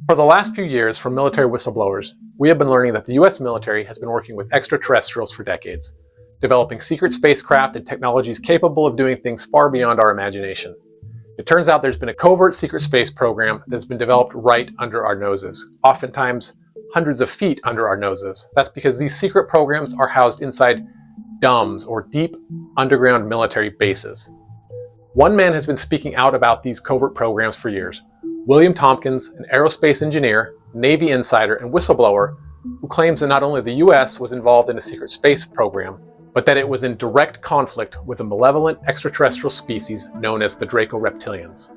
For the last few years, from military whistleblowers, we have been learning that the US military has been working with extraterrestrials for decades, developing secret spacecraft and technologies capable of doing things far beyond our imagination. It turns out there's been a covert secret space program that's been developed right under our noses, oftentimes hundreds of feet under our noses. That's because these secret programs are housed inside DUMBs, or deep underground military bases. One man has been speaking out about these covert programs for years. William Tompkins, an aerospace engineer, Navy insider, and whistleblower, who claims that not only the US was involved in a secret space program, but that it was in direct conflict with a malevolent extraterrestrial species known as the Draco reptilians.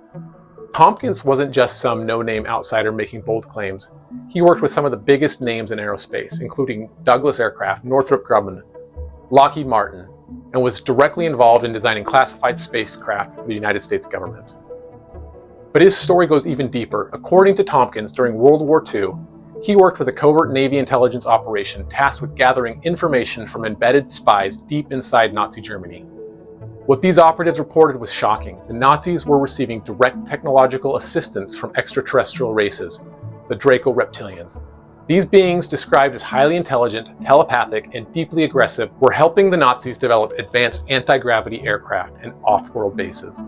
Tompkins wasn't just some no-name outsider making bold claims. He worked with some of the biggest names in aerospace, including Douglas Aircraft, Northrop Grumman, Lockheed Martin, and was directly involved in designing classified spacecraft for the United States government. But his story goes even deeper. According to Tompkins, during World War II, he worked with a covert Navy intelligence operation tasked with gathering information from embedded spies deep inside Nazi Germany. What these operatives reported was shocking. The Nazis were receiving direct technological assistance from extraterrestrial races, the Draco reptilians. These beings, described as highly intelligent, telepathic, and deeply aggressive, were helping the Nazis develop advanced anti-gravity aircraft and off-world bases.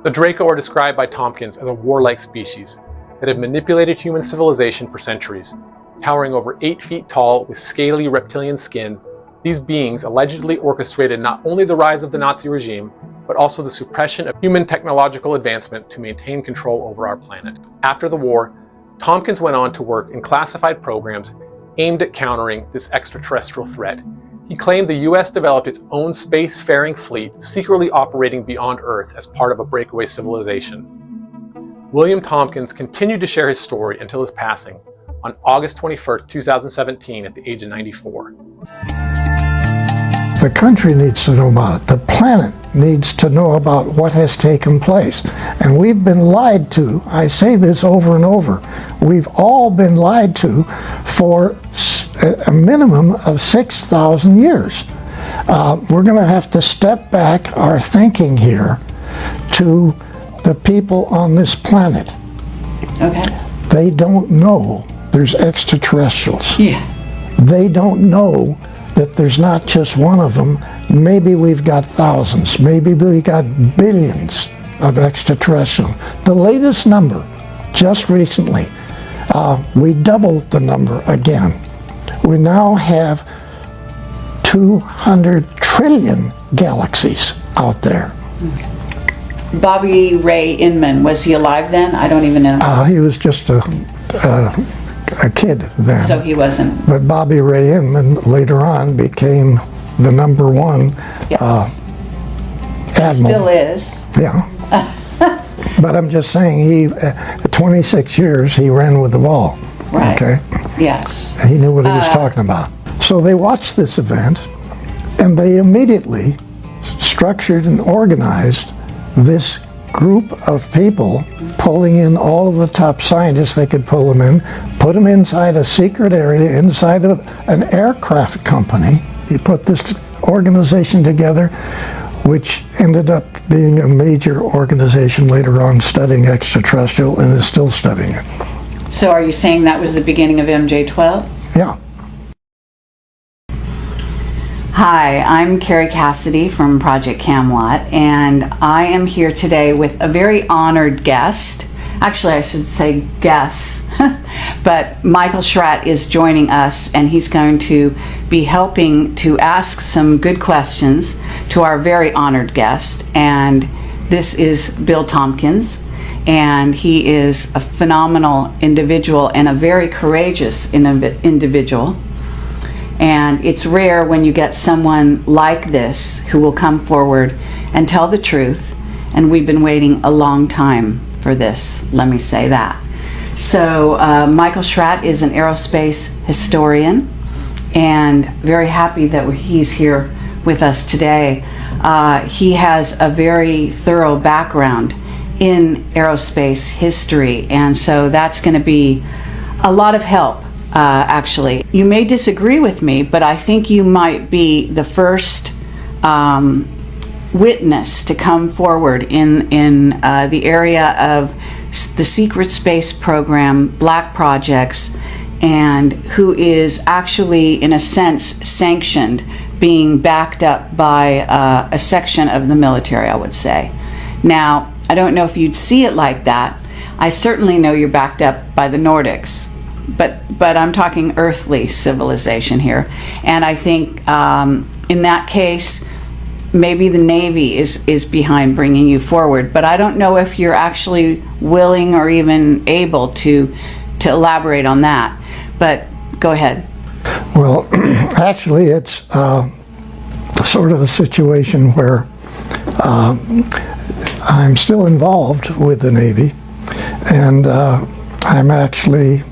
The Draco are described by Tompkins as a warlike species that had manipulated human civilization for centuries. Towering over 8 feet tall with scaly reptilian skin, these beings allegedly orchestrated not only the rise of the Nazi regime, but also the suppression of human technological advancement to maintain control over our planet. After the war, Tompkins went on to work in classified programs aimed at countering this extraterrestrial threat. He claimed the US developed its own space-faring fleet, secretly operating beyond Earth as part of a breakaway civilization. William Tompkins continued to share his story until his passing on August 21, 2017, at the age of 94. The country needs to know about it. The planet needs to know about what has taken place. And we've been lied to. I say this over and over. We've all been lied to for a minimum of 6,000 years. We're going to have to step back our thinking here to the people on this planet. Okay. They don't know there's extraterrestrials. Yeah. They don't know that there's not just one of them. Maybe we've got thousands. Maybe we got billions of extraterrestrial. The latest number, just recently, we doubled the number again. We now have 200 trillion galaxies out there. Okay. Bobby Ray Inman, was he alive then? I don't even know. He was just a kid then. So he wasn't. But Bobby Ray Inman later on became the #1 admiral. Still is. Yeah. But I'm just saying, 26 years he ran with the ball. Right. Okay. Yes. He knew what he was talking about. So they watched this event, and they immediately structured and organized this group of people, pulling in all of the top scientists they could pull them in, put them inside a secret area, inside of an aircraft company. He put this organization together, which ended up being a major organization later on studying extraterrestrial and is still studying it. So are you saying that was the beginning of MJ-12? Yeah. Hi, I'm Carrie Cassidy from Project Camelot, and I am here today with a very honored guest. Actually, I should say guests, but Michael Schratt is joining us, and he's going to be helping to ask some good questions to our very honored guest. And this is Bill Tompkins, and he is a phenomenal individual and a very courageous individual. And it's rare when you get someone like this who will come forward and tell the truth. And we've been waiting a long time for this, let me say that. So Michael Schratt is an aerospace historian, and very happy that he's here with us today. He has a very thorough background in aerospace history, and so that's going to be a lot of help. Actually, you may disagree with me, but I think you might be the first witness to come forward in the area of the secret space program, black projects, and who is actually, in a sense, sanctioned, being backed up by a section of the military, I would say. Now, I don't know if you'd see it like that. I certainly know you're backed up by the Nordics, but I'm talking earthly civilization here. And I think in that case, maybe the Navy is behind bringing you forward. But I don't know if you're actually willing or even able to elaborate on that. But go ahead. Well, actually, it's sort of a situation where I'm still involved with the Navy, and I'm actually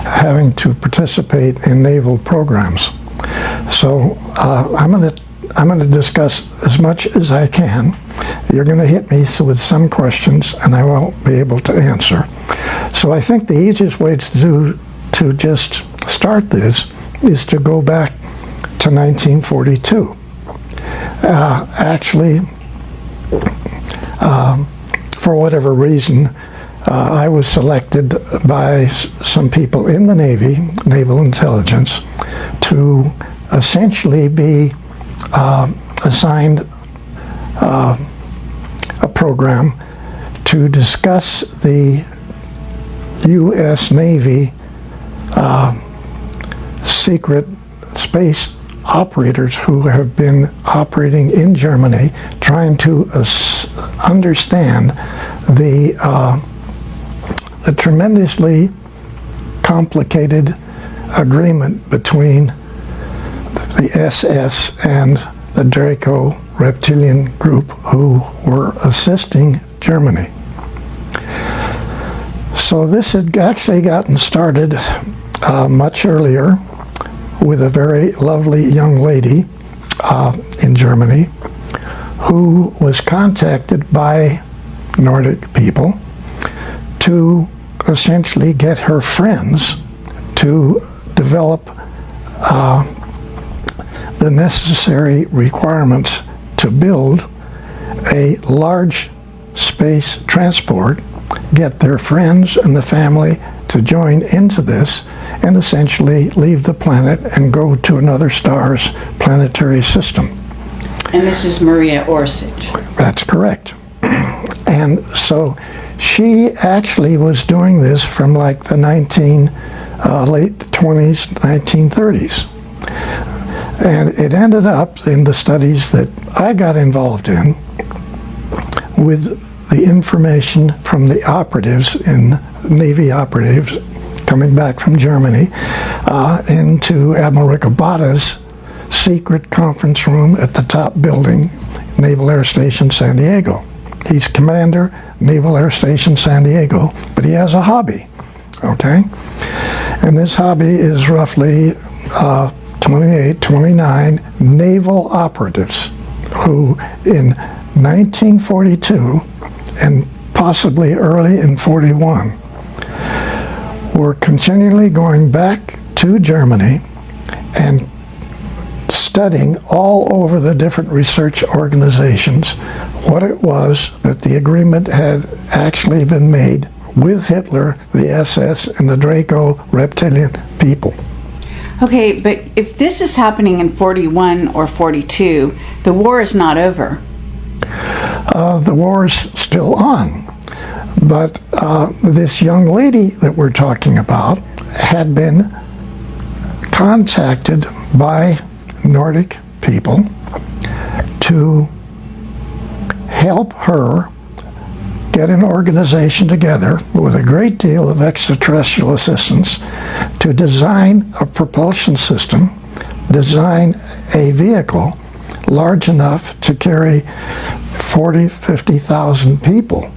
having to participate in naval programs. So I'm going to discuss as much as I can. You're going to hit me with some questions, and I won't be able to answer. So I think the easiest way to just start this is to go back to 1942. Actually, for whatever reason, I was selected by some people in the Navy, Naval Intelligence, to essentially be assigned a program to discuss the U.S. Navy secret space operators who have been operating in Germany, trying to understand the tremendously complicated agreement between the SS and the Draco reptilian group who were assisting Germany. So this had actually gotten started much earlier with a very lovely young lady in Germany who was contacted by Nordic people to essentially get her friends to develop the necessary requirements to build a large space transport, get their friends and the family to join into this, and essentially leave the planet and go to another star's planetary system. And this is Maria Orsich. That's correct. And so she actually was doing this from like the late 20s, 1930s. And it ended up in the studies that I got involved in with the information from the operatives Navy operatives coming back from Germany into Admiral Ricobata's secret conference room at the top building, Naval Air Station San Diego. He's commander, Naval Air Station San Diego, but he has a hobby, okay? And this hobby is roughly 28, 29 naval operatives who in 1942 and possibly early in 41 were continually going back to Germany and studying all over the different research organizations what it was that the agreement had actually been made with Hitler, the SS, and the Draco reptilian people. Okay, but if this is happening in 41 or 42, the war is not over. The war is still on. But this young lady that we're talking about had been contacted by Nordic people to help her get an organization together with a great deal of extraterrestrial assistance to design a propulsion system, design a vehicle large enough to carry 40,000, 50,000 people,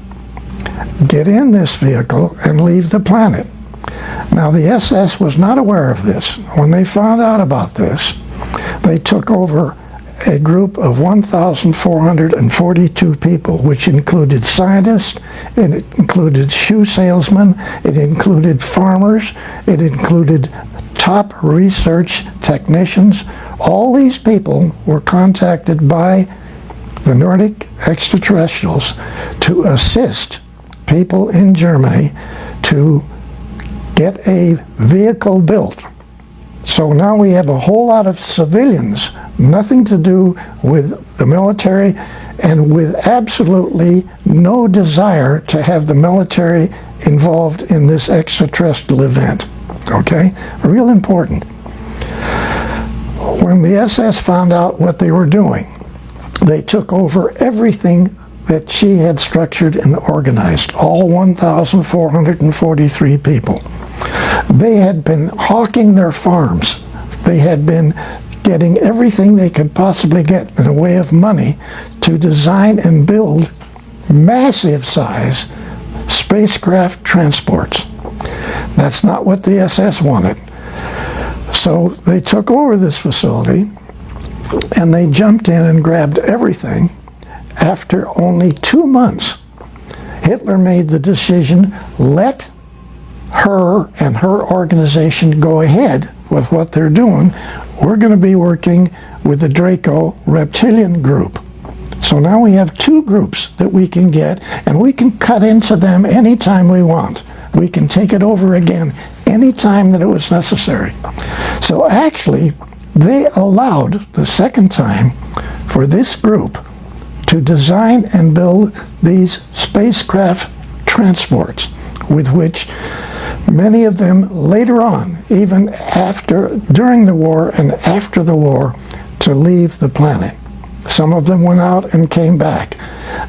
get in this vehicle and leave the planet. Now the SS was not aware of this. When they found out about this, they took over a group of 1,442 people, which included scientists, it included shoe salesmen, it included farmers, it included top research technicians. All these people were contacted by the Nordic extraterrestrials to assist people in Germany to get a vehicle built. So now we have a whole lot of civilians, nothing to do with the military, and with absolutely no desire to have the military involved in this extraterrestrial event. Okay? Real important. When the SS found out what they were doing, they took over everything that she had structured and organized, all 1,443 people. They had been hawking their farms. They had been getting everything they could possibly get in the way of money to design and build massive size spacecraft transports. That's not what the SS wanted. So they took over this facility and they jumped in and grabbed everything. After only 2 months, Hitler made the decision, let her and her organization go ahead with what they're doing. We're going to be working with the Draco reptilian group. So now we have 2 groups that we can get, and we can cut into them anytime we want. We can take it over again anytime that it was necessary. So actually, they allowed the second time for this group to design and build these spacecraft transports, with which many of them later on, even during the war and after the war, to leave the planet. Some of them went out and came back.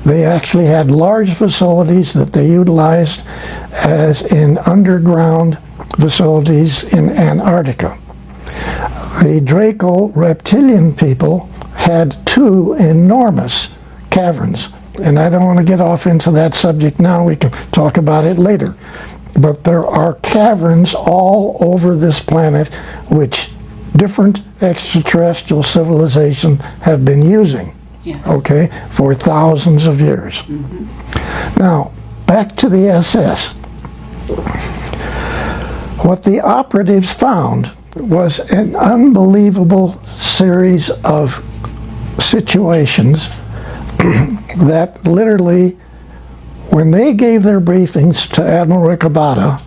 They actually had large facilities that they utilized as in underground facilities in Antarctica. The Draco reptilian people had 2 enormous caverns, and I don't want to get off into that subject now. We can talk about it later. But there are caverns all over this planet which different extraterrestrial civilizations have been using, yes, okay, for thousands of years. Mm-hmm. Now, back to the SS. What the operatives found was an unbelievable series of situations that literally, when they gave their briefings to Admiral Ricabata,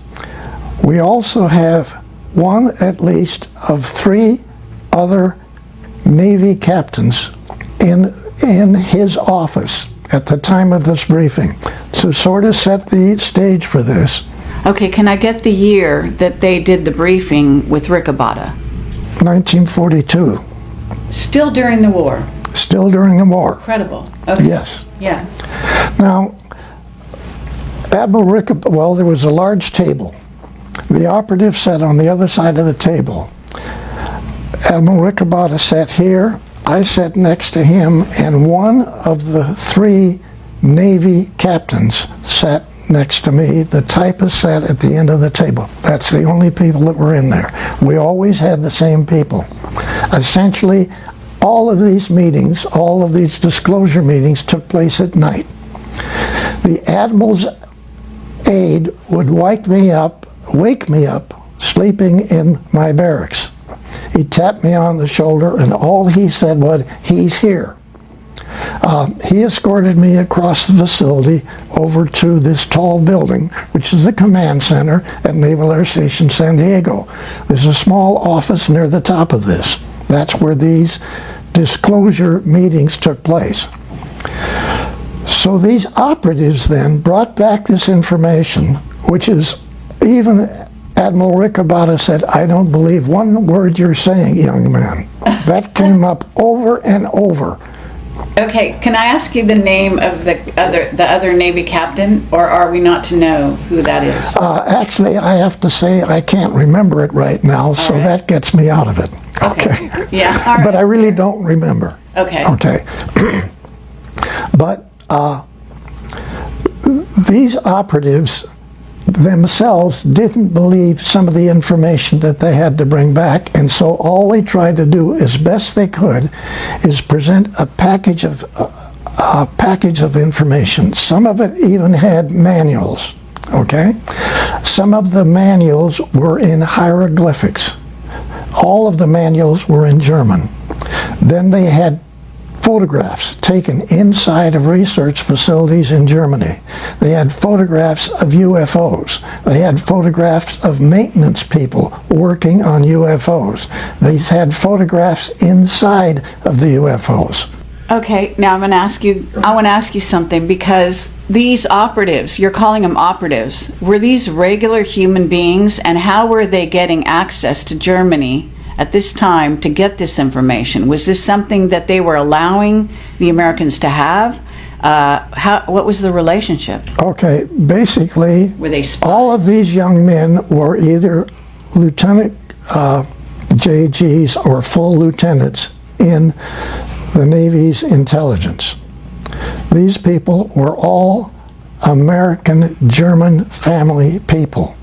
we also have one at least of 3 other Navy captains in his office at the time of this briefing to sort of set the stage for this. Okay, can I get the year that they did the briefing with Ricabata? 1942. Still during the war? Still during the war. Incredible. Okay. Yes. Yeah. Now, Admiral Ricabata, well, there was a large table. The operative sat on the other side of the table. Admiral Ricabata sat here, I sat next to him, and one of the 3 Navy captains sat next to me. The typist sat at the end of the table. That's the only people that were in there. We always had the same people. Essentially, all of these meetings, all of these disclosure meetings took place at night. The Admiral's aide would wake me up, sleeping in my barracks. He tapped me on the shoulder, and all he said was, "He's here." He escorted me across the facility over to this tall building, which is the command center at Naval Air Station San Diego. There's a small office near the top of this. That's where these disclosure meetings took place. So these operatives then brought back this information, which is, even Admiral Ricabata said, "I don't believe one word you're saying, young man." That came up over and over. Okay, can I ask you the name of the other Navy captain, or are we not to know who that is? Actually, I have to say I can't remember it right now, so that gets me out of it. Okay. Yeah. All right. But I really don't remember. Okay. Okay. But these operatives themselves didn't believe some of the information that they had to bring back, and so all they tried to do as best they could is present a package of information. Some of it even had manuals, okay? Some of the manuals were in hieroglyphics. All of the manuals were in German. Then they had photographs taken inside of research facilities in Germany. They had photographs of UFOs. They had photographs of maintenance people working on UFOs. They had photographs inside of the UFOs. Okay, now I want to ask you something, because these operatives, you're calling them operatives, were these regular human beings, and how were they getting access to Germany at this time to get this information? Was this something that they were allowing the Americans to have? What was the relationship? Okay, basically, Were they spies? all of these young men were either Lieutenant JGs or full lieutenants in the Navy's intelligence. These people were all American-German family people.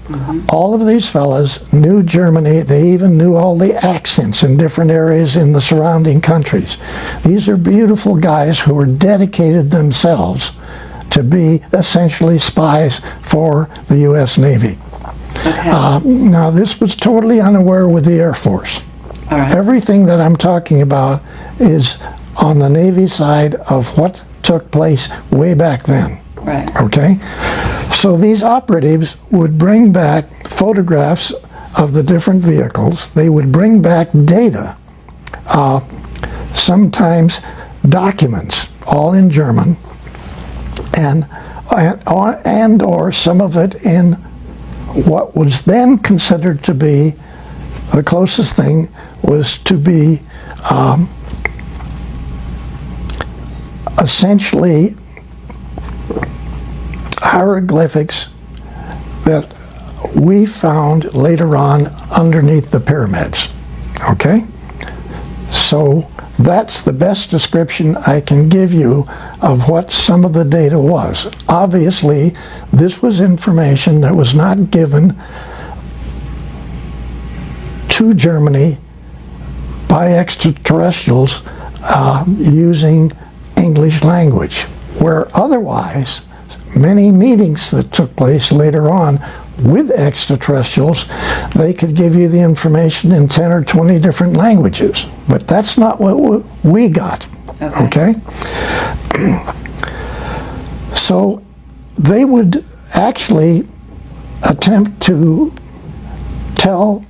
All of these fellas knew Germany. They even knew all the accents in different areas in the surrounding countries. These are beautiful guys who were dedicated themselves to be essentially spies for the U.S. Navy. Okay. Now, this was totally unaware with the Air Force. All right. Everything that I'm talking about is on the Navy side of what took place way back then. Right. Okay? So these operatives would bring back photographs of the different vehicles. They would bring back data, sometimes documents, all in German, and or some of it in what was then considered to be the closest thing was to be essentially hieroglyphics that we found later on underneath the pyramids. Okay? So that's the best description I can give you of what some of the data was. Obviously, this was information that was not given to Germany by extraterrestrials using English language, where otherwise many meetings that took place later on with extraterrestrials, they could give you the information in 10 or 20 different languages. But that's not what we got. Okay? So they would actually attempt to tell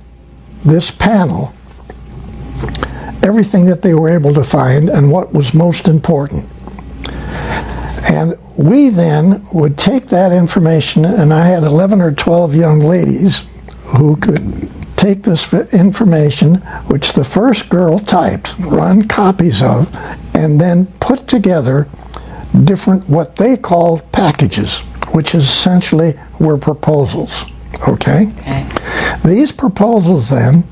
this panel everything that they were able to find and what was most important. And we then would take that information, and I had 11 or 12 young ladies who could take this information, which the first girl typed, run copies of, and then put together different, what they called packages, which essentially were proposals. Okay? These proposals then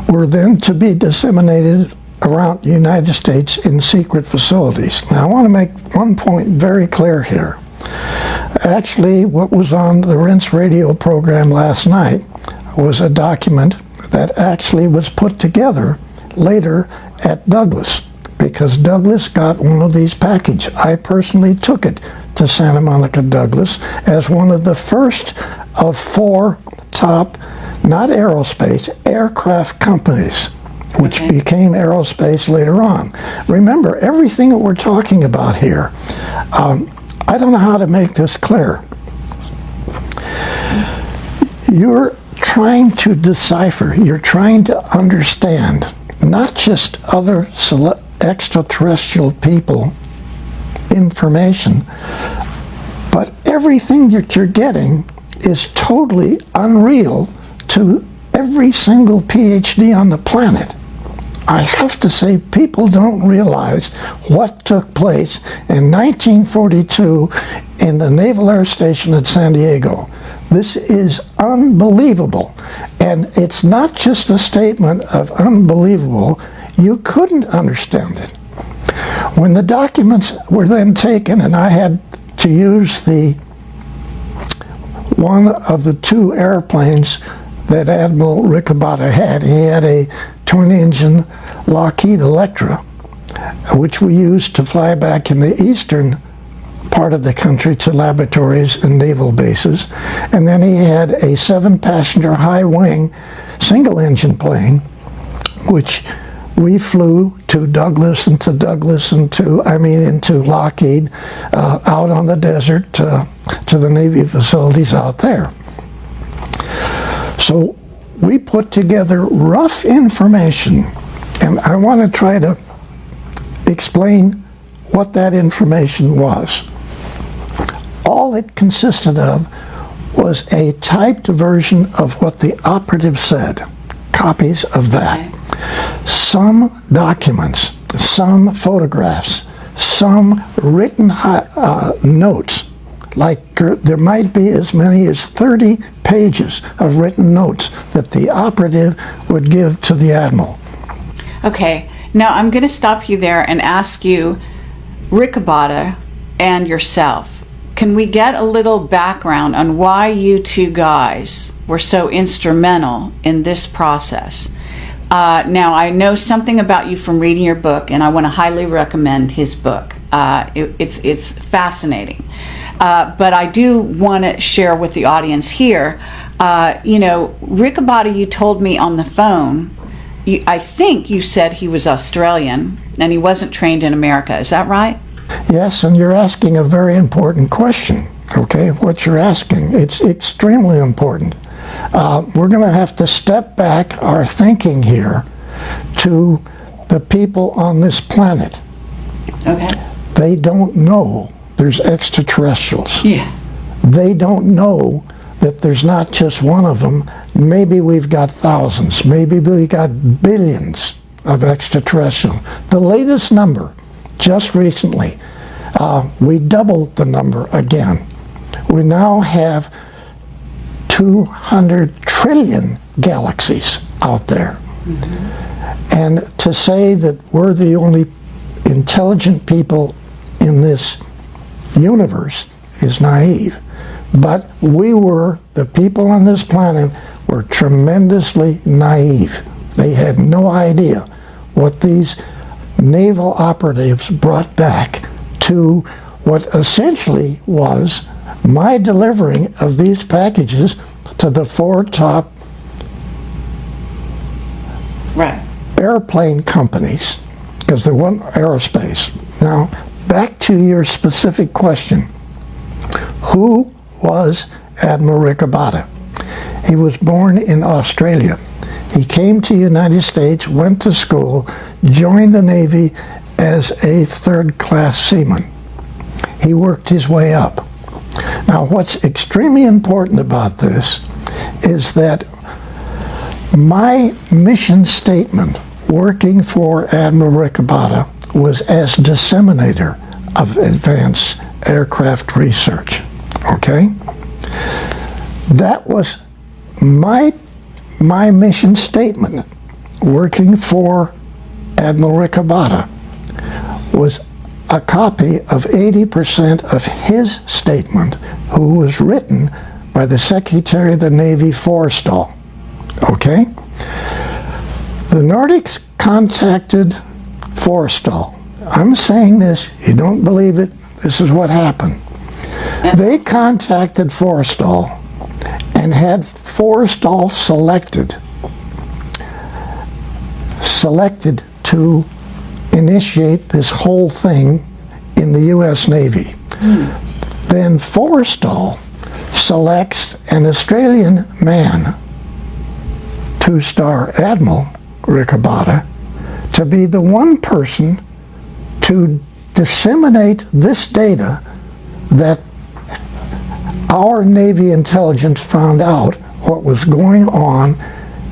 were then to be disseminated around the United States in secret facilities. Now, I want to make one point very clear here. Actually, what was on the Rinse radio program last night was a document that actually was put together later at Douglas, because Douglas got one of these packages. I personally took it to Santa Monica Douglas as one of the first of 4 top, not aerospace, aircraft companies, which became Aerospace later on. Remember, everything that we're talking about here, I don't know how to make this clear. You're trying to decipher, you're trying to understand not just other extraterrestrial people information, but everything that you're getting is totally unreal to every single PhD on the planet. I have to say, people don't realize what took place in 1942 in the Naval Air Station at San Diego. This is unbelievable. And it's not just a statement of unbelievable. You couldn't understand it. When the documents were then taken, and I had to use one of the 2 airplanes that Admiral Ricabata had. He had a twin-engine Lockheed Electra, which we used to fly back in the eastern part of the country to laboratories and naval bases. And then he had a 7-passenger high-wing single-engine plane, which we flew to Douglas and into Lockheed, out on the desert to the Navy facilities out there. So we put together rough information, and I want to try to explain what that information was. All it consisted of was a typed version of what the operative said, copies of that. Okay. Some documents, some photographs, some written notes, like there might be as many as 30 pages of written notes that the operative would give to the admiral. Okay, now I'm going to stop you there and ask you, Riccobotta and yourself, can we get a little background on why you two guys were so instrumental in this process? Now, I know something about you from reading your book, and I want to highly recommend his book. It's fascinating. But I do want to share with the audience here, Riccobotta, you told me on the phone, I think you said he was Australian, and he wasn't trained in America. Is that right? Yes, and you're asking a very important question, okay? What you're asking, it's extremely important. We're going to have to step back our thinking here to the people on this planet. Okay. They don't know there's extraterrestrials. Yeah. They don't know that there's not just one of them. Maybe we've got thousands. Maybe we got billions of extraterrestrial. The latest number, just recently, we doubled the number again. We now have 200 trillion galaxies out there. Mm-hmm. And to say that we're the only intelligent people in this universe is naive. But the people on this planet were tremendously naive. They had no idea what these naval operatives brought back to what essentially was my delivering of these packages to the four top airplane companies, because there wasn't Aerospace. Now, back to your specific question. Who was Admiral Riccobotta? He was born in Australia. He came to the United States, went to school, joined the Navy as a third-class seaman. He worked his way up. Now, what's extremely important about this is that my mission statement working for Admiral Riccobotta was as disseminator of advanced aircraft research. Okay? That was my mission statement working for Admiral Riccobotta was a copy of 80% of his statement, who was written by the Secretary of the Navy Forrestal. Okay? The Nordics contacted Forrestal. I'm saying this, you don't believe it, this is what happened. They contacted Forrestal and had Forrestal selected to initiate this whole thing in the U.S. Navy. Then Forrestal selects an Australian man, two-star Admiral Riccobotta, to be the one person to disseminate this data that our Navy intelligence found out what was going on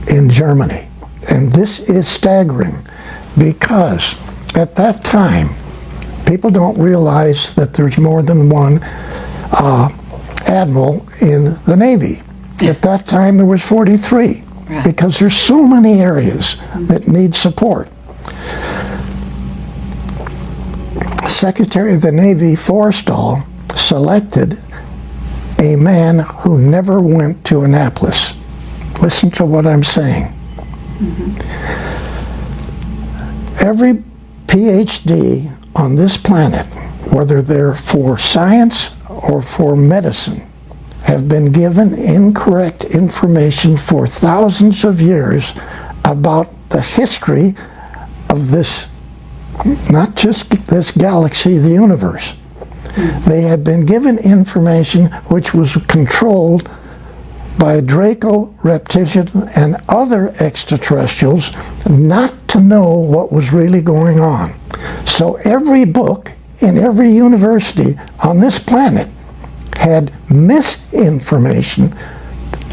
in Germany. And this is staggering because at that time, people don't realize that there's more than one admiral in the Navy. At that time, there was 43 because there's so many areas that need support. Secretary of the Navy Forrestal selected a man who never went to Annapolis. Listen to what I'm saying. Every PhD on this planet, whether they're for science or for medicine, have been given incorrect information for thousands of years about the history of this, not just this galaxy, the universe. They had been given information which was controlled by Draco, Reptilian, and other extraterrestrials not to know what was really going on. So every book in every university on this planet had misinformation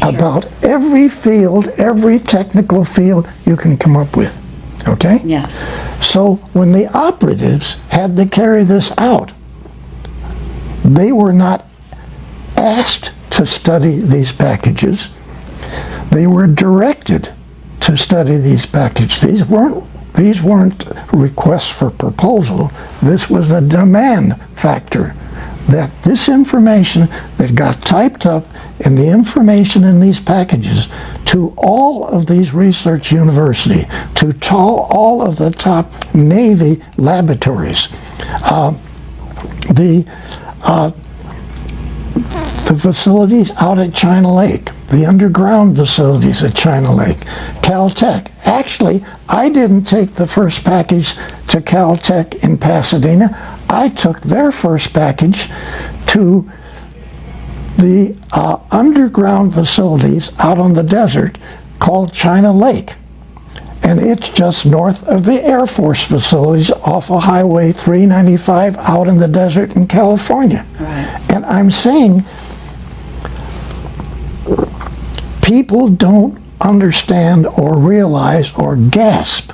about every field, every technical field you can come up with. Okay? Yes. So when the operatives had to carry this out, they were not asked to study these packages. They were directed to study these packages. These weren't requests for proposal. This was a demand factor that this information that got typed up and the information in these packages to all of these research universities, to all of the top Navy laboratories, the facilities out at China Lake, the underground facilities at China Lake, Caltech. Actually, I didn't take the first package to Caltech in Pasadena. I took their first package to the underground facilities out on the desert called China Lake. And it's just north of the Air Force facilities off of Highway 395 out in the desert in California. Right. And I'm saying people don't understand or realize or gasp.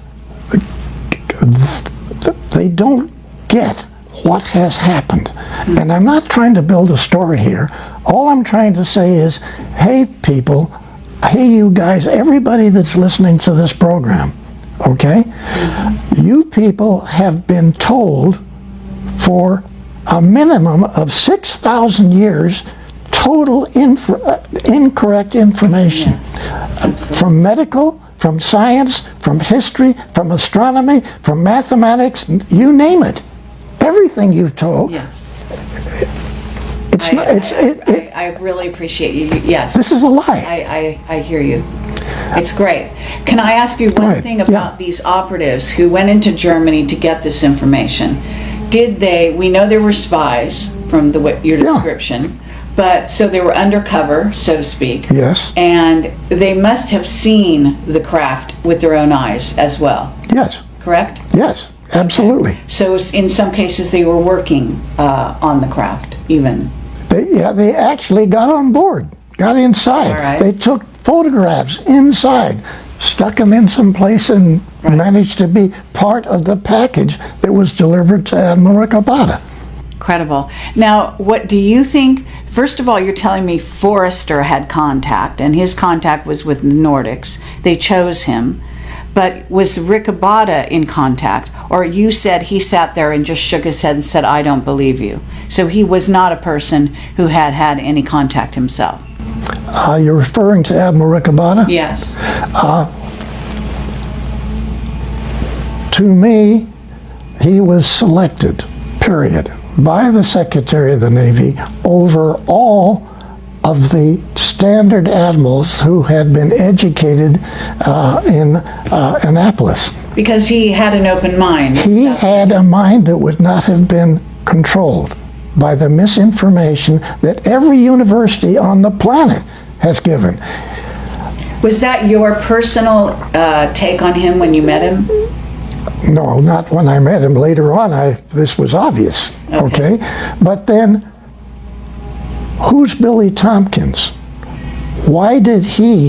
They don't get what has happened. And I'm not trying to build a story here. All I'm trying to say is, hey people, hey you guys, everybody that's listening to this program, okay? You people have been told for a minimum of 6,000 years total incorrect information from medical, from science, from history, from astronomy, from mathematics, you name it. Everything you've told. Yes. I really appreciate you. Yes. This is a lie. I hear you. It's great. Can I ask you one thing about these operatives who went into Germany to get this information? Did they, we know they were spies from your description, but so they were undercover, so to speak. Yes. And they must have seen the craft with their own eyes as well. Yes. Correct? Yes, absolutely. Okay. So in some cases they were working on the craft even. They actually got on board, got inside. All right. They took photographs inside, stuck them in some place, and managed to be part of the package that was delivered to Admiral Kabata. Incredible. Now, what do you think? First of all, you're telling me Forrester had contact, and his contact was with the Nordics. They chose him. But was Rick Abada in contact? Or you said he sat there and just shook his head and said, I don't believe you. So he was not a person who had had any contact himself. You're referring to Admiral Rick Abada? Yes. To me, he was selected, period, by the Secretary of the Navy over all of the standard admirals who had been educated in Annapolis. Because he had an open mind. He had a mind that would not have been controlled by the misinformation that every university on the planet has given. Was that your personal take on him when you met him? No, not when I met him. Later on, this was obvious, okay? But then, who's Billy Tompkins? Why did who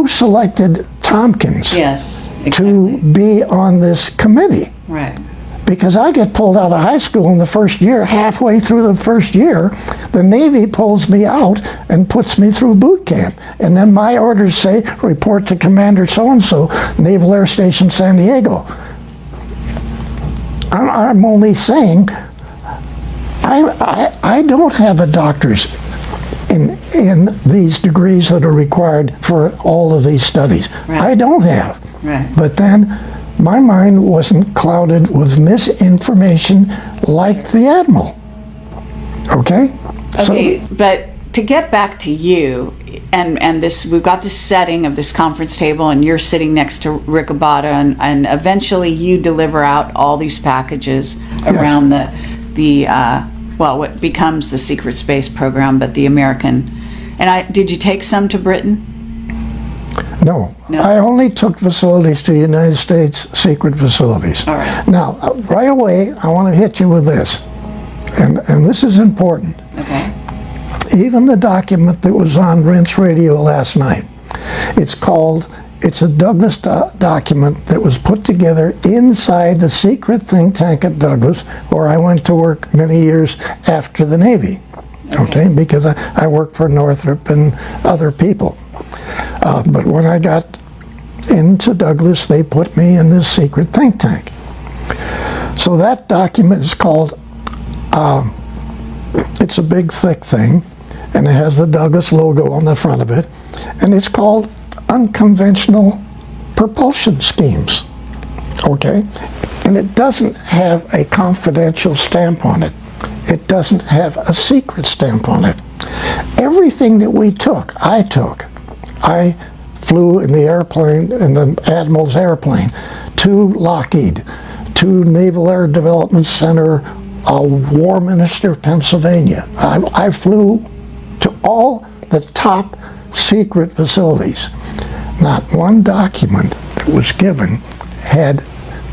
selected Tompkins to be on this committee? Right. Because I get pulled out of high school in the first year, halfway through the first year, the Navy pulls me out and puts me through boot camp. And then my orders say, report to Commander so-and-so, Naval Air Station San Diego. I'm only saying, I don't have a doctor's in these degrees that are required for all of these studies. Right. I don't have. Right. But then, my mind wasn't clouded with misinformation like the Admiral. Okay? Okay, but to get back to you, and this, we've got this setting of this conference table, and you're sitting next to Rick Abada, and eventually you deliver out all these packages around the what becomes the secret space program, but the American. And did you take some to Britain? No. I only took facilities to United States secret facilities. All right. Now, right away, I want to hit you with this, and this is important. Okay. Even the document that was on Rinse Radio last night, it's a Douglas document that was put together inside the secret think tank at Douglas, where I went to work many years after the Navy. Okay, because I worked for Northrop and other people. But when I got into Douglas, they put me in this secret think tank. So that document is called, it's a big thick thing, and it has the Douglas logo on the front of it, and it's called Unconventional Propulsion Schemes. Okay? And it doesn't have a confidential stamp on it. It doesn't have a secret stamp on it. Everything that we took, I flew in the airplane, in the Admiral's airplane, to Lockheed, to Naval Air Development Center, Warminster, Pennsylvania. I flew to all the top secret facilities. Not one document that was given had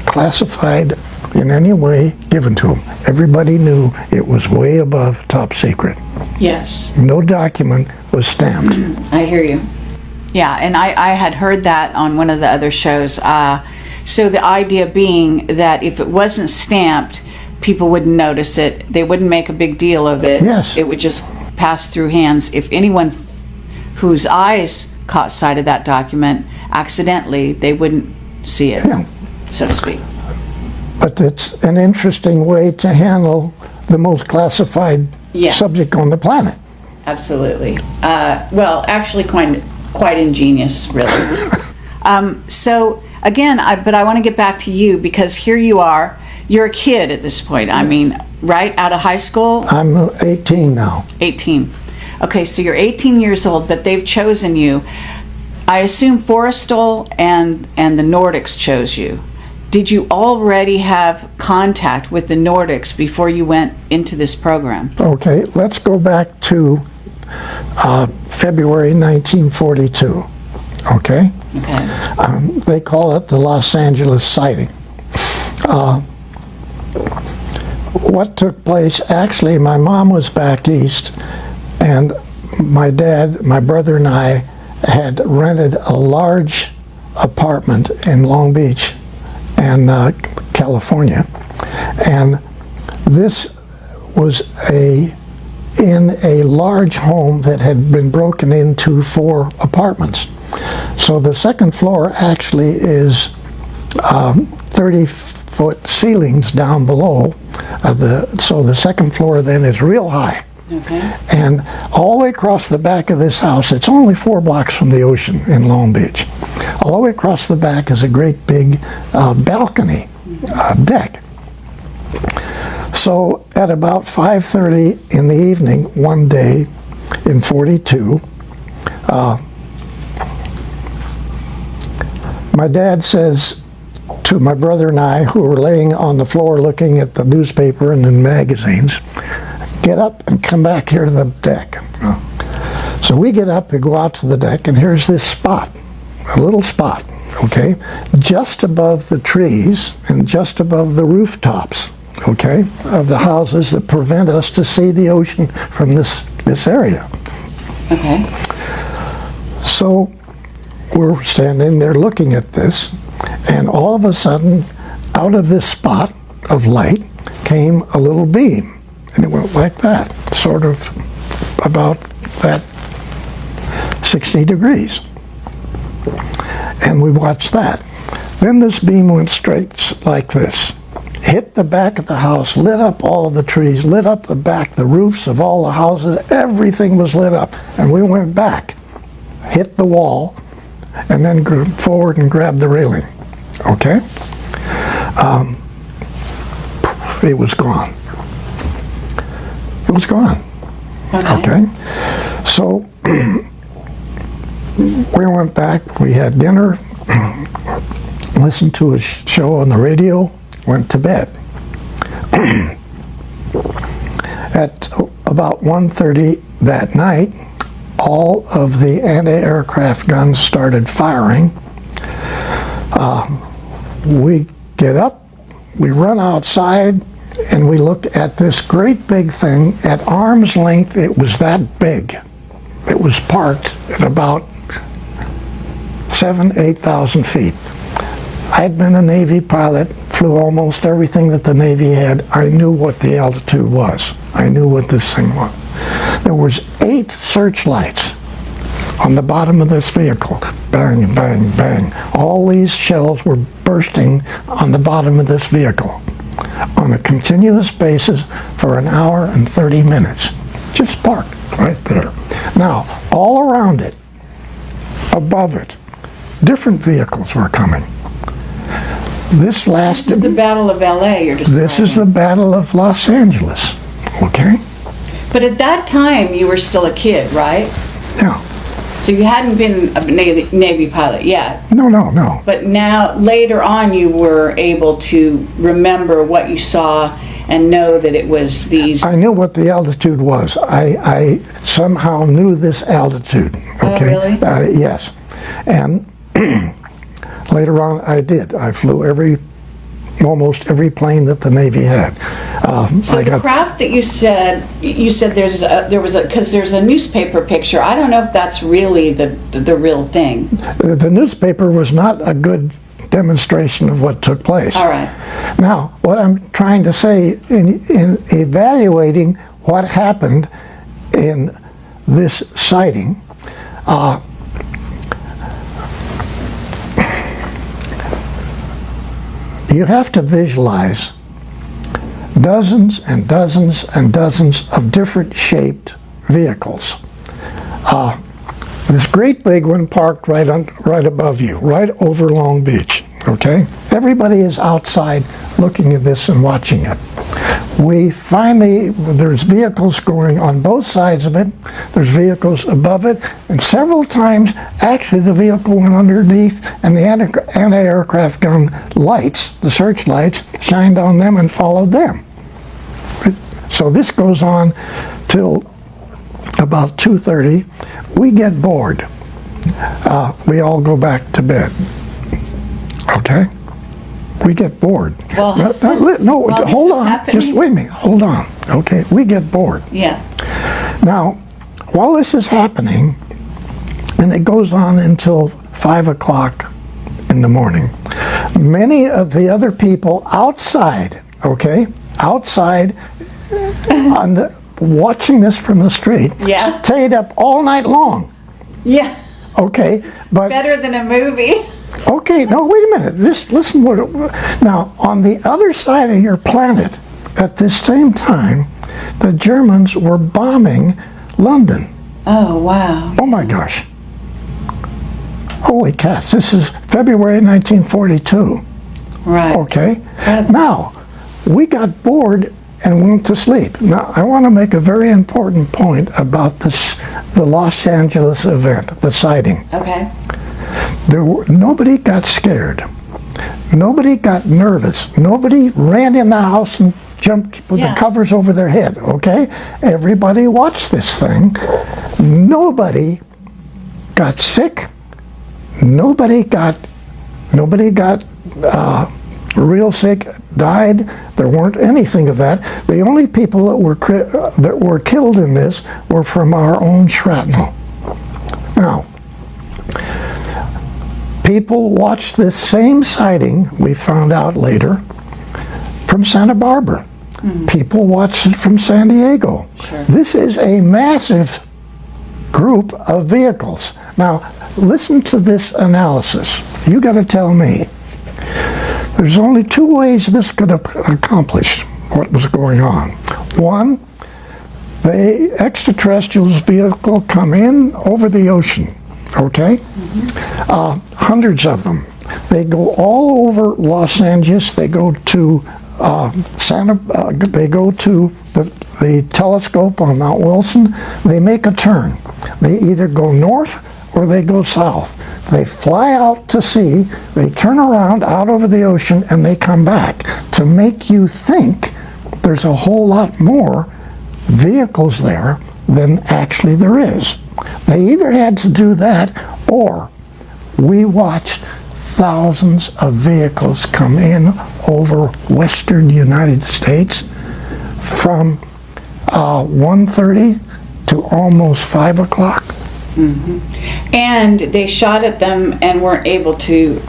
classified in any way given to them. Everybody knew it was way above top secret. Yes. No document was stamped. I hear you. Yeah, and I had heard that on one of the other shows. So the idea being that if it wasn't stamped, people wouldn't notice it. They wouldn't make a big deal of it. Yes. It would just pass through hands. If anyone whose eyes caught sight of that document accidentally, they wouldn't see it, so to speak. But it's an interesting way to handle the most classified subject on the planet. Absolutely. Well, actually quite ingenious, really. So again, but I want to get back to you, because here you are. You're a kid at this point. I mean, right out of high school? I'm 18 now. 18. Okay, so you're 18 years old, but they've chosen you. I assume Forrestal and the Nordics chose you. Did you already have contact with the Nordics before you went into this program? Okay, let's go back to February 1942. Okay? Okay. They call it the Los Angeles sighting. What took place, actually, my mom was back east, and my dad, my brother, and I had rented a large apartment in Long Beach and California, and this was in a large home that had been broken into 4 apartments. So the second floor actually is 30-foot ceilings down below. So the second floor then is real high. Okay. And all the way across the back of this house, it's only 4 blocks from the ocean in Long Beach. All the way across the back is a great big balcony deck. So at about 5:30 in the evening one day in 42, my dad says to my brother and I, who were laying on the floor looking at the newspaper and the magazines, "Get up and come back here to the deck." So we get up and go out to the deck, and here's this spot, a little spot, okay, just above the trees and just above the rooftops, okay, of the houses that prevent us to see the ocean from this area. Okay. So we're standing there looking at this, and all of a sudden, out of this spot of light came a little beam. And it went like that, sort of about that 60 degrees. And we watched that. Then this beam went straight like this, hit the back of the house, lit up all of the trees, lit up the back, the roofs of all the houses, everything was lit up. And we went back, hit the wall, and then forward and grabbed the railing. Okay? It was gone. It was gone. Okay. So we went back, we had dinner, listened to a show on the radio, went to bed. At about 1:30 that night, all of the anti-aircraft guns started firing. We get up, we run outside, and we looked at this great big thing at arm's length. It was that big. It was parked at about 8,000 feet. I'd been a Navy pilot, flew almost everything that the Navy had. I knew what the altitude was. I knew what this thing was. There was 8 searchlights on the bottom of this vehicle. Bang, bang, bang. All these shells were bursting on the bottom of this vehicle on a continuous basis for an hour and 30 minutes. Just parked right there. Now, all around it, above it, different vehicles were coming. This lasted... This is the Battle of LA you're describing. This is the Battle of Los Angeles, okay? But at that time, you were still a kid, right? Yeah. So you hadn't been a Navy pilot yet. No. But now, later on, you were able to remember what you saw and know that it was these... I knew what the altitude was. I somehow knew this altitude, okay? Oh, really? Yes. And later on, I did. I flew almost every plane that the Navy had. So the craft that you said because there's a newspaper picture. I don't know if that's really the real thing. The newspaper was not a good demonstration of what took place. All right. Now, what I'm trying to say in evaluating what happened in this sighting, you have to visualize dozens and dozens and dozens of different shaped vehicles. This great big one parked right above you, right over Long Beach, okay? Everybody is outside looking at this and watching it. There's vehicles going on both sides of it, there's vehicles above it, and several times, actually the vehicle went underneath and the anti-aircraft gun lights, the searchlights, shined on them and followed them. So this goes on till about 2:30. We get bored. We all go back to bed. Okay? We get bored. Well, hold on. Just wait a minute. Hold on. Okay? We get bored. Yeah. Now, while this is happening, and it goes on until 5 o'clock in the morning, many of the other people outside, okay, outside watching this from the street, yeah, stayed up all night long. Yeah. Okay, but better than a movie. Okay, no, wait a minute. Just listen what now, on the other side of your planet, at this same time, the Germans were bombing London. Oh, wow. Oh my gosh. Holy cats, this is February 1942. Right. Okay? Now, we got bored and went to sleep. Now, I want to make a very important point about the Los Angeles event, the sighting. Okay. Nobody got scared. Nobody got nervous. Nobody ran in the house and jumped with the covers over their head, okay? Everybody watched this thing. Nobody got sick. Nobody got real sick, died. There weren't anything of that. The only people that were killed in this were from our own shrapnel. Now, people watched this same sighting, we found out later, from Santa Barbara. Mm-hmm. People watched it from San Diego. Sure. This is a massive group of vehicles. Now, listen to this analysis. You got to tell me. There's only 2 ways this could accomplish what was going on. One, the extraterrestrials vehicle come in over the ocean, okay? Mm-hmm. Hundreds of them. They go all over Los Angeles. They go to They go to the telescope on Mount Wilson. They make a turn. They either go north or they go south. They fly out to sea, they turn around out over the ocean, and they come back to make you think there's a whole lot more vehicles there than actually there is. They either had to do that, or we watched thousands of vehicles come in over western United States from 1:30 to almost 5 o'clock. Mm-hmm. And they shot at them and weren't able to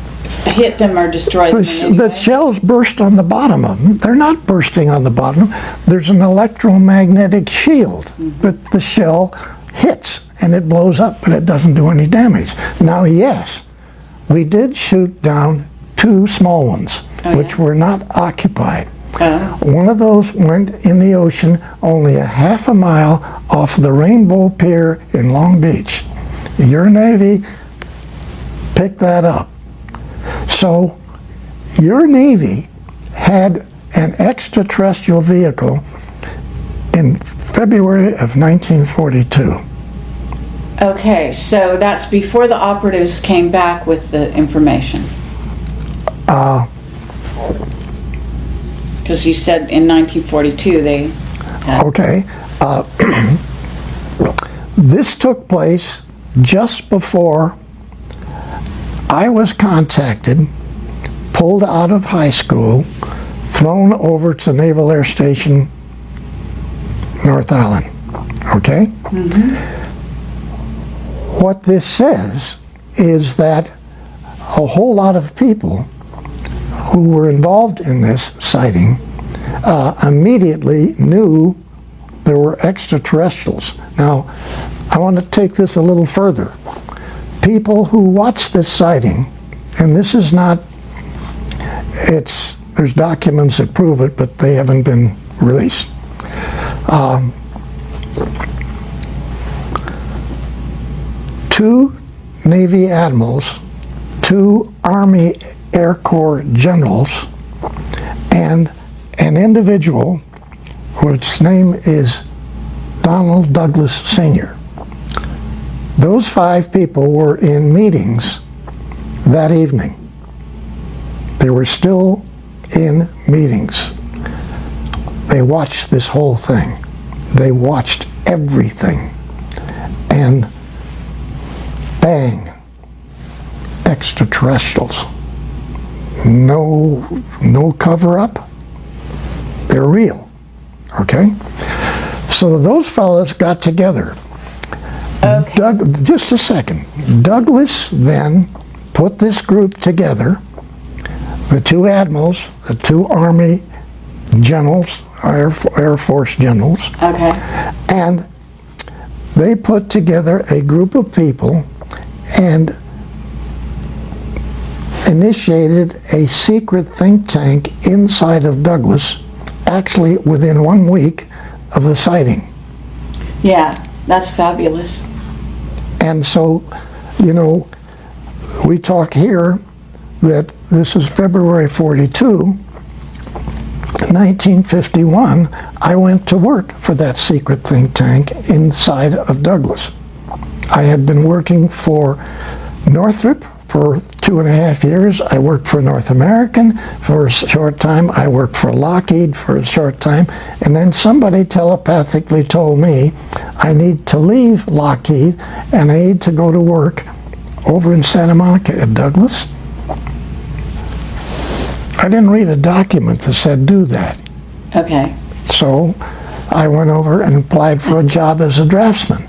hit them or destroy them in any The way? shells burst on the bottom of them. They're not bursting on the bottom. There's an electromagnetic shield, but the shell hits and it blows up, but it doesn't do any damage. Now, yes, we did shoot down 2 small ones, which were not occupied. One of those went in the ocean only a half a mile off the Rainbow Pier in Long Beach. Your Navy picked that up. So your Navy had an extraterrestrial vehicle in February of 1942. Okay, so that's before the operatives came back with the information. Because you said in 1942 they had... Okay. This took place just before I was contacted, pulled out of high school, flown over to Naval Air Station, North Island. Okay? What this says is that a whole lot of people who were involved in this sighting immediately knew there were extraterrestrials. Now, I want to take this a little further. People who watched this sighting, and this is not, there's documents that prove it, but they haven't been released. Two Navy admirals, 2 Army Air Corps generals, and an individual whose name is Donald Douglas Sr. Those 5 people were in meetings that evening. They were still in meetings. They watched this whole thing. They watched everything. And bang, extraterrestrials. No cover-up. They're real. Okay? So those fellas got together. Okay. Just a second. Douglas then put this group together, the 2 admirals, the 2 Army generals, Air Force generals. Okay. And they put together a group of people and initiated a secret think tank inside of Douglas, actually within 1 week of the sighting. Yeah, that's fabulous. And so, you know, we talk here that this is February 42. 1951, I went to work for that secret think tank inside of Douglas. I had been working for Northrop for 2.5 years. I worked for North American for a short time. I worked for Lockheed for a short time. And then somebody telepathically told me I need to leave Lockheed and I need to go to work over in Santa Monica at Douglas. I didn't read a document that said do that. Okay. So I went over and applied for a job as a draftsman.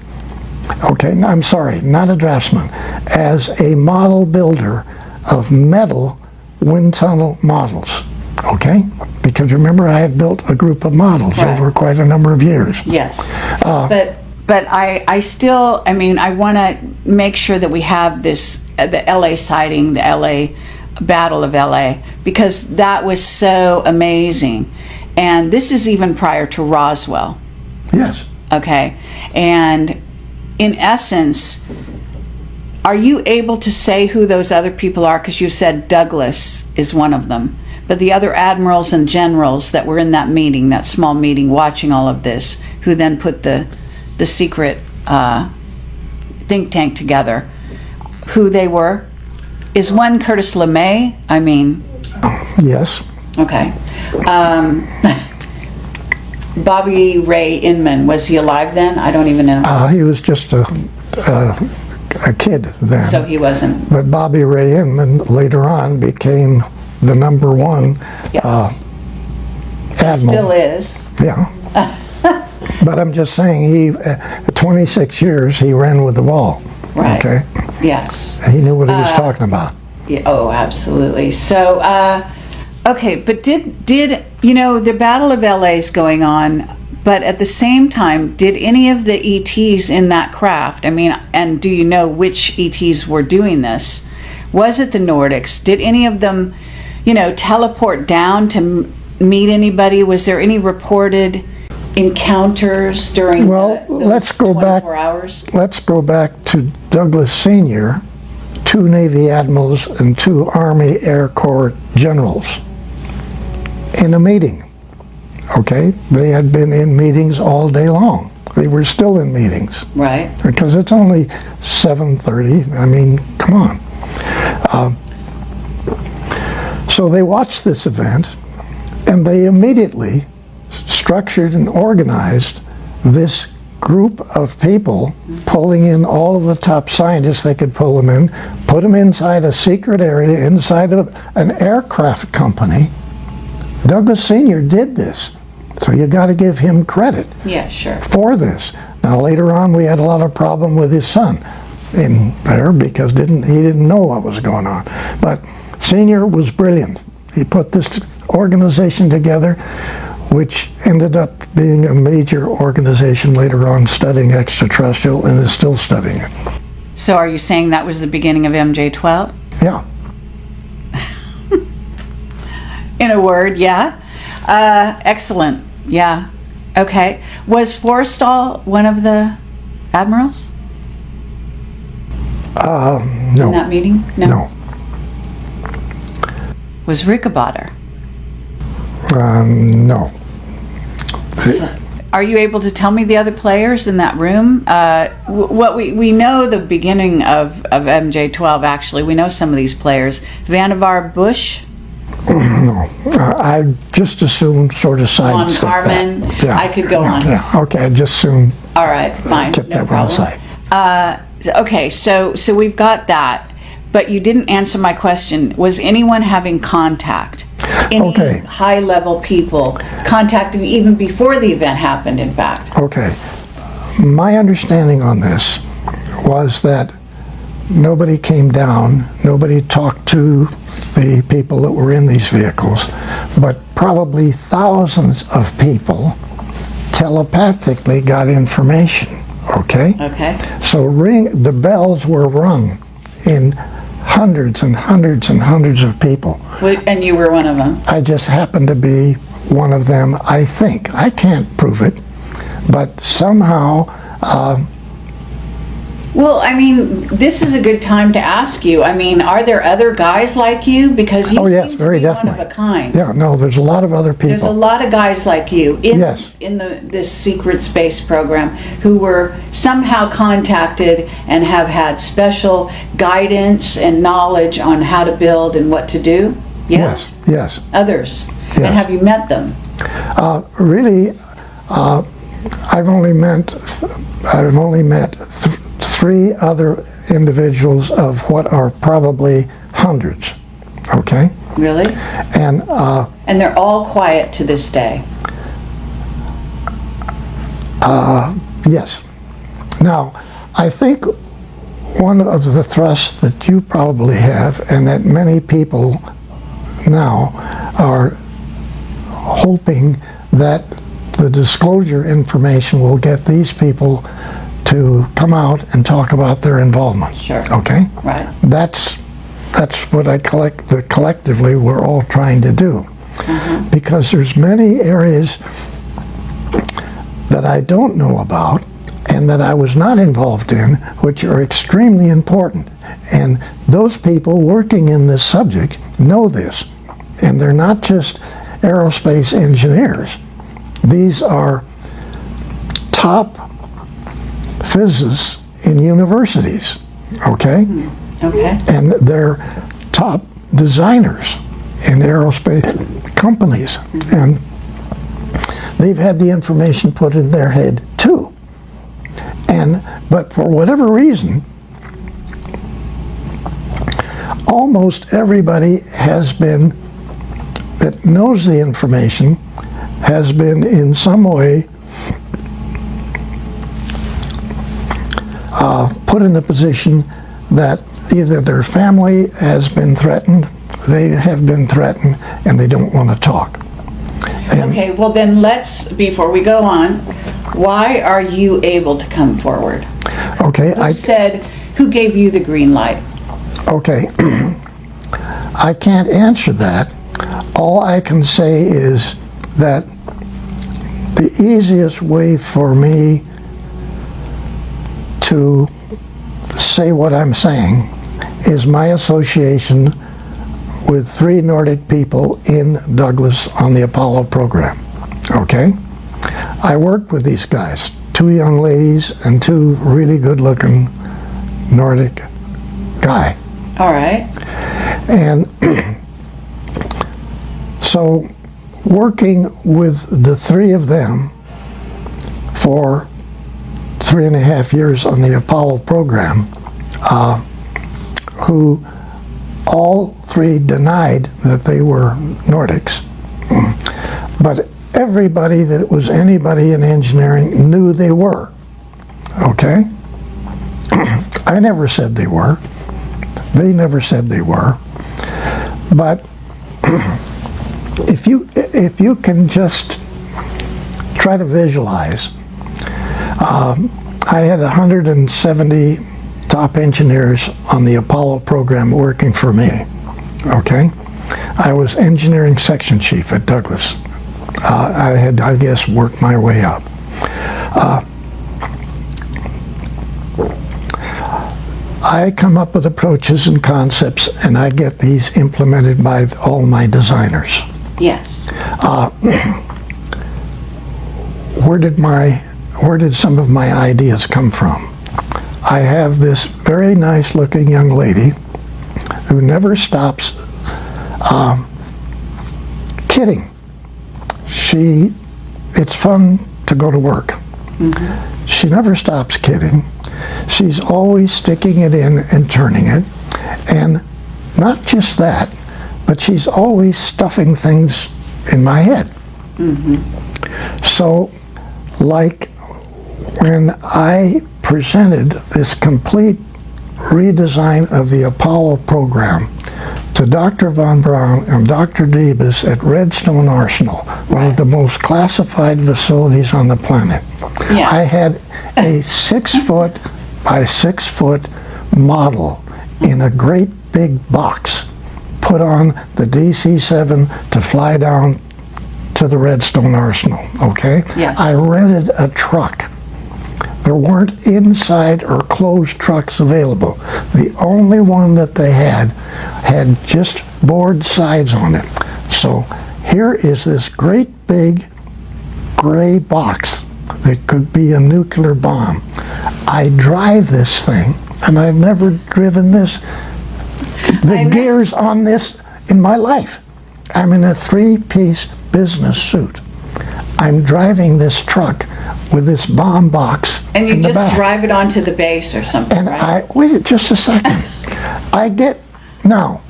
Okay, no, I'm sorry, not a draftsman, as a model builder of metal wind tunnel models. Okay? Because remember, I had built a group of models over quite a number of years. Yes. But I still, I mean, I want to make sure that we have this, the LA sighting, the LA Battle of LA, because that was so amazing. And this is even prior to Roswell. Yes. Okay. And in essence, are you able to say who those other people are? Because you said Douglas is one of them. but the other admirals and generals that were in that meeting, that small meeting, watching all of this, who then put the secret think tank together, who they were. Is one Curtis LeMay? I mean... Yes. Okay. Bobby Ray Inman, was he alive then? I don't even know. He was just a kid then. So he wasn't. But Bobby Ray Inman later on became the #1 admiral. Still is. Yeah. But I'm just saying, he 26 years he ran with the ball. Right. Okay. Yes. He knew what he was talking about. Yeah, oh, absolutely. So, okay, but did the Battle of LA is going on, but at the same time, did any of the ETs in that craft, I mean, and do you know which ETs were doing this? Was it the Nordics? Did any of them, teleport down to meet anybody? Was there any reported encounters during those let's go 24 hours? Let's go back to Douglas Sr., 2 Navy admirals and 2 Army Air Corps generals in a meeting. Okay, they had been in meetings all day long. They were still in meetings. Right. Because it's only 7:30. I mean, come on. So they watched this event, and they immediately structured and organized this group of people, pulling in all of the top scientists they could pull them in, put them inside a secret area inside of an aircraft company. Douglas Sr. did this, so you got to give him credit. Yeah, sure. For this. Now later on, we had a lot of problem with his son in there because he didn't know what was going on. But Sr. was brilliant. He put this organization together, which ended up being a major organization later on, studying extraterrestrial, and is still studying it. So are you saying that was the beginning of MJ-12? Yeah. In a word, yeah. Excellent. Yeah. Okay. Was Forrestal one of the admirals No. in that meeting? No. Was Rickenbacker? No. Are you able to tell me the other players in that room? What we know the beginning of MJ-12, actually. We know some of these players. Vannevar Bush? No. I just assume sort of Von sidestep Carmen? that. Yeah. I could go on. Yeah. Okay, I just assume All right, fine. kept No that one problem. aside. Okay, so we've got that. But you didn't answer my question. Was anyone having contact? Any Okay. high-level people contacting even before the event happened, in fact? Okay. My understanding on this was that nobody came down, nobody talked to the people that were in these vehicles, but probably thousands of people telepathically got information, okay? Okay. So the bells were rung in hundreds and hundreds and hundreds of people. And you were one of them? I just happened to be one of them, I think. I can't prove it, but somehow... Well, I mean, this is a good time to ask you. I mean, are there other guys like you? Because you Oh, yes, seem very to be definitely. one of a kind. Yeah, no, there's a lot of other people. There's a lot of guys like you in Yes. this secret space program who were somehow contacted and have had special guidance and knowledge on how to build and what to do. Yeah? Yes, yes. Others. Yes. And have you met them? Really, I've only met 3 other individuals of what are probably hundreds. Okay, Really? and And they're all quiet to this day. yes. Now, I think one of the thrusts that you probably have, and that many people now are hoping that the disclosure information will get these people to come out and talk about their involvement. Sure. Okay? Right. That's what collectively we're all trying to do. Because there's many areas that I don't know about and that I was not involved in, which are extremely important. And those people working in this subject know this. And they're not just aerospace engineers. These are top physicists in universities, okay? Okay. And they're top designers in aerospace companies. And they've had the information put in their head too. But for whatever reason, almost everybody that knows the information has been in some way put in the position that either their family has been threatened, they have been threatened, and they don't want to talk. Okay, well then before we go on, why are you able to come forward? Okay, Who gave you the green light? Okay, I can't answer that. All I can say is that the easiest way for me to say what I'm saying is my association with 3 Nordic people in Douglas on the Apollo program, okay? I worked with these guys, 2 young ladies and 2 really good-looking Nordic guy. All right. And so working with the 3 of them for 3.5 years on the Apollo program, who all 3 denied that they were Nordics. But everybody that was anybody in engineering knew they were, okay? I never said they were. They never said they were. But if you can just try to visualize, I had 170 top engineers on the Apollo program working for me, okay? I was engineering section chief at Douglas. I had, I guess, worked my way up. I come up with approaches and concepts, and I get these implemented by all my designers. Yes. Where did some of my ideas come from? I have this very nice looking young lady who never stops kidding. It's fun to go to work. Mm-hmm. She never stops kidding. She's always sticking it in and turning it. And not just that, but she's always stuffing things in my head. Mm-hmm. So, like when I presented this complete redesign of the Apollo program to Dr. Von Braun and Dr. Debus at Redstone Arsenal, one of the most classified facilities on the planet. Yeah. I had a 6-foot by 6-foot model in a great big box put on the DC-7 to fly down to the Redstone Arsenal, okay? Yes. I rented a truck. There weren't inside or closed trucks available. The only one that they had just board sides on it. So here is this great big gray box that could be a nuclear bomb. I drive this thing, and I've never driven the gears on this in my life. I'm in a 3-piece business suit. I'm driving this truck with this bomb box. And you just drive it onto the base or something, and right? Wait just a second. Now,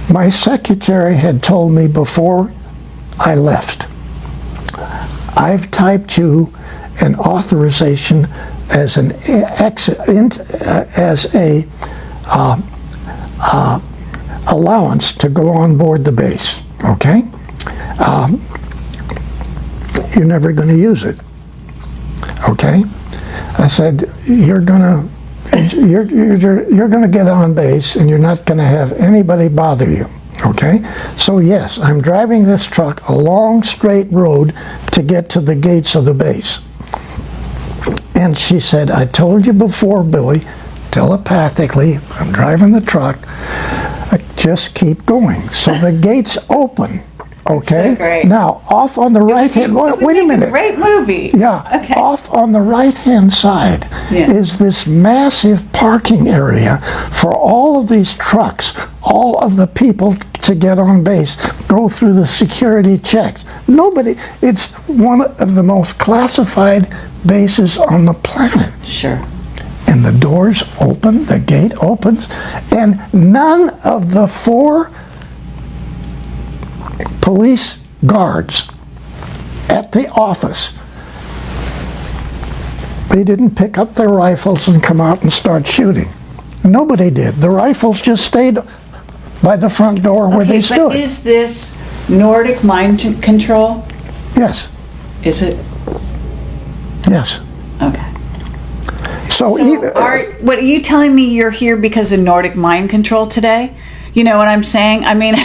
my secretary had told me before I left, I've typed you an authorization as an allowance to go on board the base, okay? You're never going to use it, okay? I said, you're gonna get on base, and you're not going to have anybody bother you, okay? So yes, I'm driving this truck a long straight road to get to the gates of the base. And she said, I told you before, Billy, telepathically, I'm driving the truck. just keep going. So the gates open. Okay. So great. Now, off on the right hand. Wait a minute. Great movie. Yeah. Okay. Off on the right hand side is this massive parking area for all of these trucks, all of the people to get on base, go through the security checks. Nobody, it's one of the most classified bases on the planet. Sure. And the doors open, the gate opens, and none of the 4 police guards at the office, they didn't pick up their rifles and come out and start shooting. Nobody did. The rifles just stayed by the front door where they stood. But is this Nordic mind control? Yes. Is it? Yes. Okay. So what are you telling me? You're here because of Nordic mind control today? You know what I'm saying? I mean,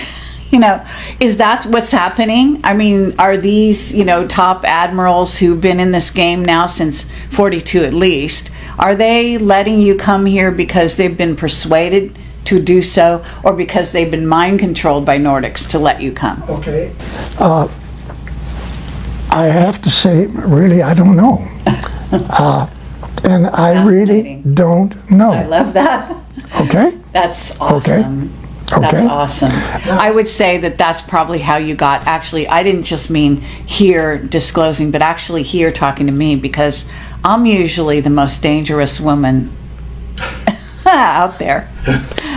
you know, is that what's happening? I mean, are these, you know, top admirals who've been in this game now since 42 at least, are they letting you come here because they've been persuaded to do so, or because they've been mind controlled by Nordics to let you come? Okay. I have to say, really, I don't know. And I really don't know. I love that. Okay? That's awesome. Okay. That's awesome. I would say that that's probably how you got, actually, I didn't just mean here disclosing, but actually here talking to me, because I'm usually the most dangerous woman out there.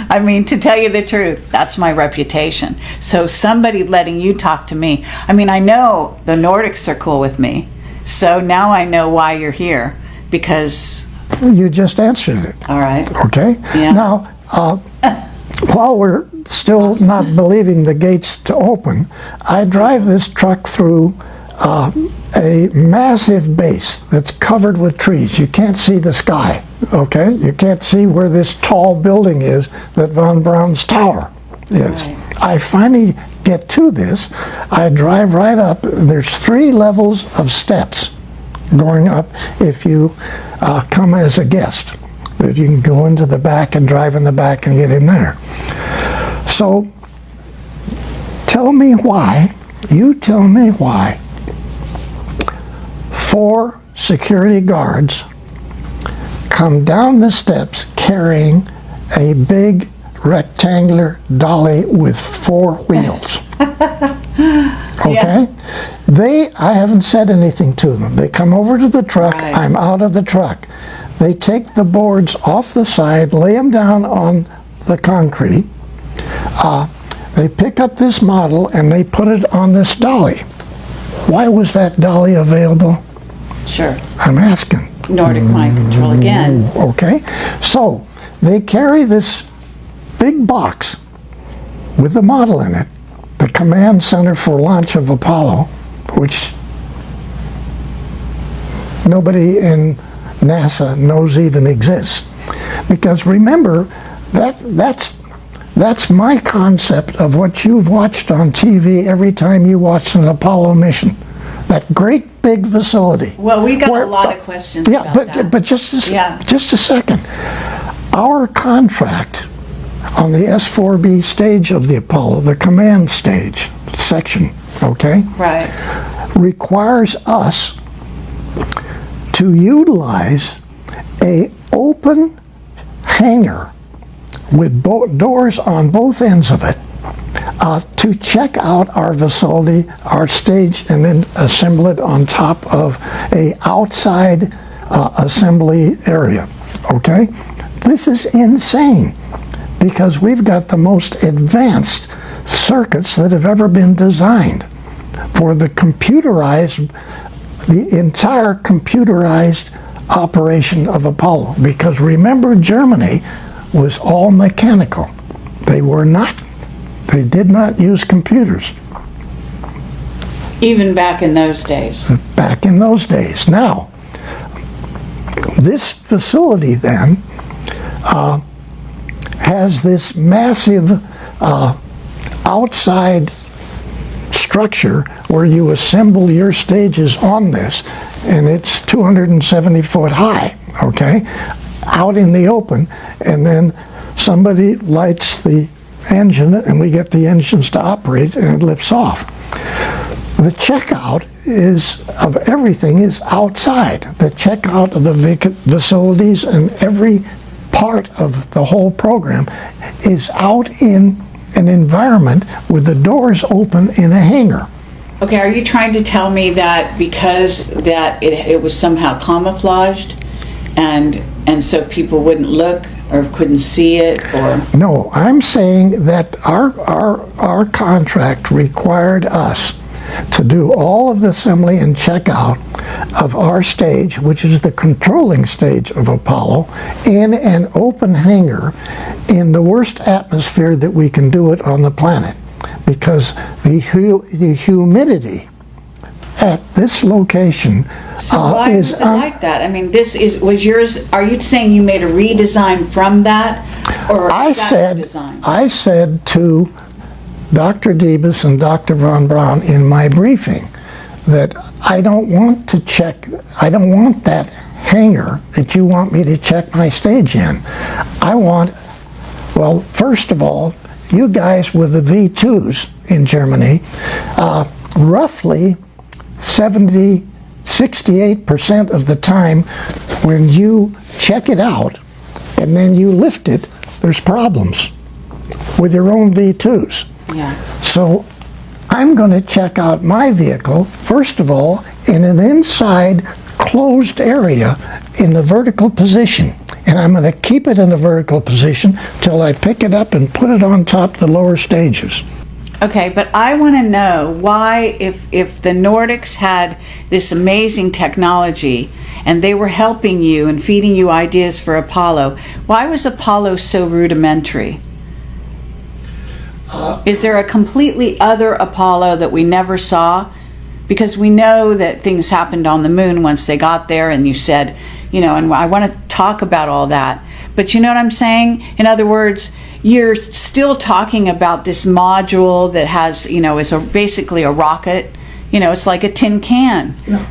I mean, to tell you the truth, that's my reputation. So somebody letting you talk to me, I mean, I know the Nordics are cool with me, so now I know why you're here, because... You just answered it. All right. Okay? Yeah. Now, while we're still not believing the gates to open, I drive this truck through a massive base that's covered with trees. You can't see the sky, okay? You can't see where this tall building is that Von Braun's tower is. Right. I finally get to this. I drive right up. There's 3 levels of steps going up if you come as a guest. That you can go into the back and drive in the back and get in there. So, tell me why, you tell me why 4 security guards come down the steps carrying a big rectangular dolly with 4 wheels. Okay? Yeah. I haven't said anything to them. They come over to the truck, right. I'm out of the truck. They take the boards off the side, lay them down on the concrete. They pick up this model and they put it on this dolly. Why was that dolly available? Sure. I'm asking. Nordic mind control again. Okay. So they carry this big box with the model in it, the command center for launch of Apollo, which nobody in NASA knows even exists. Because remember, that's my concept of what you've watched on TV every time you watch an Apollo mission. That great big facility. Well, we got a lot of questions about that. But just a second. Our contract on the S-4B stage of the Apollo, the command stage section, okay? Right. Requires us to utilize a open hangar with doors on both ends of it to check out our facility, our stage, and then assemble it on top of a outside assembly area, okay? This is insane because we've got the most advanced circuits that have ever been designed for the entire computerized operation of Apollo. Because remember, Germany was all mechanical. They did not use computers. Even back in those days. Back in those days. Now, this facility then has this massive outside structure where you assemble your stages on this, and it's 270 foot high, okay, out in the open, and then somebody lights the engine, and we get the engines to operate, and it lifts off. The checkout of everything is outside. The checkout of the facilities and every part of the whole program is out in an environment with the doors open in a hangar. Okay, are you trying to tell me that because that it was somehow camouflaged and so people wouldn't look or couldn't see it, or? No, I'm saying that our contract required us to do all of the assembly and checkout of our stage, which is the controlling stage of Apollo, in an open hangar in the worst atmosphere that we can do it on the planet, because the humidity at this location So why is was it like that? I mean, was yours, are you saying you made a redesign from that? Or I said to Dr. Debus and Dr. Von Braun in my briefing that I don't want that hangar that you want me to check my stage in. Well, first of all, you guys with the V2s in Germany, roughly 68% of the time when you check it out and then you lift it, there's problems with your own V2s. Yeah. So I'm going to check out my vehicle, first of all, in an inside closed area in the vertical position. And I'm going to keep it in the vertical position till I pick it up and put it on top of the lower stages. Okay, but I want to know why, if the Nordics had this amazing technology and they were helping you and feeding you ideas for Apollo, why was Apollo so rudimentary? Is there a completely other Apollo that we never saw? Because we know that things happened on the moon once they got there, and you said, and I want to talk about all that. But you know what I'm saying? In other words, you're still talking about this module that has, is basically a rocket. It's like a tin can. Yeah.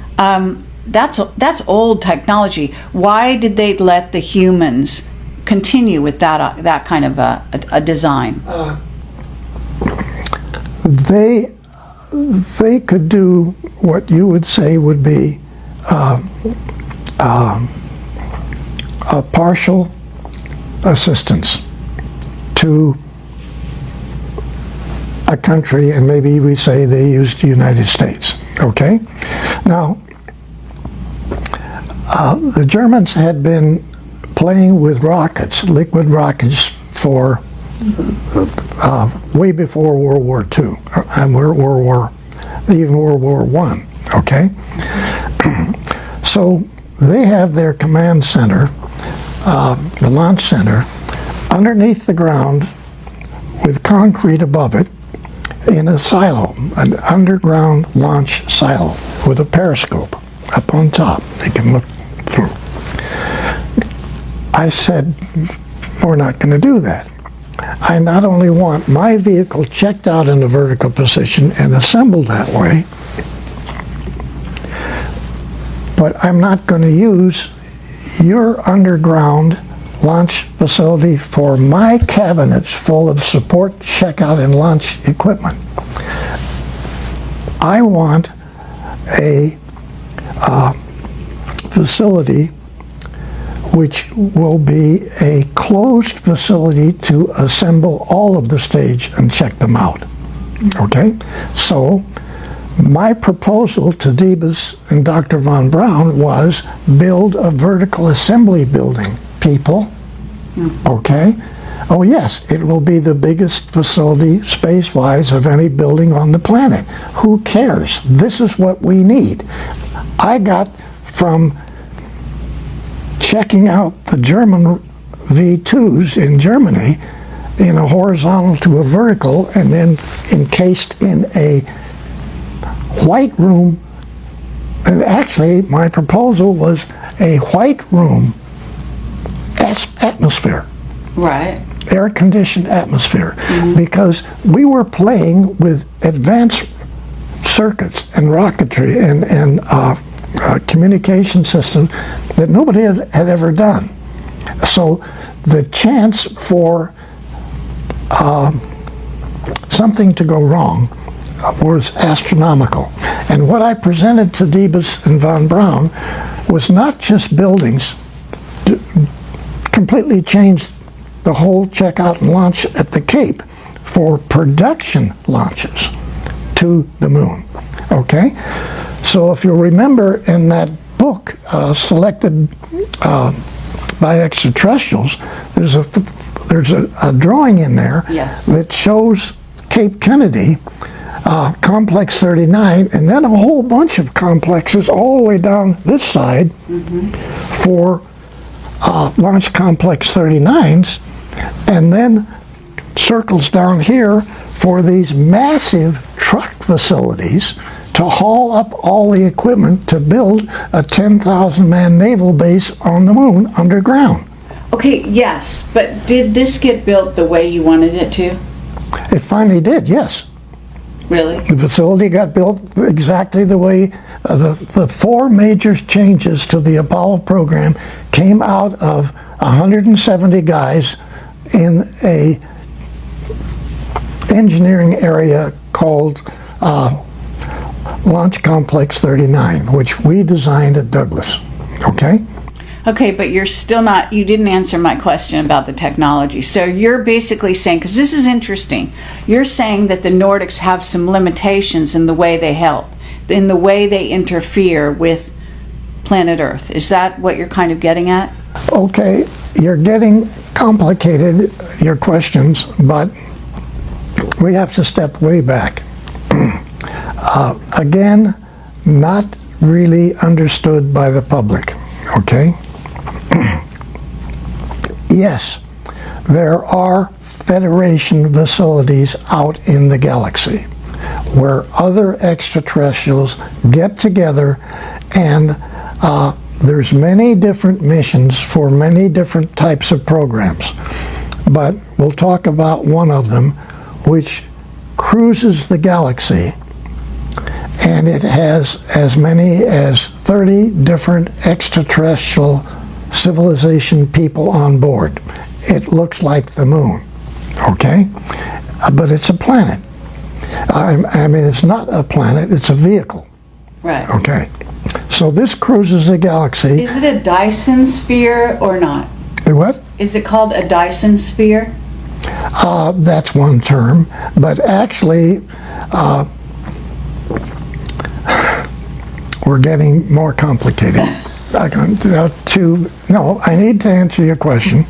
That's old technology. Why did they let the humans continue with that kind of a design? They could do what you would say would be a partial assistance to a country, and maybe we say they used the United States. Okay? Now, the Germans had been playing with rockets, liquid rockets, for way before World War II, and even World War I, okay? So they have their command center, the launch center, underneath the ground with concrete above it in a silo, an underground launch silo with a periscope up on top. They can look through. I said, we're not going to do that. I not only want my vehicle checked out in the vertical position and assembled that way, but I'm not going to use your underground launch facility for my cabinets full of support, checkout, and launch equipment. I want a facility which will be a closed facility to assemble all of the stage and check them out. Okay? So my proposal to Debus and Dr. Von Braun was build a vertical assembly building, people. Okay? Oh yes, it will be the biggest facility space-wise of any building on the planet. Who cares? This is what we need. I got from checking out the German V2s in Germany in a horizontal to a vertical and then encased in a white room. And actually, my proposal was a white room atmosphere. Right. Air-conditioned atmosphere. Because we were playing with advanced circuits and rocketry and communication system that nobody had ever done. So the chance for something to go wrong was astronomical. And what I presented to Debus and von Braun was not just buildings, completely changed the whole checkout and launch at the Cape for production launches to the moon. Okay? So if you'll remember in that book selected by Extraterrestrials, there's a drawing in there that shows Cape Kennedy, Complex 39, and then a whole bunch of complexes all the way down this side for Launch Complex 39s, and then circles down here for these massive truck facilities to haul up all the equipment to build a 10,000-man naval base on the moon underground. Okay, yes, but did this get built the way you wanted it to? It finally did, yes. Really? The facility got built exactly the way the four major changes to the Apollo program came out of 170 guys in a engineering area called Launch Complex 39, which we designed at Douglas. Okay? Okay, but you're still not, you didn't answer my question about the technology. So you're basically saying, because this is interesting, you're saying that the Nordics have some limitations in the way they help, in the way they interfere with planet Earth. Is that what you're kind of getting at? Okay, you're getting complicated, your questions, but we have to step way back. Again, not really understood by the public, okay? Yes, there are Federation facilities out in the galaxy where other extraterrestrials get together, and there's many different missions for many different types of programs. But we'll talk about one of them, which cruises the galaxy, and it has as many as 30 different extraterrestrial civilization people on board. It looks like the moon, okay? But it's a planet. I mean, it's not a planet, it's a vehicle. Right. Okay. So this cruises the galaxy. Is it a Dyson sphere or not? A what? Is it called a Dyson sphere? That's one term, but actually, we're getting more complicated. I need to answer your question.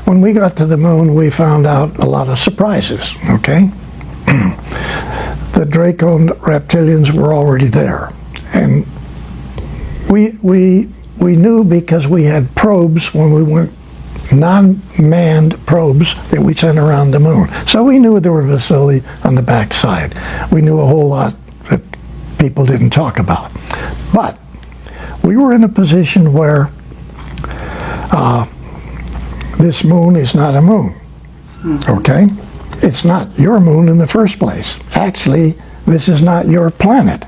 When we got to the moon, we found out a lot of surprises, okay? The Draco reptilians were already there. And we knew because we had probes when we went, non-manned probes that we sent around the moon. So we knew there were facilities on the backside. We knew a whole lot that people didn't talk about. But we were in a position where this moon is not a moon, okay? It's not your moon in the first place. Actually, this is not your planet.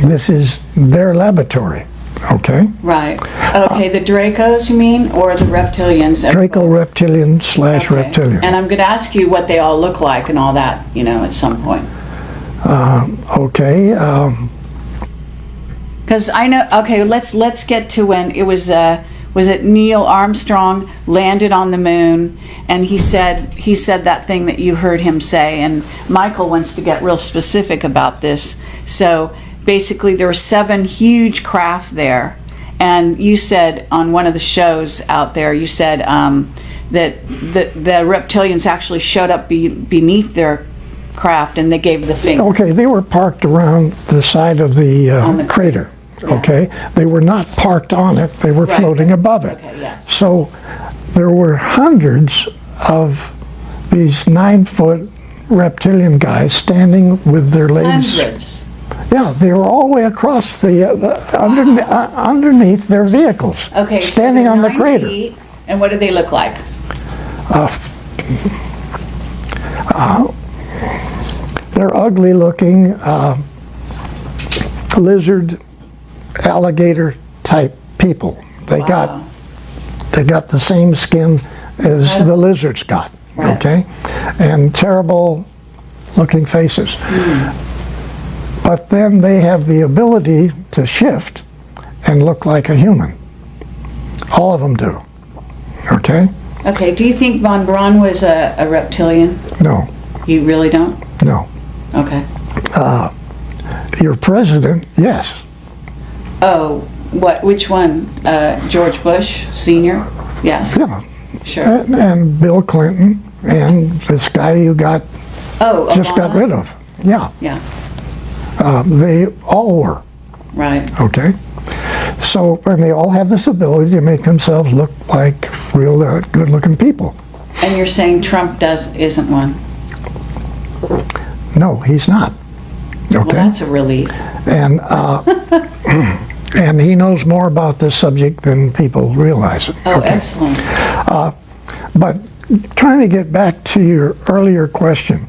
This is their laboratory, okay? Right. Okay, the Dracos, you mean, or the reptilians? Draco reptilian / reptilian. And I'm going to ask you what they all look like and all that, you know, at some point. Okay. Because I know. Okay, let's get to when it was it Neil Armstrong landed on the moon, and he said that thing that you heard him say, and Michael wants to get real specific about this. So basically, there were 7 huge craft there, and you said on one of the shows out there, you said that the reptilians actually showed up beneath their craft and they gave the finger. Okay, they were parked around the side of the crater. Yeah. Okay, they were not parked on it; they were floating above it. Okay, yeah. So there were hundreds of these 9-foot reptilian guys standing with their legs. Hundreds. Yeah, they were all the way across underneath their vehicles. Okay, standing so on the 9 crater. feet, and what do they look like? They're ugly-looking lizard, alligator-type people. They got They got the same skin as the lizards got, okay? And terrible looking faces. But then they have the ability to shift and look like a human. All of them do, okay? Okay, do you think von Braun was a reptilian? No, You really don't? no. Okay. Your president, yes. Oh, which one? George Bush Sr.? Yes. Yeah. Sure. And Bill Clinton and this guy you got just got Obama? rid of. Yeah. Yeah, They all were, right. okay? So, and they all have this ability to make themselves look like real good-looking people. And you're saying Trump isn't one? No, he's not. Okay? Well, that's a relief. And and he knows more about this subject than people realize. Oh, excellent. But trying to get back to your earlier question,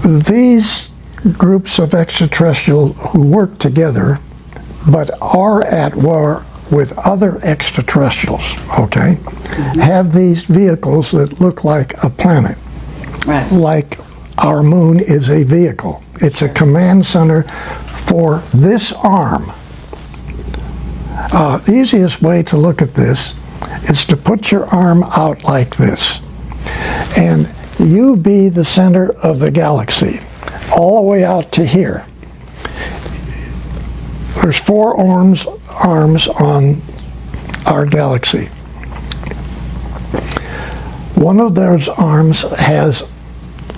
these groups of extraterrestrial who work together but are at war with other extraterrestrials, okay, have these vehicles that look like a planet. Right. Like our moon is a vehicle. It's a command center for this arm. The easiest way to look at this is to put your arm out like this. And you be the center of the galaxy, all the way out to here. There's 4 arms on our galaxy. One of those arms has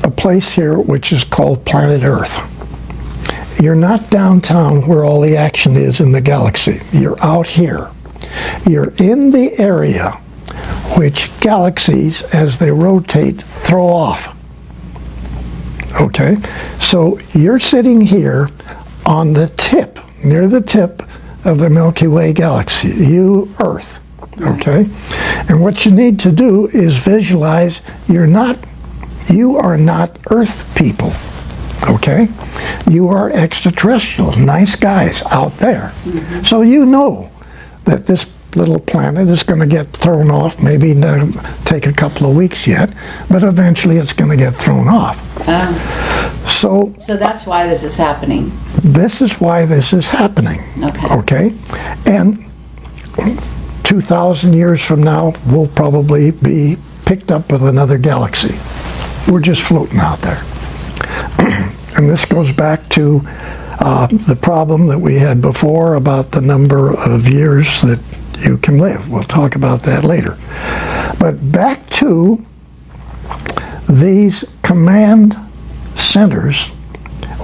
a place here which is called planet Earth. You're not downtown where all the action is in the galaxy. You're out here. You're in the area which galaxies, as they rotate, throw off. Okay? So you're sitting here on the tip, near the tip of the Milky Way galaxy, you Earth. Okay? And what you need to do is visualize you are not Earth people. Okay? You are extraterrestrials, nice guys out there. So you know that this little planet is going to get thrown off, maybe not take a couple of weeks yet, but eventually it's going to get thrown off. So that's why this is happening. This is why this is happening. Okay? And 2,000 years from now, we'll probably be picked up with another galaxy. We're just floating out there. And this goes back to the problem that we had before about the number of years that you can live. We'll talk about that later. But back to these command centers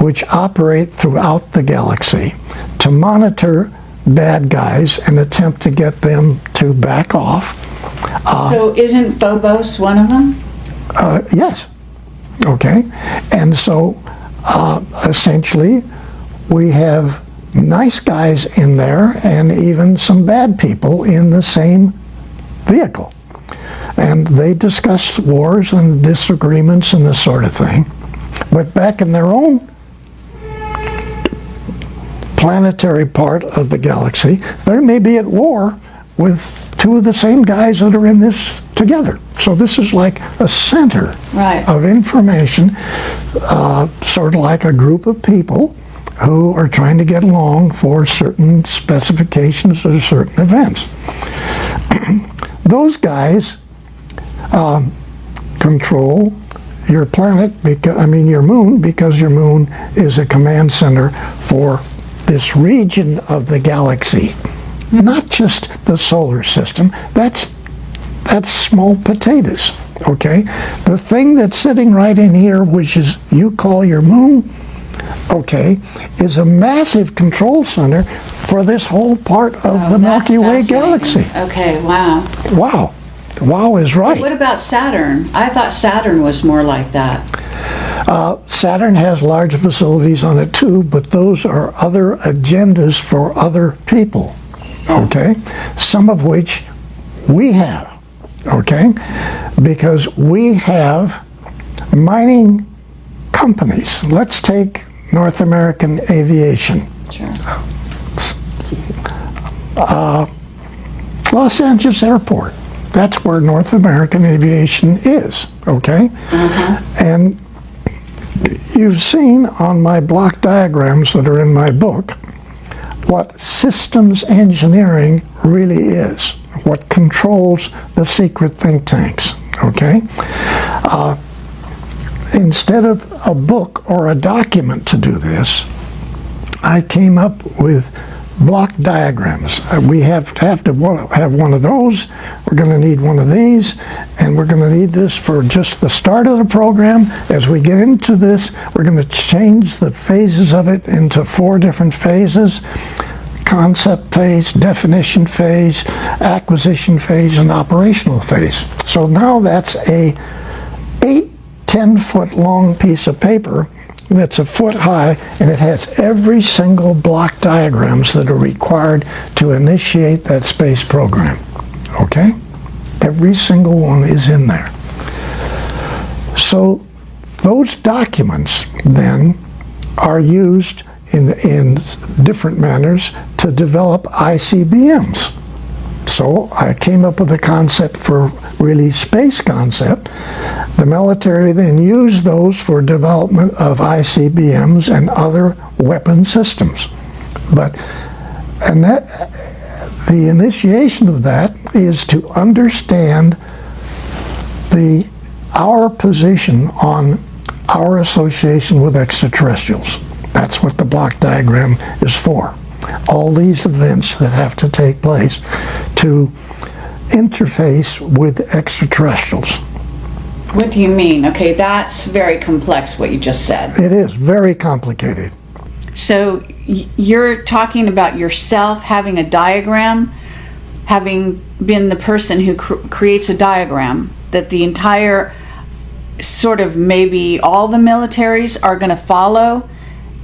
which operate throughout the galaxy to monitor bad guys and attempt to get them to back off. So isn't Phobos one of them? Yes. Okay. And so essentially we have nice guys in there and even some bad people in the same vehicle. And they discuss wars and disagreements and this sort of thing. But back in their own planetary part of the galaxy, they may be at war with 2 of the same guys that are in this together. So this is like a center of information, sort of like a group of people who are trying to get along for certain specifications or certain events. Those guys control your planet, your moon, because your moon is a command center for this region of the galaxy. Not just the solar system. That's small potatoes, okay? The thing that's sitting right in here, which is you call your moon, okay, is a massive control center for this whole part of the Milky Way galaxy. Okay, wow. Wow. Wow is right. What about Saturn? I thought Saturn was more like that. Saturn has large facilities on it too, but those are other agendas for other people, okay? Some of which we have, okay? Because we have mining companies. Let's take North American aviation. Sure. Los Angeles Airport. That's where North American aviation is, okay? And you've seen on my block diagrams that are in my book what systems engineering really is, what controls the secret think tanks, okay? Instead of a book or a document to do this, I came up with block diagrams. We have to have one of those. We're going to need one of these, and we're going to need this for just the start of the program. As we get into this, we're going to change the phases of it into 4 different phases: concept phase, definition phase, acquisition phase, and operational phase. So now that's a 10-foot long piece of paper that's a foot high, and it has every single block diagrams that are required to initiate that space program. Okay? Every single one is in there. So those documents then are used in different manners to develop ICBMs. So I came up with a concept for really space concept. The military then used those for development of ICBMs and other weapon systems. The initiation of that is to understand our position on our association with extraterrestrials. That's what the block diagram is for. All these events that have to take place to interface with extraterrestrials. What do you mean? Okay, that's very complex what you just said. It is very complicated. So you're talking about yourself having a diagram, having been the person who creates a diagram, that the entire sort of maybe all the militaries are going to follow,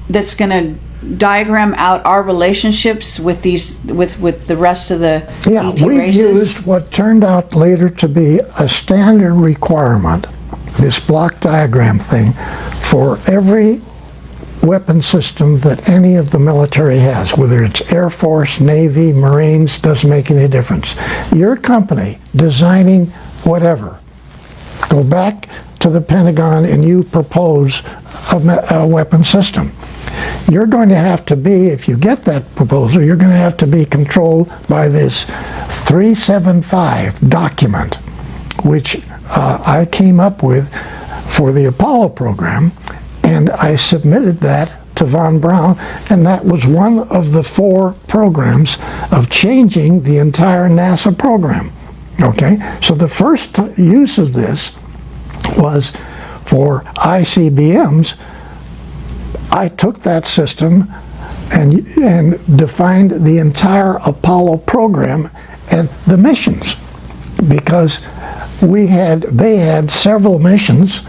that's going to diagram out our relationships with these with the rest of the ET we've races? used what turned out later to be a standard requirement, this block diagram thing, for every weapon system that any of the military has, whether it's Air Force, Navy, Marines, doesn't make any difference. Your company designing whatever, go back to the Pentagon and you propose a weapon system. You're going to have to be, if you get that proposal, you're going to have to be controlled by this 375 document, which I came up with for the Apollo program, and I submitted that to Von Braun, and that was one of the 4 programs of changing the entire NASA program. Okay, so the first use of this was for ICBMs. I took that system and defined the entire Apollo program and the missions, because they had several missions.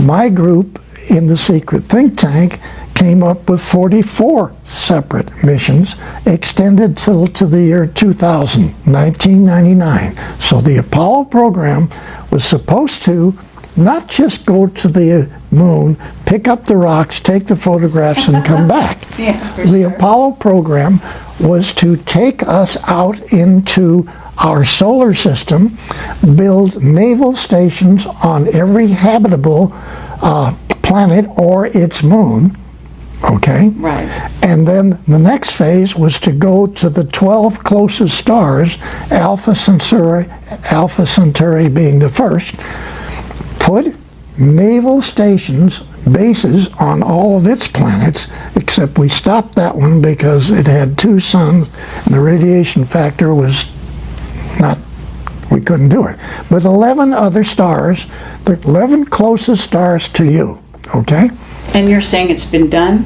My group in the secret think tank came up with 44 separate missions extended to the year 2000, 1999. So the Apollo program was supposed to not just go to the moon, pick up the rocks, take the photographs, and come back. The Apollo program was to take us out into our solar system, build naval stations on every habitable planet or its moon, okay? Right. And then the next phase was to go to the 12 closest stars, Alpha Centauri being the first, put naval stations, bases on all of its planets, except we stopped that one because it had 2 suns and the radiation factor was not, we couldn't do it. But 11 other stars, the 11 closest stars to you, okay? And you're saying it's been done?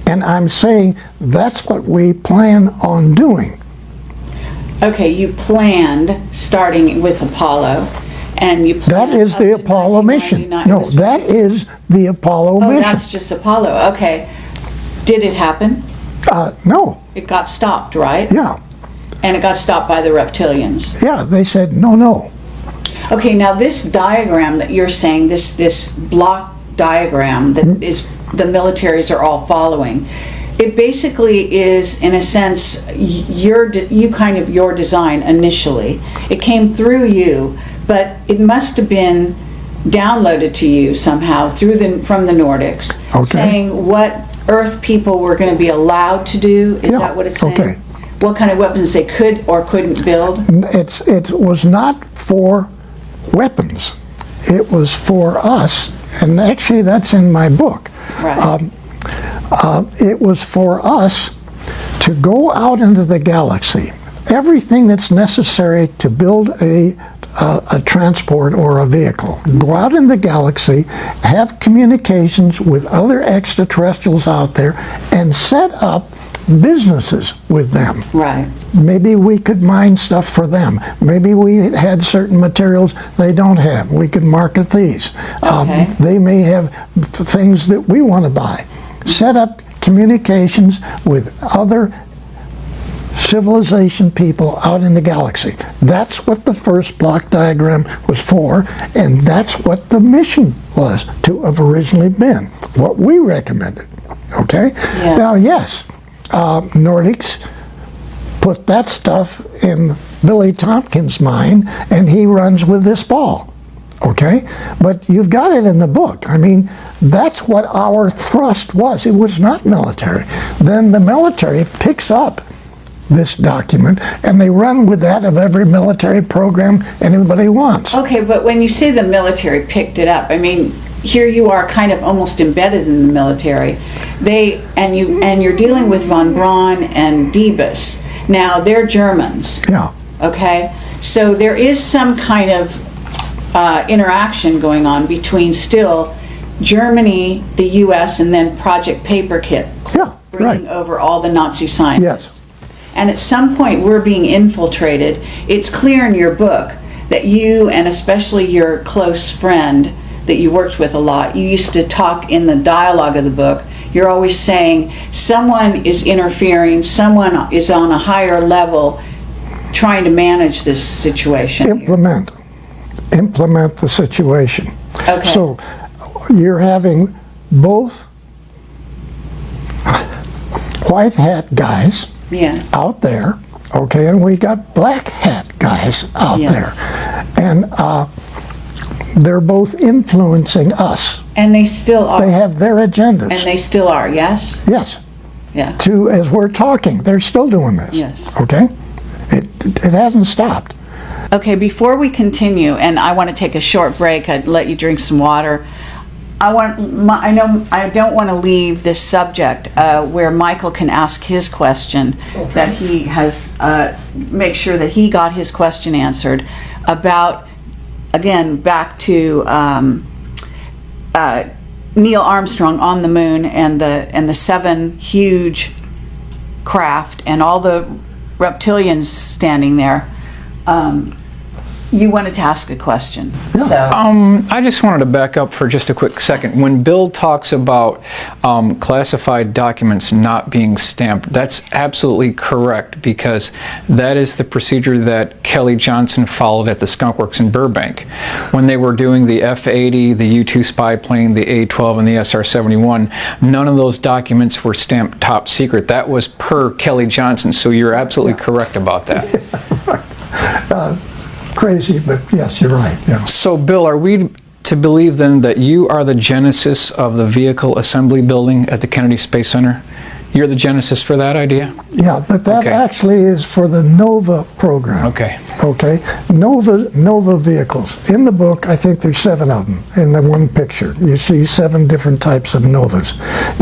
And I'm saying that's what we plan on doing. Okay, you planned starting with Apollo, and you planned That is up the to Apollo mission. 1999. No, that is the Apollo Oh, mission. that's just Apollo. Okay. Did it happen? No. It got stopped, right? Yeah. And it got stopped by the reptilians. Yeah, they said, no. Okay, now this diagram that you're saying, this block diagram that is the militaries are all following, It basically is, in a sense, your design initially. It came through you, but it must have been downloaded to you somehow from the Nordics, saying what Earth people were going to be allowed to do. Is that what it's saying? Okay. What kind of weapons they could or couldn't build? It was not for weapons. It was for us, and actually that's in my book. Right. It was for us to go out into the galaxy. Everything that's necessary to build a transport or a vehicle. Go out in the galaxy, have communications with other extraterrestrials out there, and set up businesses with them. Right. Maybe we could mine stuff for them. Maybe we had certain materials they don't have. We could market these. Okay. They may have things that we want to buy. Set up communications with other civilization people out in the galaxy. That's what the first block diagram was for, and that's what the mission was to have originally been, what we recommended. Okay? Yeah. Now, yes, Nordics put that stuff in Billy Tompkins' mind, and he runs with this ball. Okay? But you've got it in the book. I mean, that's what our thrust was. It was not military. Then the military picks up this document, and they run with that of every military program anybody wants. Okay, but when you say the military picked it up, I mean, here you are kind of almost embedded in the military. You're dealing with von Braun and Diebus. Now, they're Germans. Yeah. Okay? So there is some kind of interaction going on between still Germany, the U.S., and then Project Paperclip, bringing over all the Nazi scientists. Yes. And at some point we're being infiltrated. It's clear in your book that you, and especially your close friend that you worked with a lot, you used to talk in the dialogue of the book, you're always saying someone is interfering, someone is on a higher level trying to manage this situation. Implement the situation. Okay. So you're having both white hat guys out there, okay, and we got black hat guys out there, and they're both influencing us. And they still are. They have their agendas. And they still are, yes? Yes. Yeah. As we're talking, they're still doing this. Yes. Okay? It hasn't stopped. Okay, before we continue, and I want to take a short break, I'd let you drink some water. I don't want to leave this subject where Michael can ask his question, that he has, make sure that he got his question answered about, again, back to Neil Armstrong on the moon and the 7 huge craft and all the reptilians standing there. You wanted to ask a question. Yeah. So. I just wanted to back up for just a quick second. When Bill talks about classified documents not being stamped, that's absolutely correct, because that is the procedure that Kelly Johnson followed at the Skunk Works in Burbank. When they were doing the F-80, the U-2 spy plane, the A-12, and the SR-71, none of those documents were stamped top secret. That was per Kelly Johnson, so you're absolutely correct about that. Crazy, but yes, you're right. Yeah. So, Bill, are we to believe then that you are the genesis of the vehicle assembly building at the Kennedy Space Center? You're the genesis for that idea? Yeah, but that actually is for the NOVA program. Okay. Okay, NOVA vehicles. In the book, I think there's 7 of them in the one picture. You see 7 different types of NOVAs.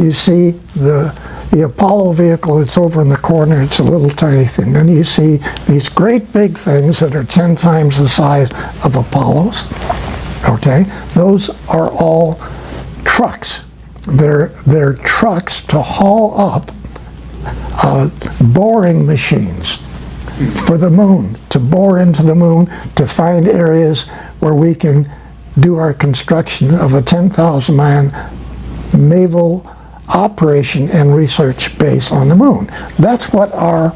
You see the Apollo vehicle, it's over in the corner, it's a little tiny thing. Then you see these great big things that are 10 times the size of Apollos. Okay, those are all trucks. They're trucks to haul up boring machines for the moon, to bore into the moon, to find areas where we can do our construction of a 10,000-man naval operation and research base on the moon. That's what our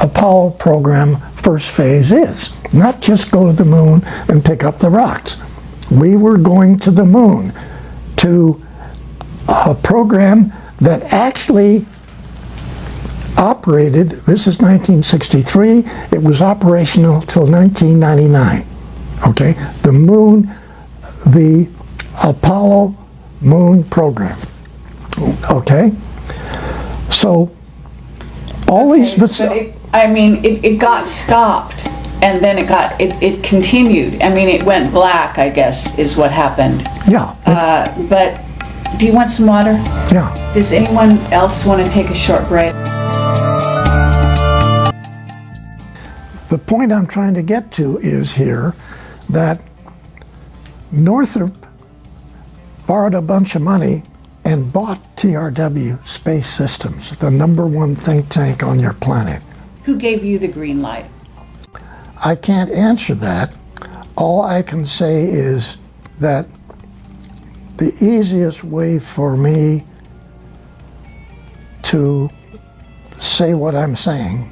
Apollo program first phase is. Not just go to the moon and pick up the rocks. We were going to the moon to a program that actually operated, this is 1963, it was operational till 1999. Okay, the moon, the Apollo moon program. Okay, so all these. But it got stopped, and then it continued. I mean, it went black, I guess, is what happened. Yeah. But do you want some water? Yeah. Does anyone else want to take a short break? The point I'm trying to get to is here that Northrop borrowed a bunch of money and bought TRW Space Systems, the #1 think tank on your planet. Who gave you the green light? I can't answer that. All I can say is that the easiest way for me to say what I'm saying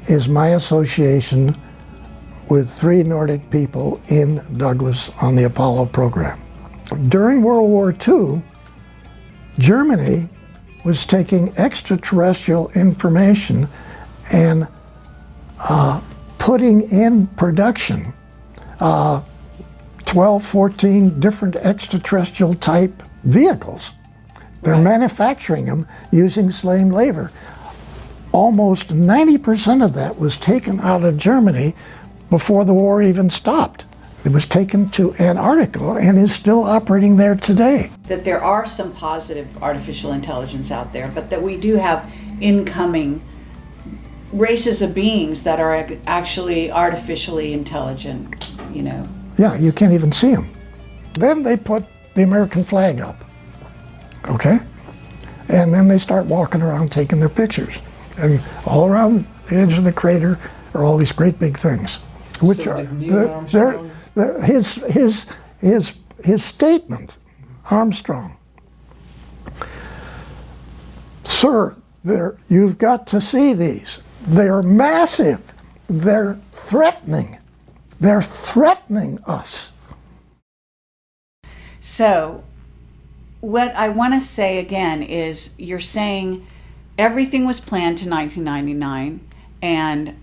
is my association with 3 Nordic people in Douglas on the Apollo program. During World War II, Germany was taking extraterrestrial information and putting in production 12, 14 different extraterrestrial type vehicles. They're manufacturing them using slave labor. Almost 90% of that was taken out of Germany before the war even stopped. It was taken to Antarctica and is still operating there today. That there are some positive artificial intelligence out there, but that we do have incoming races of beings that are actually artificially intelligent, you know. Yeah, you can't even see them. Then they put the American flag up, okay? And then they start walking around taking their pictures. And all around the edge of the crater are all these great big things, which So are his statement, Armstrong. Sir, you've got to see these. They're massive. They're threatening. They're threatening us. So, what I want to say again is you're saying everything was planned to 1999, and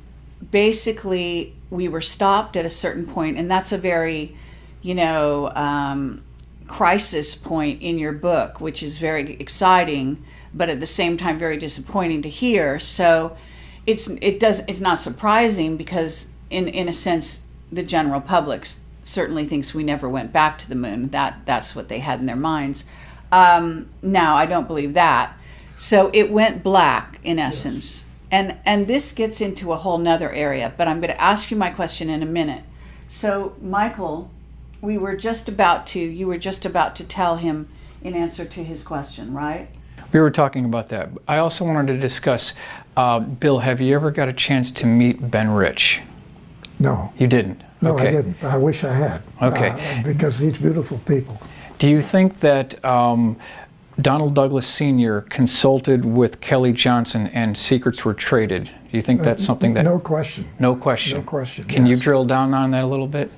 basically we were stopped at a certain point, and that's a very, crisis point in your book, which is very exciting, but at the same time very disappointing to hear. So it's not surprising because in a sense the general public certainly thinks we never went back to the moon. That's what they had in their minds. Now I don't believe that. So it went black in essence. Yes. And this gets into a whole nother area, but I'm going to ask you my question in a minute. So Michael, you were just about to tell him in answer to his question, right? We were talking about that. I also wanted to discuss, Bill, have you ever got a chance to meet Ben Rich? No. You didn't? No, okay. I didn't. I wish I had. Okay. Because these beautiful people. Do you think that Donald Douglas Sr. consulted with Kelly Johnson and secrets were traded? Do you think that's something that... No question. No question? No question, Can you yes. drill down on that a little bit?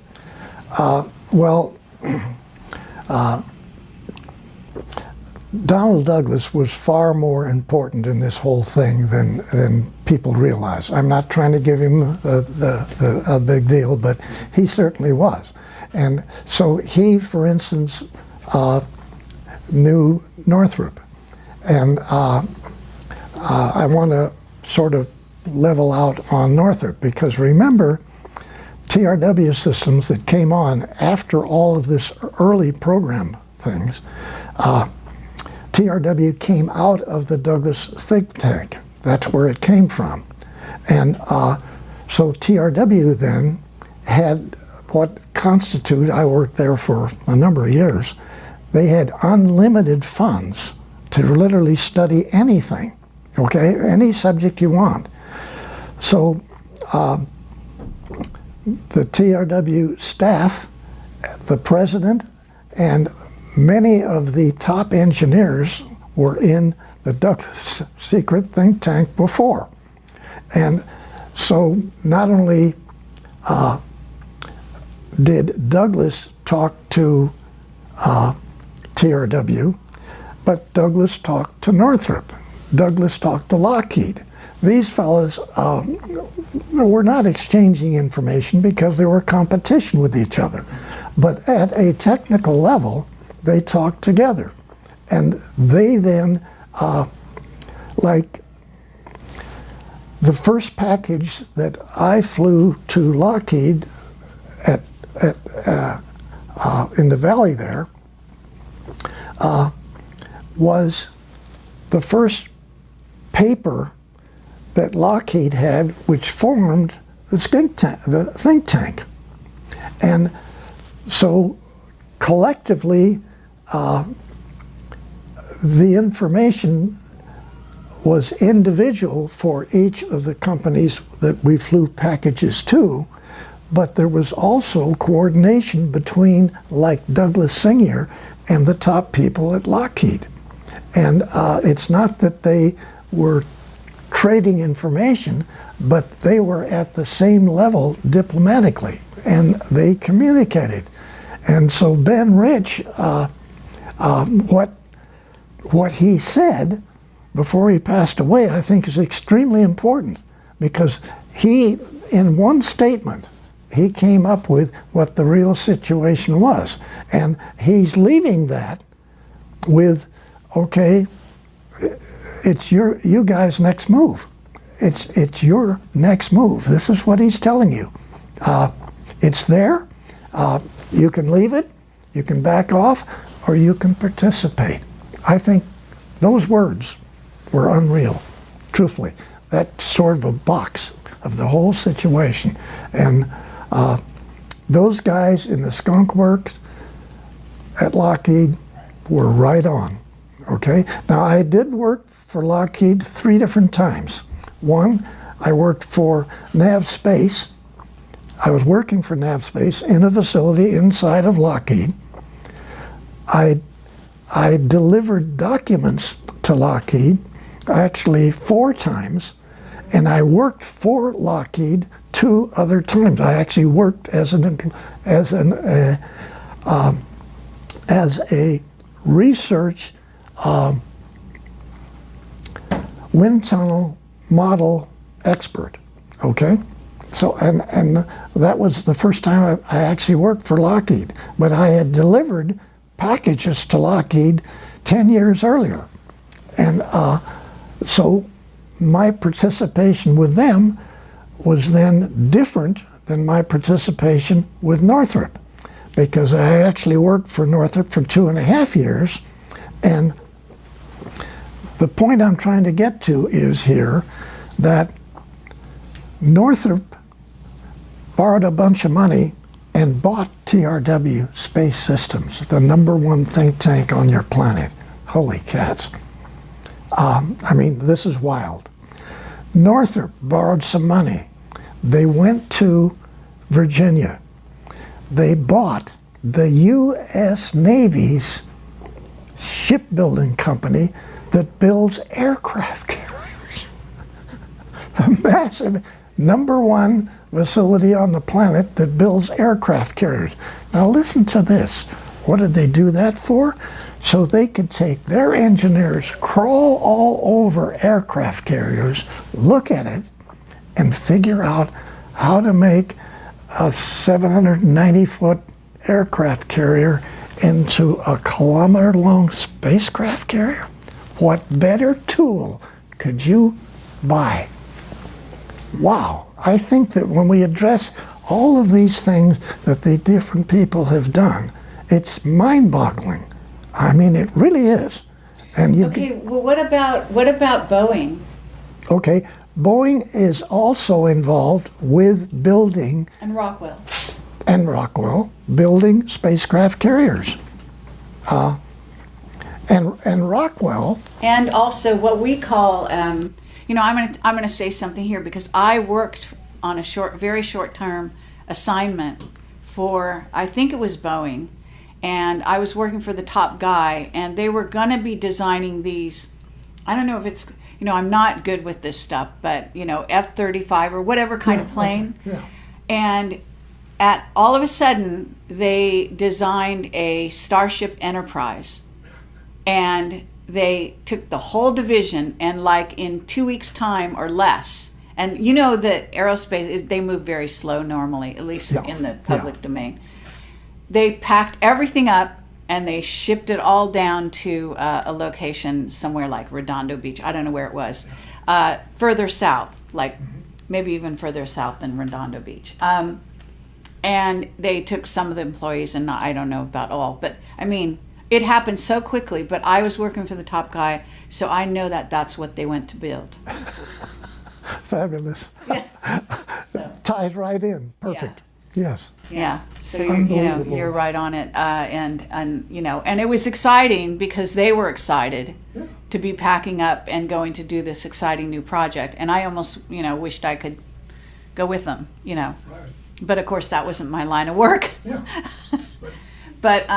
Donald Douglas was far more important in this whole thing than people realize. I'm not trying to give him a big deal, but he certainly was. And so he, for instance, knew Northrop. And I want to sort of level out on Northrop, because remember, TRW systems that came on after all of this early program things, TRW came out of the Douglas think tank. That's where it came from. And so TRW then had what constituted, I worked there for a number of years, they had unlimited funds to literally study anything, okay, any subject you want. So the TRW staff, the president, and many of the top engineers were in the Douglas secret think tank before. And so not only did Douglas talk to TRW, but Douglas talked to Northrop. Douglas talked to Lockheed. these fellas were not exchanging information because they were competition with each other. But at a technical level, they talked together. And they then, like the first package that I flew to Lockheed in the valley there, was the first paper that Lockheed had, which formed the think tank. And so collectively, the information was individual for each of the companies that we flew packages to, but there was also coordination between, like Douglas Senior and the top people at Lockheed. And it's not that they were trading information, but they were at the same level diplomatically, and they communicated. And so Ben Rich, what he said before he passed away, I think is extremely important, because he, in one statement, he came up with what the real situation was. And he's leaving that with, okay, it's you guys' next move. It's your next move. This is what he's telling you. It's there. You can leave it, you can back off, or you can participate. I think those words were unreal, truthfully. That's sort of a box of the whole situation. And those guys in the skunk works at Lockheed were right on, okay? Now, I did work for Lockheed 3 different times. One, I worked for NavSpace. I was working for NavSpace in a facility inside of Lockheed. I delivered documents to Lockheed, actually 4 times, and I worked for Lockheed 2 other times. I actually worked as a research wind tunnel model expert. Okay, so and that was the first time I actually worked for Lockheed. But I had delivered packages to Lockheed 10 years earlier, and so my participation with them was then different than my participation with Northrop, because I actually worked for Northrop for 2.5 years. And the point I'm trying to get to is here that Northrop borrowed a bunch of money and bought TRW Space Systems, the #1 think tank on your planet. Holy cats. I mean, this is wild. Northrop borrowed some money. They went to Virginia. They bought the U.S. Navy's shipbuilding company that builds aircraft carriers. A massive #1 facility on the planet that builds aircraft carriers. Now listen to this. What did they do that for? So they could take their engineers, crawl all over aircraft carriers, look at it, and figure out how to make a 790-foot aircraft carrier into a kilometer-long spacecraft carrier. What better tool could you buy? Wow. I think that when we address all of these things that the different people have done, it's mind-boggling. I mean, it really is. And you well, what about Boeing? Okay, Boeing is also involved with building And Rockwell. Building spacecraft carriers. And Rockwell. And also what we call, you know, I'm gonna say something here, because I worked on a very short term assignment for, I think it was Boeing, and I was working for the top guy, and they were gonna be designing these, I don't know if it's, you know, I'm not good with this stuff, but you know, F-35 or whatever kind of plane. Okay. Yeah. And all of a sudden, they designed a Starship Enterprise, and they took the whole division, and like in 2 weeks' time or less, and you know that aerospace, they move very slow normally, at least in the public domain. They packed everything up and they shipped it all down to a location somewhere like Redondo Beach. I don't know where it was. Further south, like maybe even further south than Redondo Beach. And they took some of the employees, and I don't know about all, but I mean, it happened so quickly, but I was working for the top guy, so I know that that's what they went to build. Fabulous. So, Ties right in. Perfect. Yes. yeah, so you're right on it, and you know, and it was exciting because they were excited to be packing up and going to do this exciting new project, and I almost, you know, wished I could go with them, you know. Right. But of course, that wasn't my line of work. Yeah. But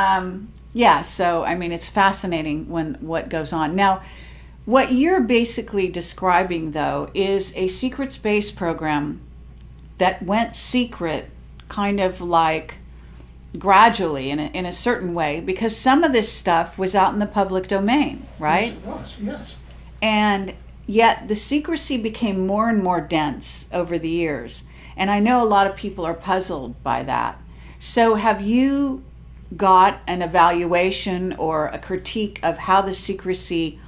yeah, so I mean, it's fascinating what goes on. Now, what you're basically describing, though, is a secret space program that went secret, kind of like gradually in a certain way, because some of this stuff was out in the public domain, right? Yes, it was. Yes. And yet the secrecy became more and more dense over the years. And I know a lot of people are puzzled by that. So have you got an evaluation or a critique of how the secrecy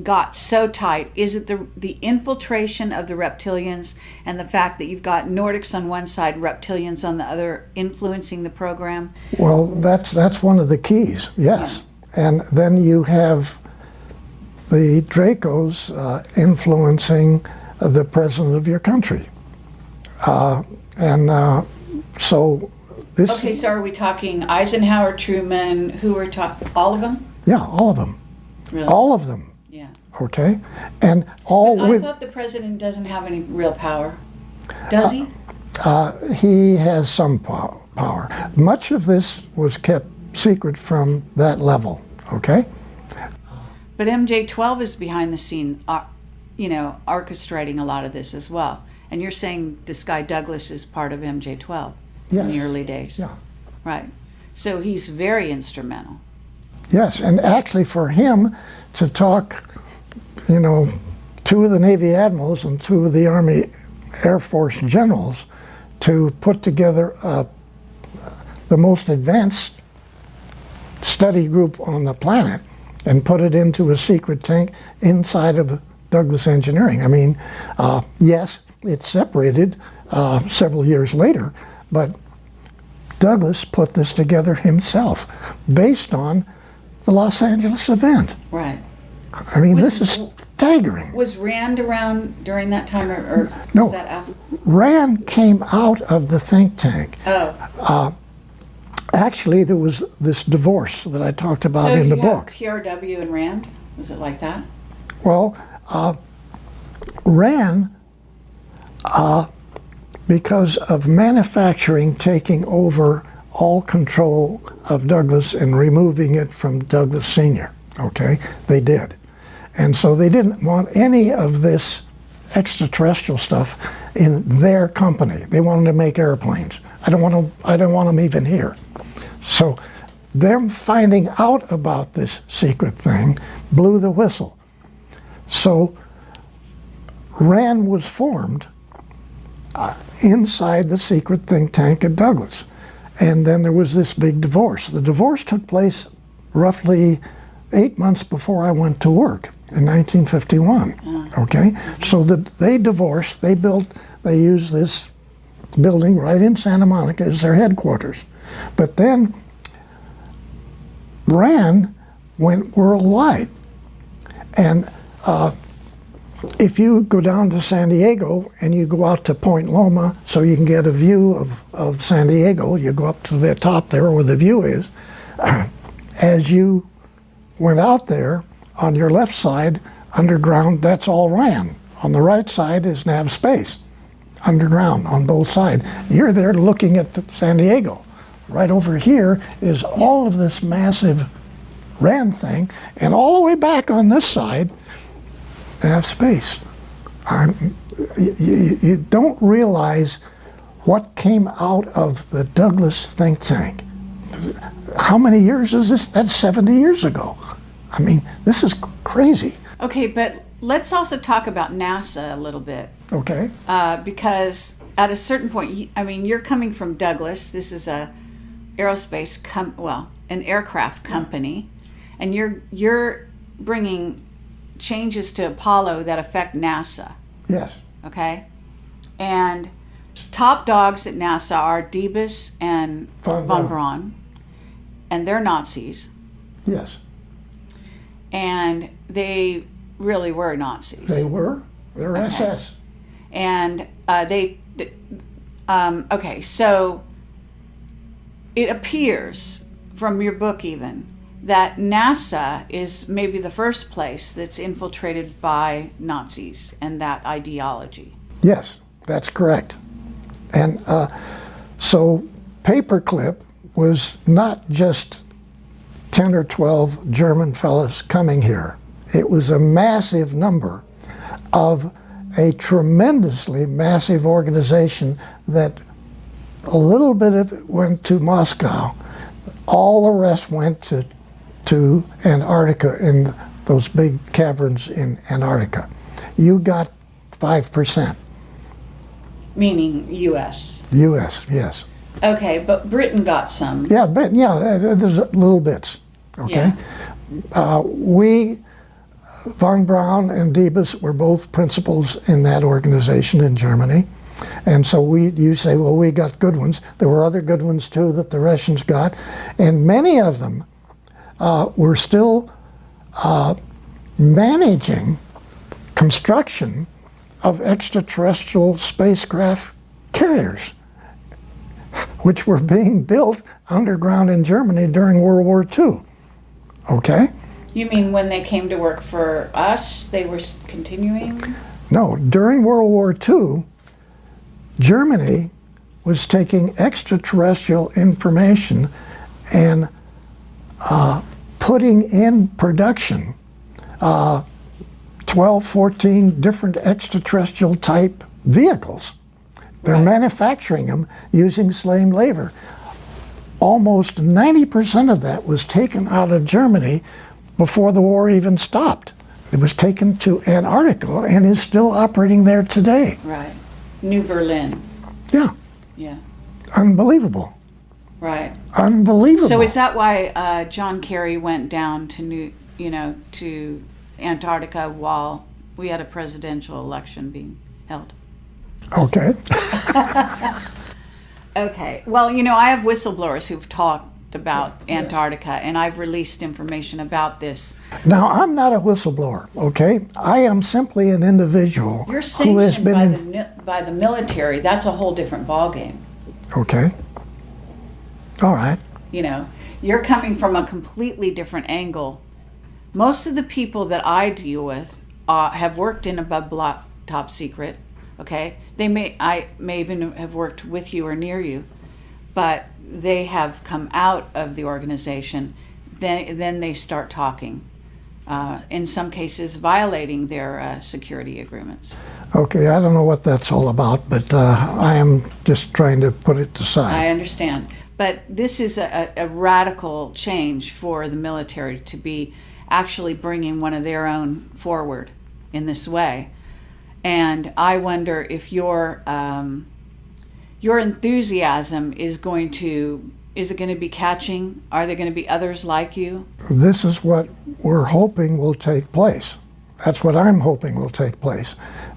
got so tight? Is it the infiltration of the reptilians and the fact that you've got Nordics on one side, reptilians on the other, influencing the program? Well, that's one of the keys, yes. Yeah. And then you have the Dracos influencing the president of your country. So this... Okay, so are we talking Eisenhower, Truman, who are talking, all of them? Yeah, all of them. Really? All of them. Yeah. Okay? And all But with... I thought the president doesn't have any real power. Does he? He has some power. Much of this was kept secret from that level, okay? But MJ-12 is behind the scene, you know, orchestrating a lot of this as well. And you're saying this guy Douglas is part of MJ-12 in the early days. Yeah. Right. So he's very instrumental. Yes, and actually for him to talk, you know, two of the Navy admirals and two of the Army Air Force generals to put together the most advanced study group on the planet and put it into a secret tank inside of Douglas Engineering. I mean, yes, it separated several years later, but Douglas put this together himself based on the Los Angeles event. Right. I mean, this is staggering. Was Rand around during that time, or No. was that after? Rand came out of the think tank. Oh. Actually, there was this divorce that I talked about in the book. So you have TRW and Rand? Was it like that? Well, Rand, because of manufacturing taking over all control of Douglas and removing it from Douglas Sr., okay? They did. And so they didn't want any of this extraterrestrial stuff in their company. They wanted to make airplanes. I don't want them even here. So them finding out about this secret thing blew the whistle. So RAND was formed inside the secret think tank at Douglas. And then there was this big divorce. The divorce took place roughly 8 months before I went to work in 1951. Okay, so they divorced. They used this building right in Santa Monica as their headquarters. But then RAND went worldwide. And if you go down to San Diego and you go out to Point Loma so you can get a view of San Diego, you go up to the top there where the view is. As you went out there, on your left side, underground, that's all RAND. On the right side is nav space, underground on both sides. You're there looking at San Diego. Right over here is all of this massive RAND thing, and all the way back on this side, nav space. You don't realize what came out of the Douglas think tank. How many years is this? That's 70 years ago. I mean, this is crazy. Okay, but let's also talk about NASA a little bit. Okay. Because at a certain point, I mean, you're coming from Douglas. This is a aerospace an aircraft company, and you're bringing changes to Apollo that affect NASA. Yes. Okay, and top dogs at NASA are Debus and von Braun, and they're Nazis. Yes. And they really were Nazis. They were. They're Okay. SS. And okay, so it appears from your book even that NASA is maybe the first place that's infiltrated by Nazis and that ideology. Yes, that's correct. And so Paperclip was not just 10 or 12 German fellows coming here. It was a massive number of a tremendously massive organization that a little bit of it went to Moscow. All the rest went to Antarctica, in those big caverns in Antarctica. You got 5%. Meaning U.S. U.S., yes. Okay, but Britain got some. Yeah, but there's little bits. Okay, we, von Braun and Debus were both principals in that organization in Germany, and so you say, well, we got good ones. There were other good ones too that the Russians got, and many of them were still managing construction of extraterrestrial spacecraft carriers, which were being built underground in Germany during World War II. Okay? You mean when they came to work for us, they were continuing? No, during World War II, Germany was taking extraterrestrial information and putting in production 12, 14 different extraterrestrial type vehicles. They're manufacturing them using slave labor. Almost 90% of that was taken out of Germany before the war even stopped. It was taken to Antarctica and is still operating there today. Right. New Berlin. Yeah. Yeah. Unbelievable. Right. Unbelievable. So is that why John Kerry went down to to Antarctica while we had a presidential election being held? Okay. Okay. Well, I have whistleblowers who've talked about Antarctica, and I've released information about this. Now, I'm not a whistleblower, okay? I am simply an individual You're who has sanctioned been by the military. That's a whole different ballgame. Okay. All right. You're coming from a completely different angle. Most of the people that I deal with have worked in above block top secret. Okay, I may even have worked with you or near you, but they have come out of the organization. Then they start talking, in some cases violating their security agreements. Okay, I don't know what that's all about, but I am just trying to put it aside. I understand, but this is a radical change for the military to be actually bringing one of their own forward in this way. And I wonder if your enthusiasm is going to be catching? Are there going to be others like you? This is what we're hoping will take place. That's what I'm hoping will take place,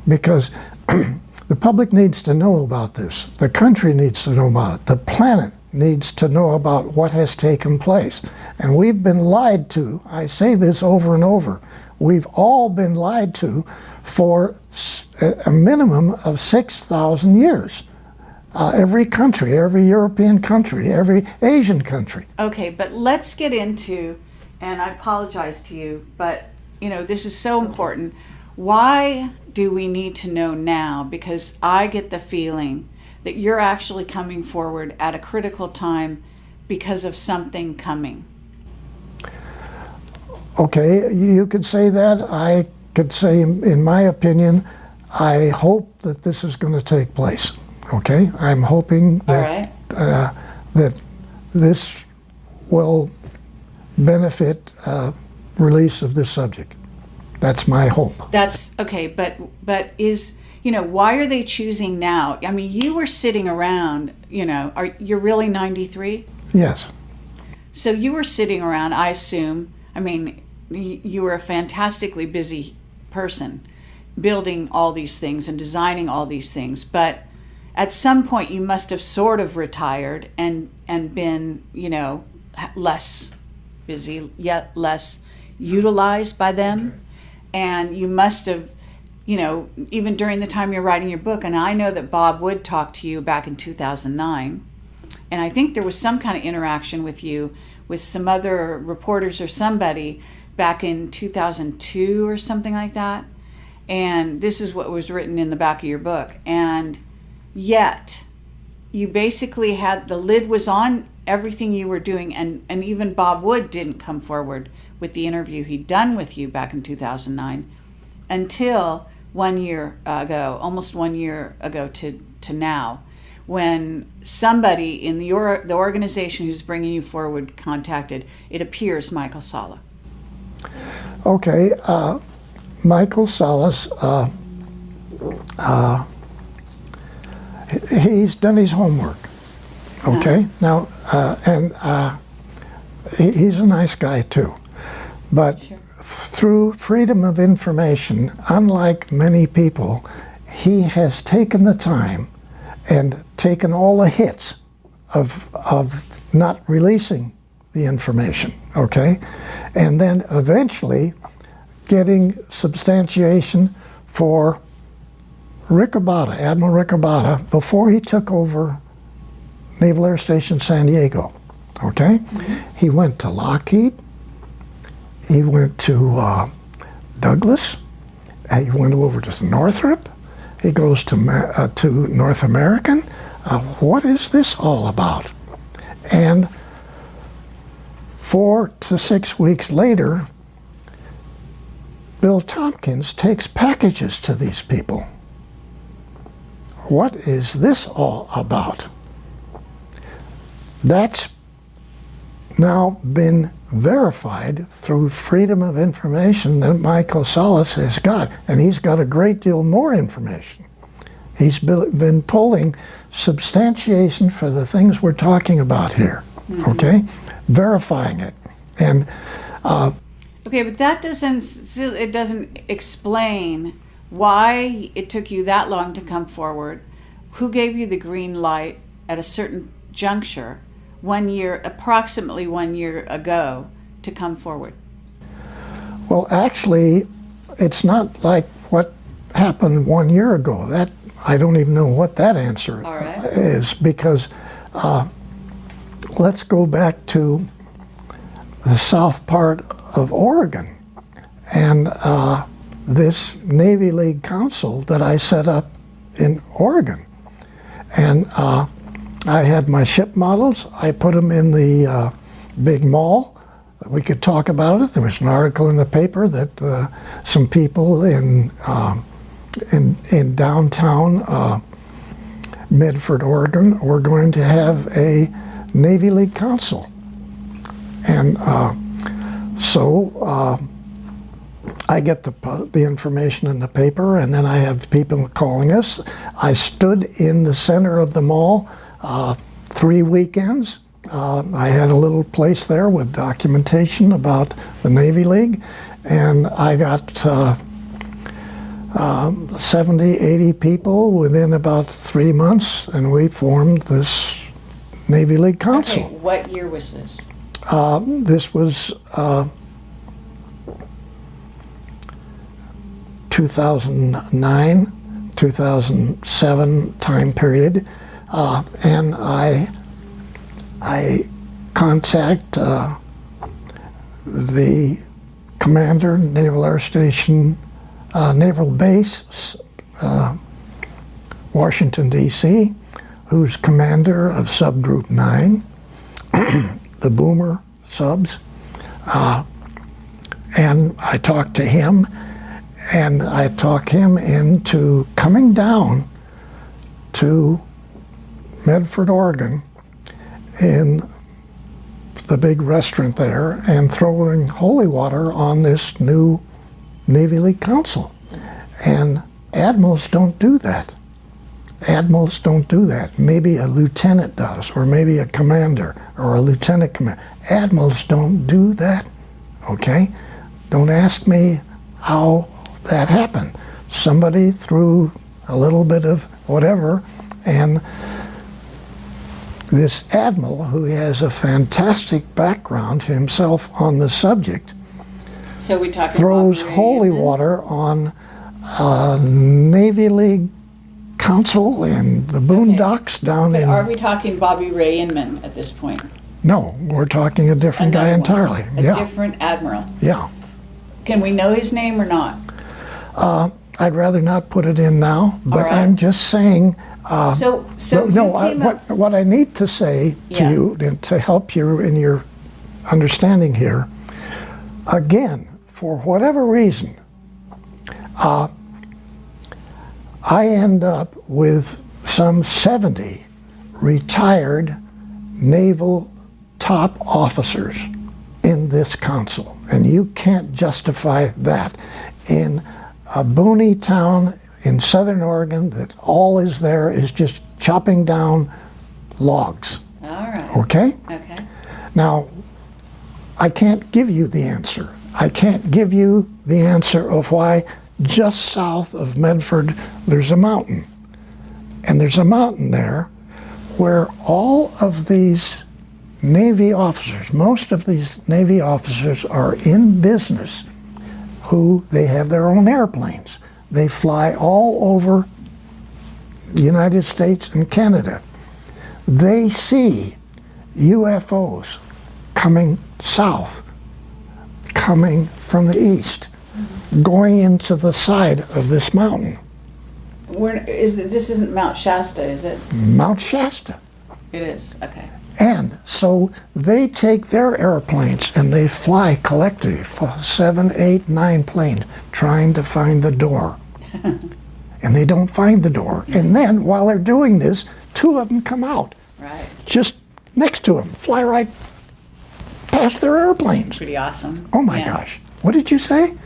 because the public needs to know about this. The country needs to know about it. The planet needs to know about what has taken place. And we've been lied to. I say this over and over. We've all been lied to for a minimum of 6,000 years. Every country, every European country, every Asian country. Okay, but let's get into, and I apologize to you, but this is so important. Why do we need to know now? Because I get the feeling that you're actually coming forward at a critical time because of something coming. Okay, you could say that. I could say, in my opinion, I hope that this is going to take place. Okay, I'm hoping that that this will benefit release of this subject. That's my hope. That's okay, but is, why are they choosing now? I mean, you were sitting around, you're really 93? Yes. So you were sitting around, I assume. I mean, you were a fantastically busy person building all these things and designing all these things, but at some point you must have sort of retired and been, less busy, yet less utilized by them. And you must have, even during the time you're writing your book, and I know that Bob Wood talked to you back in 2009, and I think there was some kind of interaction with you with some other reporters or somebody back in 2002 or something like that. And this is what was written in the back of your book. And yet, you basically had, the lid was on everything you were doing, and even Bob Wood didn't come forward with the interview he'd done with you back in 2009 until 1 year ago, almost 1 year ago to now, when somebody in the organization who's bringing you forward contacted, it appears, Michael Salla. Okay, Michael Salas, he's done his homework. Okay, now, he's a nice guy too. But Sure. Through freedom of information, unlike many people, he has taken the time and taken all the hits of not releasing the information, okay? And then eventually getting substantiation for Admiral Riccobata, before he took over Naval Air Station San Diego, okay? Mm-hmm. He went to Lockheed, he went to Douglas, he went over to Northrop, he goes to North American. What is this all about? And 4 to 6 weeks later, Bill Tompkins takes packages to these people. What is this all about? That's now been verified through freedom of information that Michael Salas has got, and he's got a great deal more information. He's been pulling substantiation for the things we're talking about here, mm-hmm. Okay? Verifying it. And okay, but that doesn't explain why it took you that long to come forward. Who gave you the green light at a certain juncture, approximately 1 year ago, to come forward? Well, actually, it's not like what happened 1 year ago. That I don't even know what that answer is, because let's go back to the south part of Oregon and this Navy League Council that I set up in Oregon. And I had my ship models. I put them in the big mall. We could talk about it. There was an article in the paper that some people in downtown Medford, Oregon, were going to have a Navy League Council. And so I get the information in the paper, and then I have people calling us. I stood in the center of the mall 3 weekends. I had a little place there with documentation about the Navy League, and I got 70, 80 people within about 3 months, and we formed this Navy League Council. Okay, what year was this? This was 2009, 2007 time period, and I contact the commander, Naval Air Station, Naval Base, Washington, D.C., who's commander of Subgroup 9, the Boomer subs, and I talked to him, and I talked him into coming down to Medford, Oregon in the big restaurant there and throwing holy water on this new Navy League Council. And admirals don't do that. Admirals don't do that. Maybe a lieutenant does, or maybe a commander, or a lieutenant commander. Admirals don't do that, okay? Don't ask me how that happened. Somebody threw a little bit of whatever, and this admiral, who has a fantastic background himself on the subject, So we talking throws about holy water on Navy League Council and the boondocks down But in... are we talking Bobby Ray Inman at this point? No, we're talking a different guy Another one. entirely. A Yeah, different admiral. yeah. Can we know his name or not? I'd rather not put it in now, but right. I'm just saying... So what I need to say to Yeah. you, and to help you in your understanding here, again, for whatever reason, I end up with some 70 retired naval top officers in this council, and you can't justify that in a boony town in southern Oregon that all is there is just chopping down logs. All right. Okay? Okay. Now, I can't give you the answer. I can't give you the answer of why just south of Medford there's a mountain. And there's a mountain there where all of these Navy officers, most of these Navy officers are in business, who they have their own airplanes. They fly all over the United States and Canada. They see UFOs coming south, coming from the east, going into the side of this mountain. This isn't Mount Shasta, is it? Mount Shasta. It is. Okay. And so they take their airplanes and they fly collectively, 7, 8, 9 planes, trying to find the door. And they don't find the door. And then while they're doing this, 2 of them come out. Right. Just next to them, fly right past their airplanes. Pretty awesome. Oh my gosh. What did you say?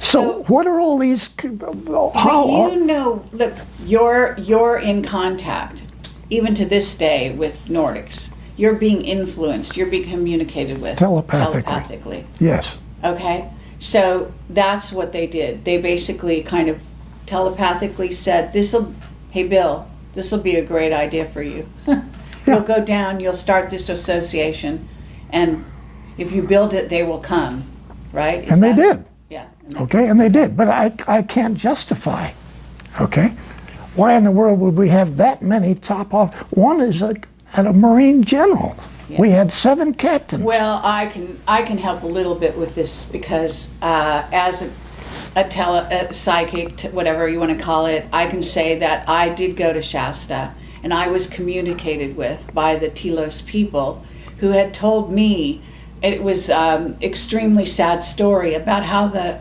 So what are all these, how? You know, look, you're in contact, even to this day, with Nordics. You're being influenced. You're being communicated with. Telepathically. Yes. Okay? So that's what they did. They basically kind of telepathically said, hey Bill, this'll be a great idea for you. You'll go down, you'll start this association, and if you build it, they will come, right? And they did. Yeah. Okay, and they did, but I can't justify, okay? Why in the world would we have that many top off? One is at a Marine general. Yeah. We had 7 captains. Well, I can help a little bit with this because as a psychic, whatever you want to call it, I can say that I did go to Shasta, and I was communicated with by the Telos people who had told me it was extremely sad story about how the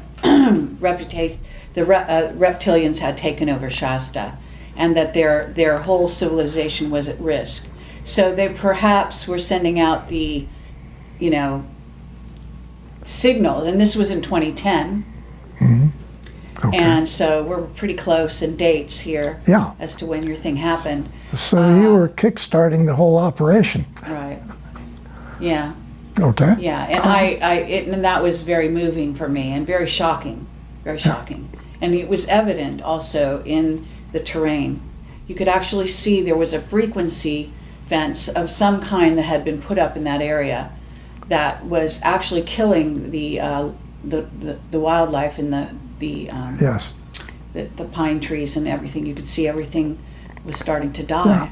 reptilians had taken over Shasta, and that their whole civilization was at risk. So they perhaps were sending out the, signal, and this was in 2010. Mm-hmm. Okay. And so we're pretty close in dates here. Yeah. As to when your thing happened. So you were kickstarting the whole operation. Right. Yeah. Okay. Yeah, and and that was very moving for me and very shocking, and it was evident also in the terrain. You could actually see there was a frequency fence of some kind that had been put up in that area, that was actually killing the wildlife in yes, the pine trees and everything. You could see everything was starting to die. Yeah.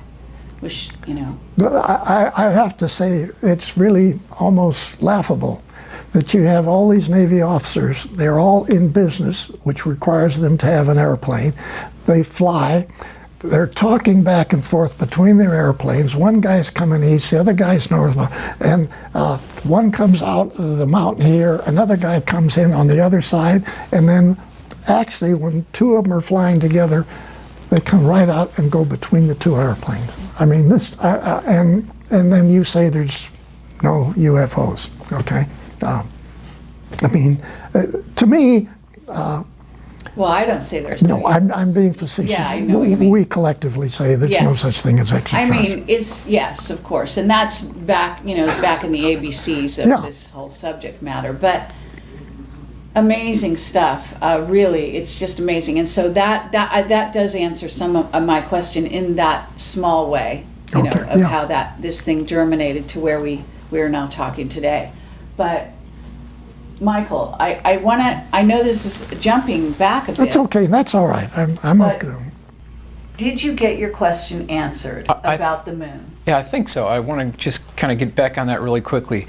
Which, I have to say, it's really almost laughable that you have all these Navy officers. They're all in business, which requires them to have an airplane. They fly. They're talking back and forth between their airplanes. One guy's coming east, the other guy's north, and one comes out of the mountain here, another guy comes in on the other side, and then actually when 2 of them are flying together, They come right out and go between the two airplanes. I mean, this, and then you say there's no UFOs, okay? I mean, to me, well, I don't say there's no, I'm being facetious. Yeah, I know what you mean. We collectively say there's no such thing as I extraterrestrial. mean, it's, yes, of course, and that's back, back in the ABCs of this whole subject matter, but amazing stuff, really, it's just amazing, and so that does answer some of my question in that small way, of how this thing germinated to where we are now talking today. But Michael, I know this is jumping back a bit. That's okay, that's all right. I'm but okay. Did you get your question answered about the moon? Yeah, I think so. I want to just kind of get back on that really quickly.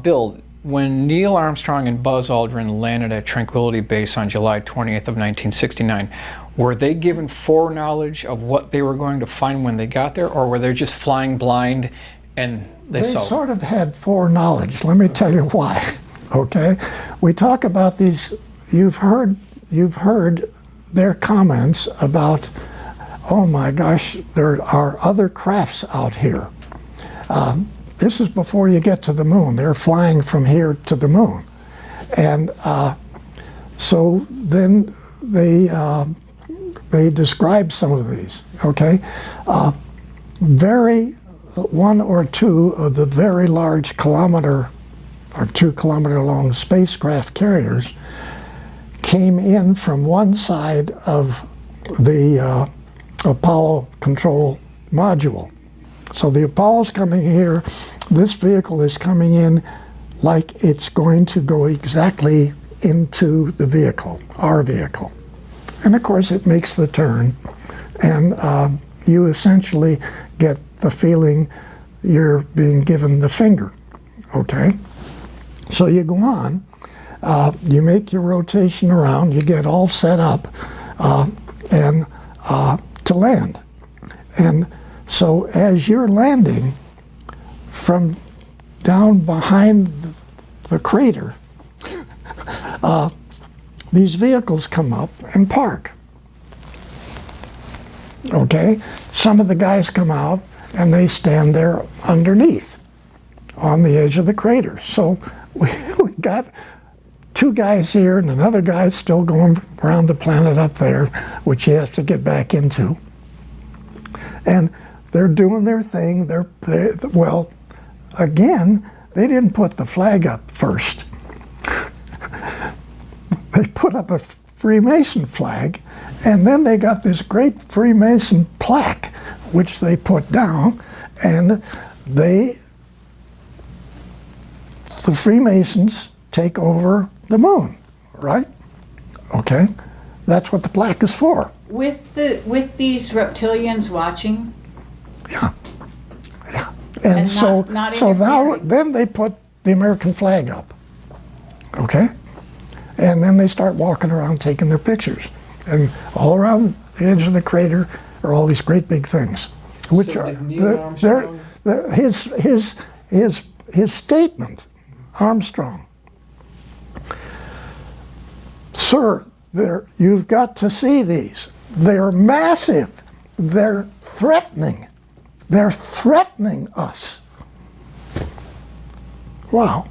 Bill, when Neil Armstrong and Buzz Aldrin landed at Tranquility Base on July 20th of 1969, were they given foreknowledge of what they were going to find when they got there, or were they just flying blind and they saw? They sort of had foreknowledge. Let me tell you why. Okay, we talk about these. You've heard their comments about, oh my gosh, there are other crafts out here. This is before you get to the moon. They're flying from here to the moon, and so then they describe some of these. Okay, one or two of the very large kilometer or 2 kilometer long spacecraft carriers came in from one side of the Apollo control module. So the Apollo's coming here, this vehicle is coming in like it's going to go exactly into the vehicle, our vehicle. And of course it makes the turn, and you essentially get the feeling you're being given the finger, okay? So you go on, you make your rotation around, you get all set up and to land. And so as you're landing from down behind the crater, these vehicles come up and park. Okay? Some of the guys come out and they stand there underneath on the edge of the crater. So we got 2 guys here and another guy still going around the planet up there, which he has to get back into. And they're doing their thing. Well, again, they didn't put the flag up first. They put up a Freemason flag, and then they got this great Freemason plaque, which they put down, and the Freemasons take over the moon, right? Okay, that's what the plaque is for. With these reptilians watching? Yeah. And so now, then they put the American flag up, okay? And then they start walking around taking their pictures. And all around the edge of the crater are all these great big things, which are his statement, Armstrong. Sir, you've got to see these. They're massive. They're threatening. They're threatening us. Wow.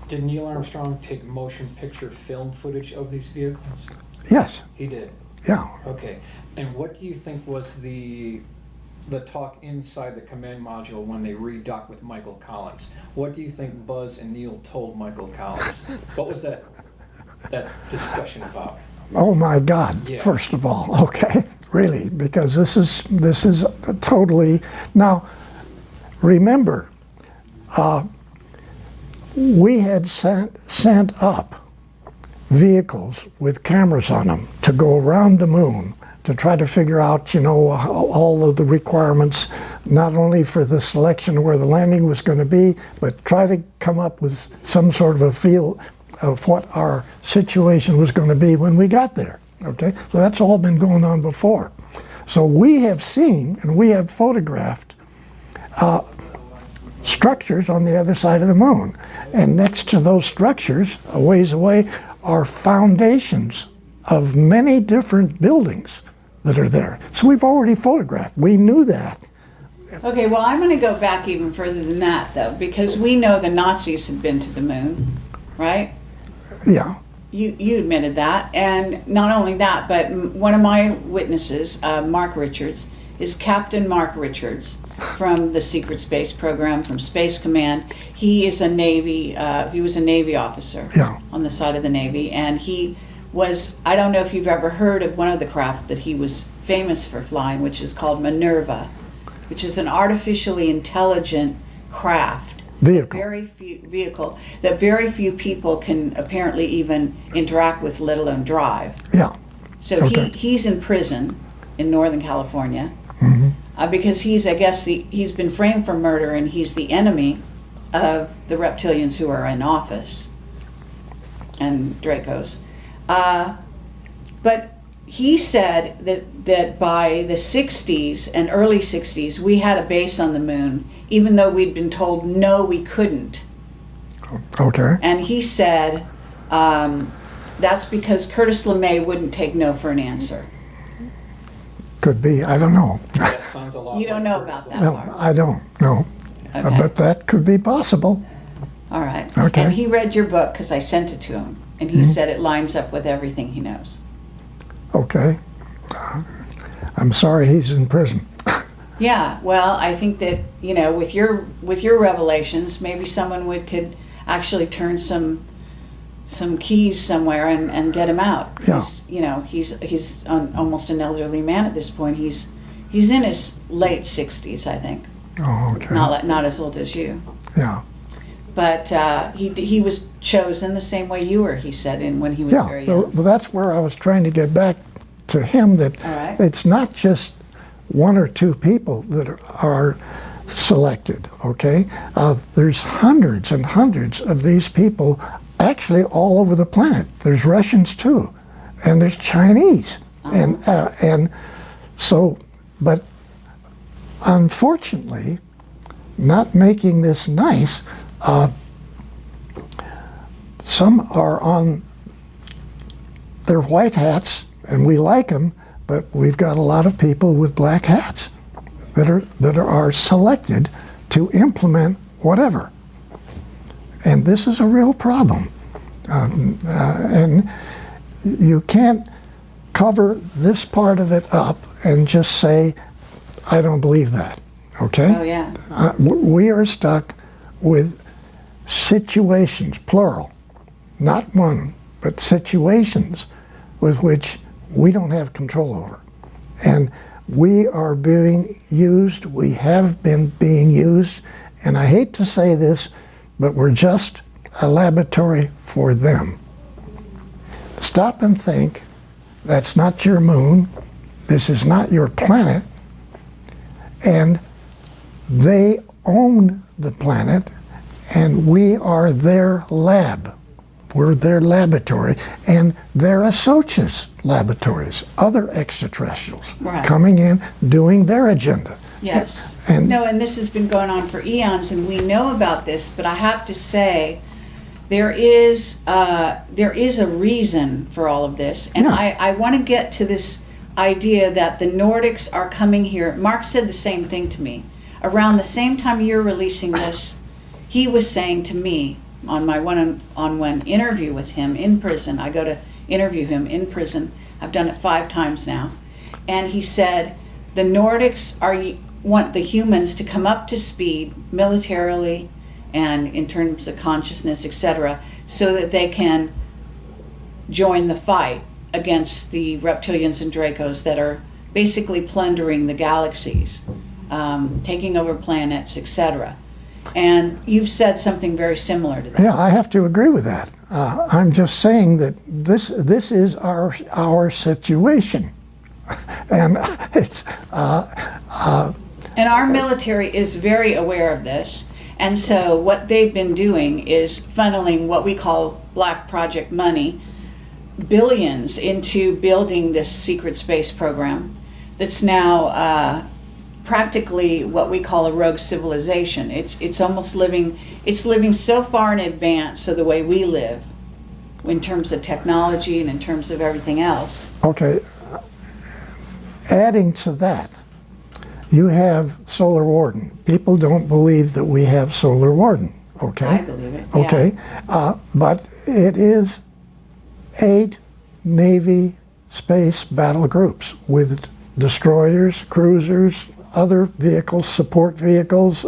Did Neil Armstrong take motion picture film footage of these vehicles? Yes. He did? Yeah. Okay. And what do you think was the talk inside the command module when they redocked with Michael Collins? What do you think Buzz and Neil told Michael Collins? What was that discussion about? Oh my God, yeah. First of all, okay, really, because this is totally, now, remember, we had sent up vehicles with cameras on them to go around the moon to try to figure out, all of the requirements, not only for the selection where the landing was going to be, but try to come up with some sort of a feel of what our situation was going to be when we got there, okay? So that's all been going on before. So we have seen and we have photographed structures on the other side of the moon. And next to those structures, a ways away, are foundations of many different buildings that are there. So we've already photographed. We knew that. Okay, well, I'm going to go back even further than that, though, because we know the Nazis had been to the moon, right? Yeah. You admitted that, and not only that, but one of my witnesses, Mark Richards, is Captain Mark Richards from the Secret Space Program, from Space Command. He is a Navy, he was a Navy officer on the side of the Navy, and he was, I don't know if you've ever heard of one of the craft that he was famous for flying, which is called Minerva, which is an artificially intelligent craft. Vehicle that very few people can apparently even interact with, let alone drive. Yeah. So he's in prison in Northern California because he's, I guess, he's been framed for murder, and he's the enemy of the reptilians who are in office and Dracos. But he said that by the 60s and early 60s, we had a base on the moon, even though we'd been told no, we couldn't. Okay. And he said that's because Curtis LeMay wouldn't take no for an answer. Could be. I don't know. That sounds a lot. You don't know about that No, part. I don't know. Okay. But that could be possible. All right. Okay. And he read your book because I sent it to him, and he said it lines up with everything he knows. Okay. I'm sorry he's in prison. Yeah, well, I think that, you know, with your revelations, maybe someone could actually turn some keys somewhere and get him out. Yeah. He's almost an elderly man at this point. He's in his late 60s, I think. Oh, okay. Not as old as you. Yeah. But he was chosen the same way you were, he said, when he was very young. Well, that's where I was trying to get back to him, that All right. it's not just one or two people that are selected, okay? There's hundreds and hundreds of these people actually all over the planet. There's Russians too, and there's Chinese. And so, but unfortunately, not making this nice, some are on their white hats, and we like them, but we've got a lot of people with black hats that are selected to implement whatever. And this is a real problem. And you can't cover this part of it up and just say, I don't believe that, okay? Oh, yeah. We are stuck with situations, plural, not one, but situations with which we don't have control over. And we are being used, we have been being used, and I hate to say this, but we're just a laboratory for them. Stop and think, that's not your moon, this is not your planet, and they own the planet, and we are their lab. We're their laboratory, and they're associates laboratories, other extraterrestrials coming in, doing their agenda. Yes. And this has been going on for eons, and we know about this, but I have to say, there is a reason for all of this, and I want to get to this idea that the Nordics are coming here. Mark said the same thing to me. Around the same time you're releasing this, he was saying to me, on my one-on-one interview with him in prison. I go to interview him in prison. I've done it 5 times now. And he said, the Nordics want the humans to come up to speed militarily and in terms of consciousness, etc., so that they can join the fight against the reptilians and Dracos that are basically plundering the galaxies, taking over planets, etc. And you've said something very similar to that. yeah, I have to agree with that. I'm just saying that this is our situation, and it's. And our military is very aware of this, and so what they've been doing is funneling what we call black project money, billions, into building this secret space program that's now practically what we call a rogue civilization. It's almost living so far in advance of the way we live in terms of technology and in terms of everything else. Okay, Adding to that, you have solar warden. People don't believe that we have solar warden, okay? I believe it, yeah. Okay, but it is 8 Navy space battle groups with destroyers, cruisers, other vehicles, support vehicles,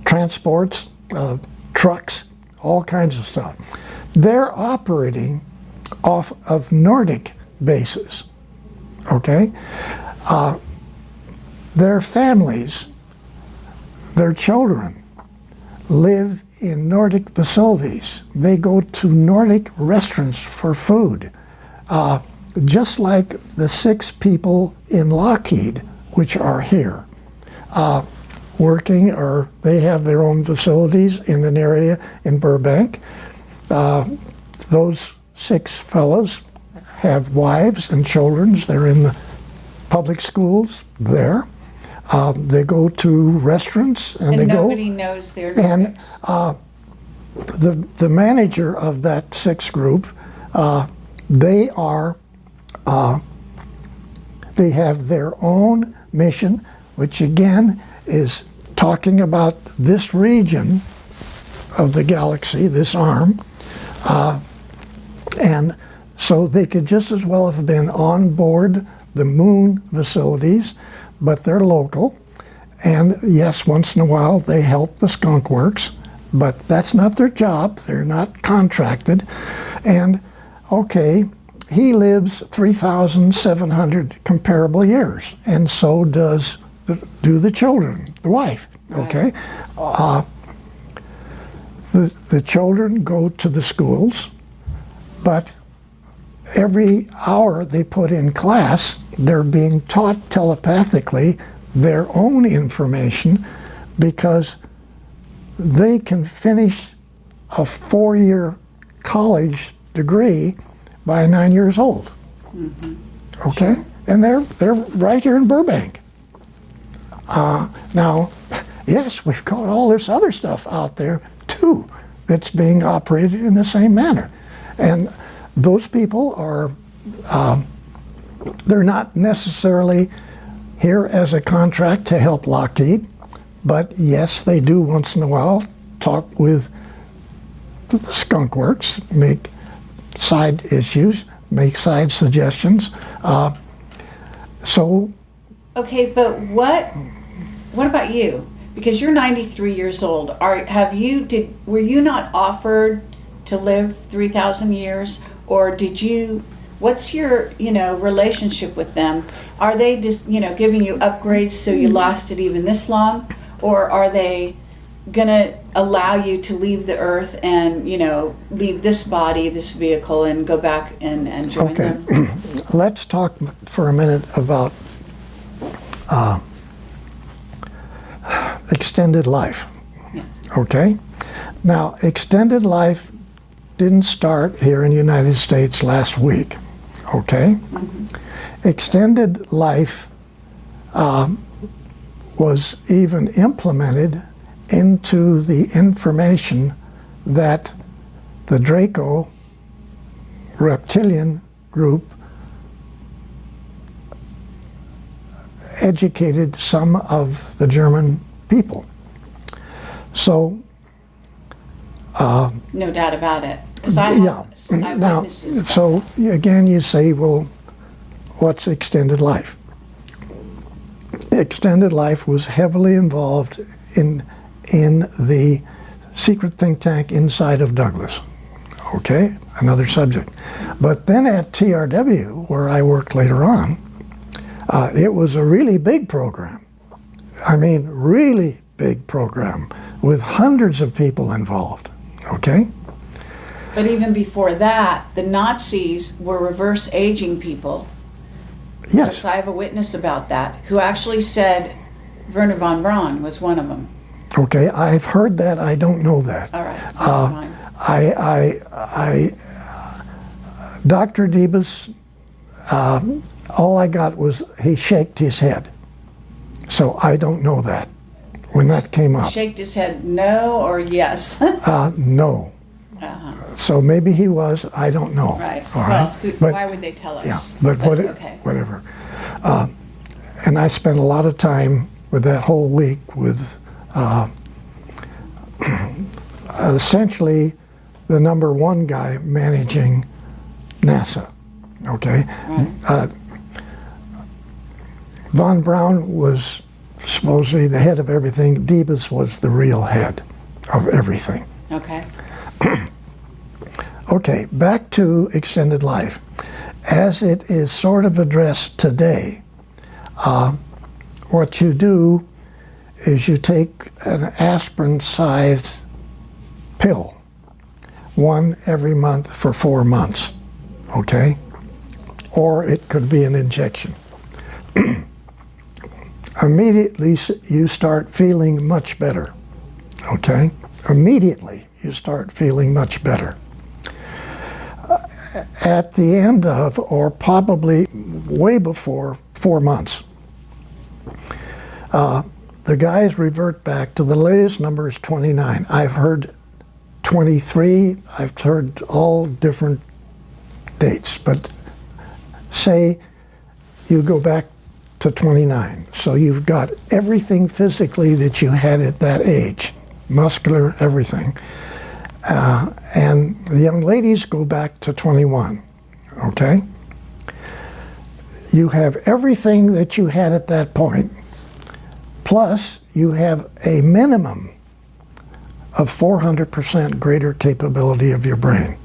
transports, trucks, all kinds of stuff. They're operating off of Nordic bases, okay? Their families, their children, live in Nordic facilities. They go to Nordic restaurants for food. Just like the 6 people in Lockheed, which are here, working, or they have their own facilities in an area in Burbank. Those 6 fellows have wives and children. They're in the public schools there. They go to restaurants and they go. And nobody knows their And tricks. the manager of that 6 group, they have their own mission, which again is talking about this region of the galaxy, this arm, and so they could just as well have been on board the moon facilities, but they're local. And yes, once in a while they help the skunk works, but that's not their job. They're not contracted. And okay, he lives 3,700 comparable years, and so do the children, the wife. Okay, the children go to the schools, but every hour they put in class, they're being taught telepathically their own information, because they can finish a 4-year college degree by 9 years old. Mm-hmm. Okay, Sure. And they're right here in Burbank. Now, yes, we've got all this other stuff out there too that's being operated in the same manner, and those people are they're not necessarily here as a contract to help Lockheed, but yes, they do once in a while talk with the skunk works, make side issues, make side suggestions. So Okay, but what about you? Because you're 93 years old. Were you not offered to live 3,000 years, or did you? What's your relationship with them? Are they just giving you upgrades so you lasted even this long, or are they gonna allow you to leave the Earth and leave this body, this vehicle, and go back and join them? Let's talk for a minute about extended life. Yeah. Okay? Now, extended life didn't start here in the United States last week. Okay? Mm-hmm. Extended life was even implemented into the information that the Draco reptilian group educated some of the German people. So no doubt about it. 'Cause yeah. Now, eyewitnesses. so again, you say, well, what's extended life? Extended life was heavily involved in the secret think tank inside of Douglas. Okay, another subject. But then at TRW, where I worked later on, it was a really big program. I mean, really big program with hundreds of people involved. Okay? But even before that, the Nazis were reverse aging people. Yes. I have a witness about that who actually said Werner von Braun was one of them. Okay, I've heard that. I don't know that. All right. Never mind. Dr. Debus, all I got was he shaked his head. So I don't know that when that came up. Shaked his head no or yes? No. So maybe he was, I don't know. Right. All Well, right? But, why would they tell us? yeah, but okay. whatever. And I spent a lot of time with that whole week with essentially the #1 guy managing NASA, okay? Right. Von Braun was supposedly the head of everything. Debus was the real head of everything. Okay. Okay, back to extended life. As it is sort of addressed today, what you do is you take an aspirin-sized pill, one every month for 4 months, okay? Or it could be an injection. Immediately you start feeling much better, okay? Immediately you start feeling much better. At the end of, or probably way before 4 months, the guys revert back to the latest number is 29. I've heard 23, I've heard all different dates, but say you go back to 29. So you've got everything physically that you had at that age, muscular, everything. And the young ladies go back to 21, okay? You have everything that you had at that point, plus you have a minimum of 400% greater capability of your brain,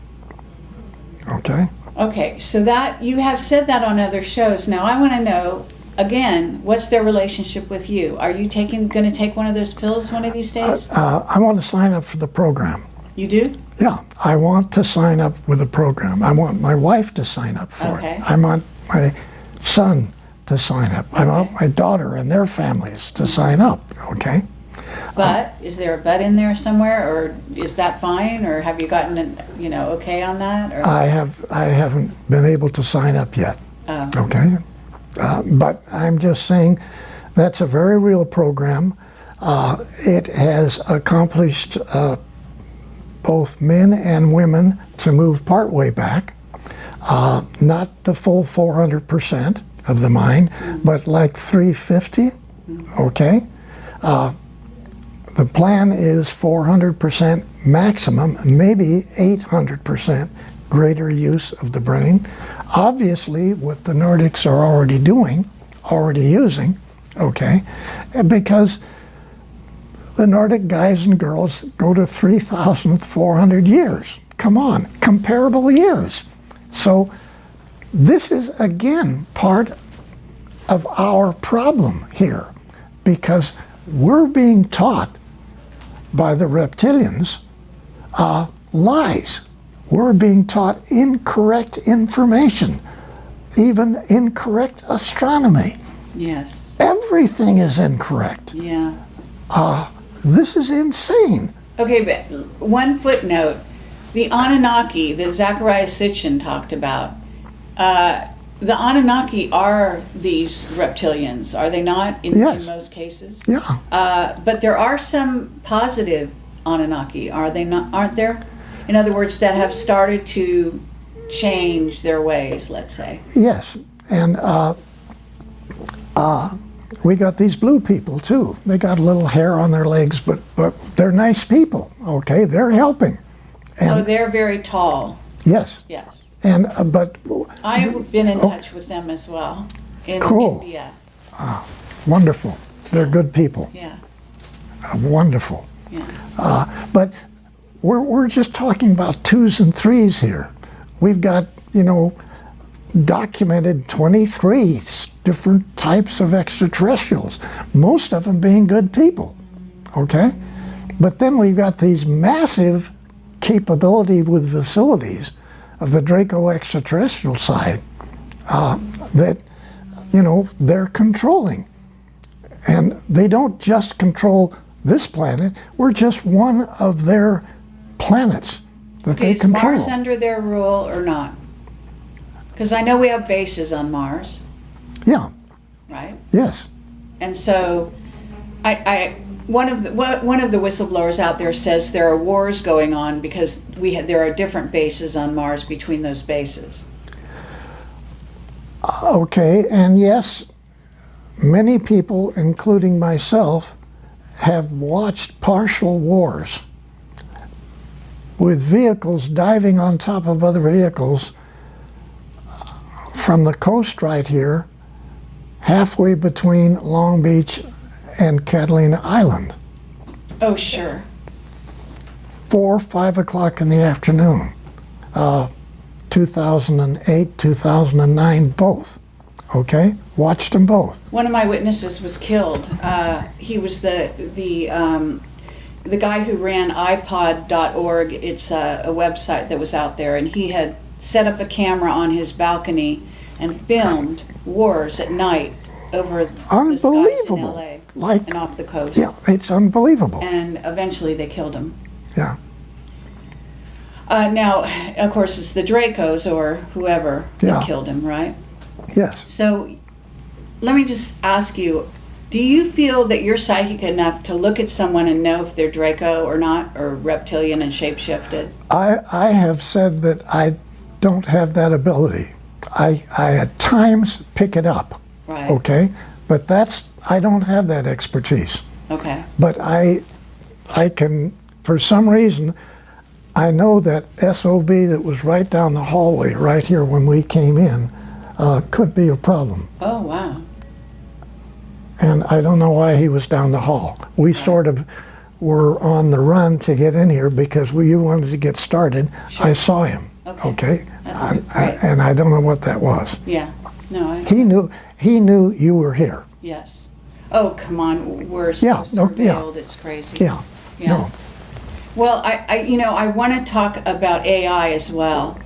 okay? Okay, so that you have said that on other shows. Now I want to know, again, what's their relationship with you? Are you going to take one of those pills one of these days? I want to sign up for the program. You do? Yeah, I want to sign up with a program. I want my wife to sign up for it. I want my son to sign up. I want my daughter and their families to sign up, okay? But is there a but in there somewhere, or is that fine, or have you gotten an, okay on that? Or? I haven't been able to sign up yet, okay? But I'm just saying that's a very real program. It has accomplished both men and women to move partway back, not the full 400% of the mind, but like 350, okay? The plan is 400% maximum, maybe 800% greater use of the brain. Obviously, what the Nordics are already using, okay, because the Nordic guys and girls go to 3,400 years. Come on, comparable years. So this is, again, part of our problem here, because we're being taught by the reptilians lies. We're being taught incorrect information, even incorrect astronomy. Yes. Everything is incorrect. Yeah. This is insane. Okay, but one footnote. The Anunnaki that Zecharia Sitchin talked about, the Anunnaki are these reptilians, are they not, in most cases? Yeah. But there are some positive Anunnaki, are they not? Aren't there? In other words, that have started to change their ways, let's say. Yes, and we got these blue people too. They got a little hair on their legs, but they're nice people. Okay, they're helping. And they're very tall. Yes. Yes. And but I've been in touch with them as well in cool. India. Wonderful. They're good people. Yeah. Wonderful. Yeah. But we're just talking about 2s and 3s here. We've got, documented 23 different types of extraterrestrials, most of them being good people, okay? But then we've got these massive capability with facilities of the Draco extraterrestrial side that, they're controlling. And they don't just control this planet, we're just one of their planets that they control. Is Mars under their rule or not? Because I know we have bases on Mars. Yeah. Right? Yes. And so I one of the whistleblowers out there says there are wars going on because there are different bases on Mars between those bases. Okay, and yes, many people, including myself, have watched partial wars with vehicles diving on top of other vehicles from the coast right here, halfway between Long Beach and Catalina Island. Oh, sure. 4 or 5 o'clock in the afternoon. 2008, 2009, both. Okay? Watched them both. One of my witnesses was killed. He was the guy who ran iPod.org. It's a website that was out there, and he had set up a camera on his balcony and filmed wars at night over the skies in LA and off the coast. Yeah, it's unbelievable. And eventually they killed him. Yeah. Now, of course, it's the Dracos or whoever that killed him, right? Yes. So let me just ask you, do you feel that you're psychic enough to look at someone and know if they're Draco or not, or reptilian and shapeshifted? I have said that I don't have that ability. I at times pick it up. Right. Okay? But I don't have that expertise. Okay. But I can, for some reason, I know that SOB that was right down the hallway, right here when we came in, could be a problem. Oh, wow. And I don't know why he was down the hall. We sort of were on the run to get in here because you wanted to get started. Sure. I saw him. Okay. That's great. And I don't know what that was. Yeah. No. He knew you were here. Yes. Oh, come on. We're so surveilled. It's crazy. Yeah. No. Well, I want to talk about AI as well.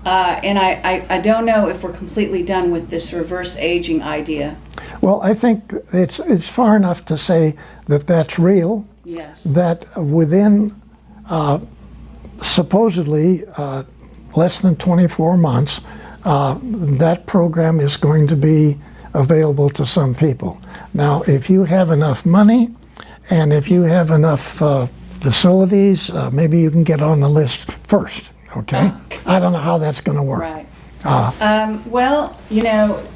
And I don't know if we're completely done with this reverse aging idea. Well, I think it's far enough to say that that's real. Yes. That within supposedly less than 24 months, that program is going to be available to some people. Now, if you have enough money and if you have enough facilities, maybe you can get on the list first. Okay? I don't know how that's going to work. Right. Well,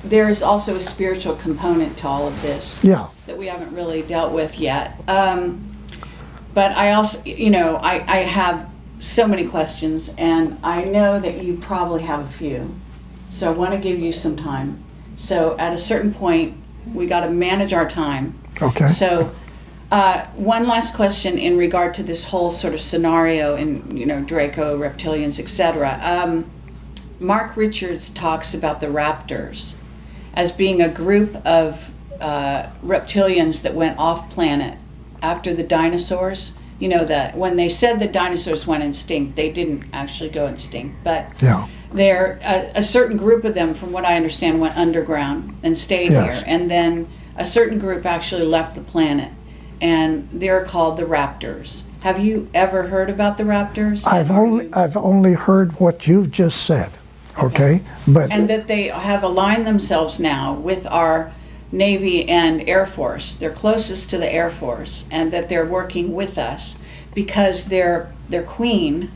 there's also a spiritual component to all of this that we haven't really dealt with yet. But I also, I have so many questions, and I know that you probably have a few. So I want to give you some time. So at a certain point, we got to manage our time. Okay. So one last question in regard to this whole sort of scenario in, Draco, reptilians, etc. Mark Richards talks about the Raptors as being a group of reptilians that went off planet after the dinosaurs. That when they said the dinosaurs went extinct, they didn't actually go extinct, but there a certain group of them, from what I understand, went underground and stayed here, and then a certain group actually left the planet, and they're called the Raptors. Have you ever heard about the Raptors? I've only heard what you've just said. Okay, but and that they have aligned themselves now with our Navy and Air Force. They're closest to the Air Force, and that they're working with us because their queen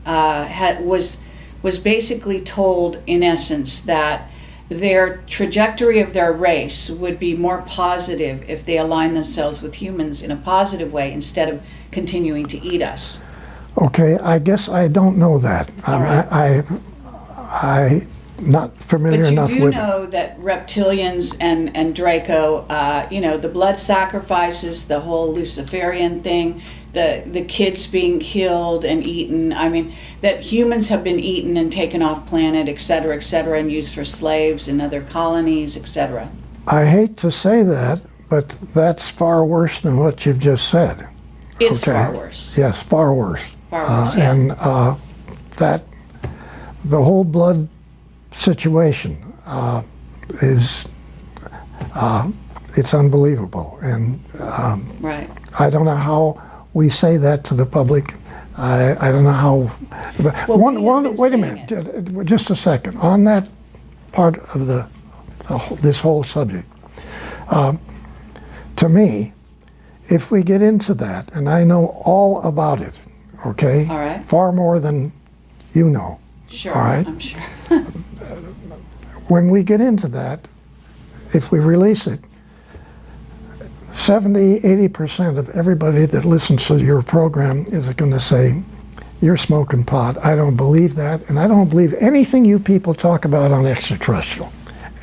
was basically told, in essence, that their trajectory of their race would be more positive if they align themselves with humans in a positive way instead of continuing to eat us. Okay, I guess I don't know that. I'm not familiar enough with it. But you do know that reptilians and Draco, the blood sacrifices, the whole Luciferian thing, the kids being killed and eaten. I mean, that humans have been eaten and taken off planet, et cetera, and used for slaves in other colonies, etc. I hate to say that, but that's far worse than what you've just said. It's far worse. Yes, far worse. Far worse, yeah. And that the whole blood situation is it's unbelievable, and right. I don't know how we say that to the public. I don't know how. Well, wait a minute, just a second. On that part of this whole subject, to me, if we get into that, and I know all about it, okay? All right. Far more than you know. Sure, all right? I'm sure. When we get into that, if we release it, 70-80% of everybody that listens to your program is going to say, you're smoking pot. I don't believe that, and I don't believe anything you people talk about on extraterrestrial.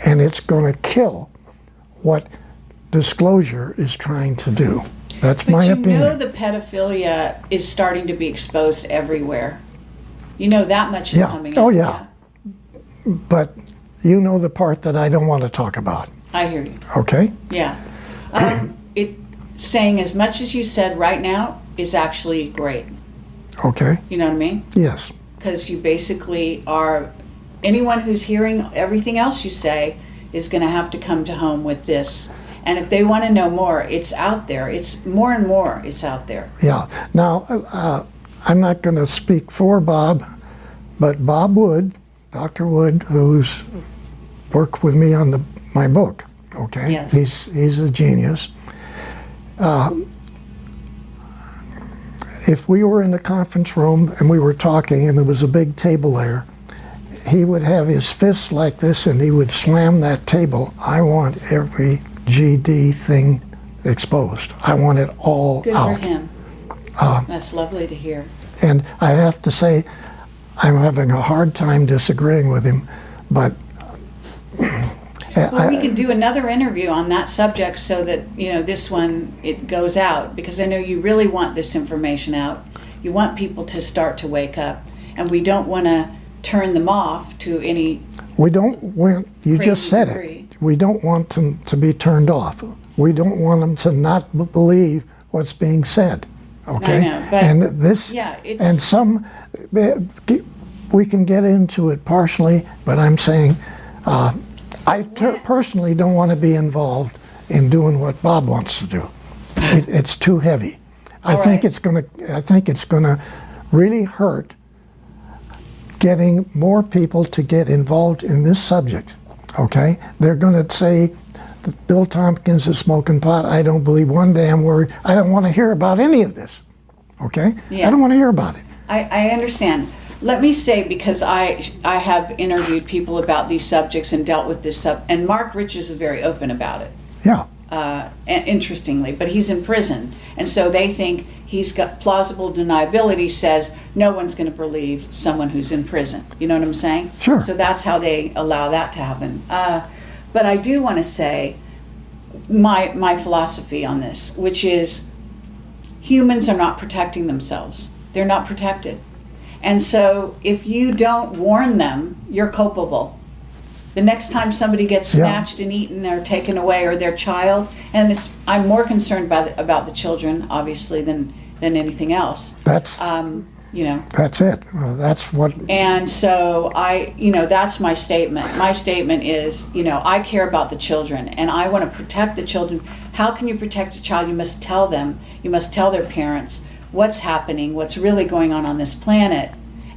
And it's going to kill what disclosure is trying to do. That's my opinion. But you know the pedophilia is starting to be exposed everywhere. You know that much is coming Oh, out. yeah. But you know the part that I don't want to talk about. I hear you. Okay? Yeah. It saying as much as you said right now is actually great. Okay? You know what I mean? Yes. Because you basically are, anyone who's hearing everything else you say is going to have to come to home with this. And if they want to know more, it's out there. It's more and more, it's out there. Yeah. Now, I'm not going to speak for Bob, but Bob Wood, Dr. Wood, who's worked with me on my book, okay? Yes. He's a genius. If we were in the conference room and we were talking and there was a big table there, he would have his fist like this and he would slam that table. I want every GD thing exposed. I want it all Good out. for him. That's lovely to hear. And I have to say, I'm having a hard time disagreeing with him, but Well, we can do another interview on that subject so that, you know, this one, it goes out, because I know you really want this information out. You want people to start to wake up, and we don't want to turn them off to any... we don't want, you just crazy said degree. it, we don't want them to be turned off. We don't want them to not believe what's being said, okay? I know, but and this, yeah, it's... and some, we can get into it partially, but I'm saying, I personally don't want to be involved in doing what Bob wants to do. It's too heavy. I think it's gonna really hurt getting more people to get involved in this subject. Okay, they're going to say that Bill Tompkins is smoking pot. I don't believe one damn word. I don't want to hear about any of this. Okay, Yeah. I don't want to hear about it. I understand. Let me say, because I have interviewed people about these subjects and dealt with this and Mark Richards is very open about it. Yeah. Interestingly, but he's in prison, and so they think he's got plausible deniability, says no one's going to believe someone who's in prison. You know what I'm saying? Sure. So that's how they allow that to happen. But I do want to say my philosophy on this, which is humans are not protecting themselves. They're not protected. And so if you don't warn them, you're culpable. The next time somebody gets snatched and eaten or taken away, or their child, and I'm more concerned about the children, obviously, than anything else. That's You know. that's it. Well, that's what. And so that's my statement. My statement is, I care about the children and I want to protect the children. How can you protect a child? You must tell them. You must tell their parents what's happening, what's really going on this planet.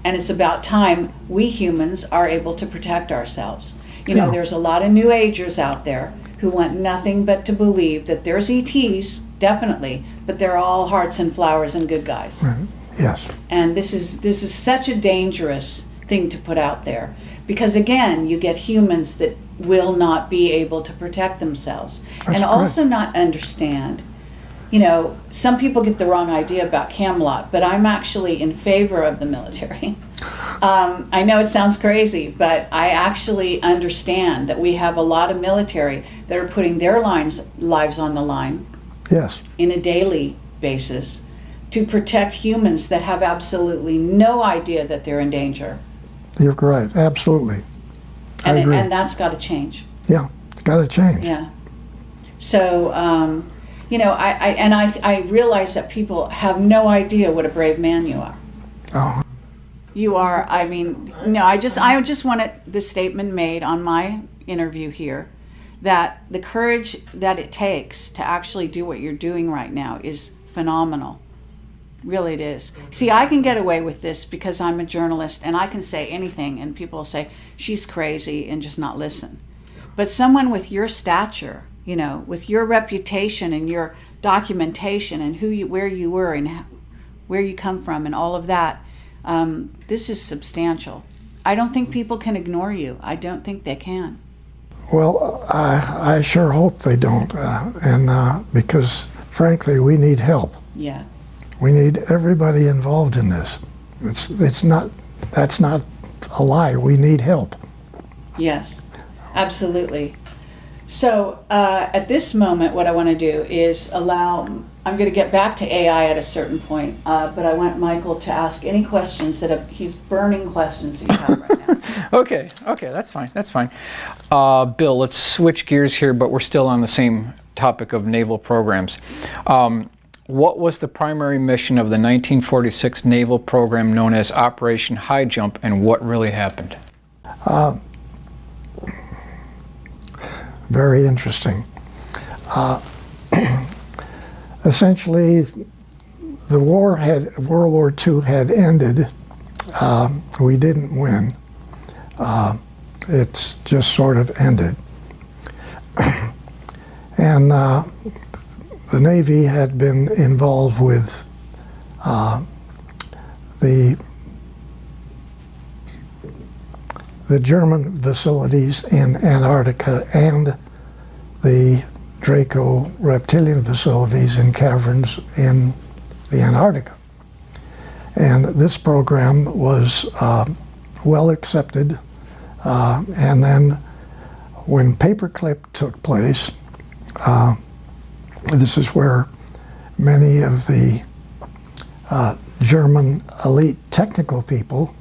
And it's about time we humans are able to protect ourselves. There's a lot of New Agers out there who want nothing but to believe that there's ETs, definitely, but they're all hearts and flowers and good guys. Right. Yes. And this is such a dangerous thing to put out there, because again, you get humans that will not be able to protect themselves. That's Also not understand. Some people get the wrong idea about Camelot, but I'm actually in favor of the military. I know it sounds crazy, but I actually understand that we have a lot of military that are putting their lives on the line. Yes. In a daily basis to protect humans that have absolutely no idea that they're in danger. You're right. Absolutely. I agree. And that's got to change. Yeah, it's got to change. Yeah. So, I realize that people have no idea what a brave man you are. Oh. You are, I just wanted this statement made on my interview here, that the courage that it takes to actually do what you're doing right now is phenomenal. Really it is. See, I can get away with this because I'm a journalist and I can say anything and people will say, she's crazy, and just not listen. But someone with your stature, with your reputation and your documentation and where you were and where you come from and all of that, this is substantial. I don't think people can ignore you. I don't think they can. Well, I sure hope they don't, because frankly, we need help. Yeah. We need everybody involved in this. That's not a lie. We need help. Yes, absolutely. So at this moment, what I want to do is I'm going to get back to AI at a certain point, but I want Michael to ask any questions he's burning questions that you have right now. Okay, that's fine. Bill, let's switch gears here, but we're still on the same topic of naval programs. What was the primary mission of the 1946 naval program known as Operation High Jump, and what really happened? Very interesting. Essentially, the World War II had ended. We didn't win. It's just sort of ended. And the Navy had been involved with the German facilities in Antarctica and the Draco reptilian facilities in caverns in the Antarctica. And this program was well accepted. And then when Paperclip took place, this is where many of the German elite technical people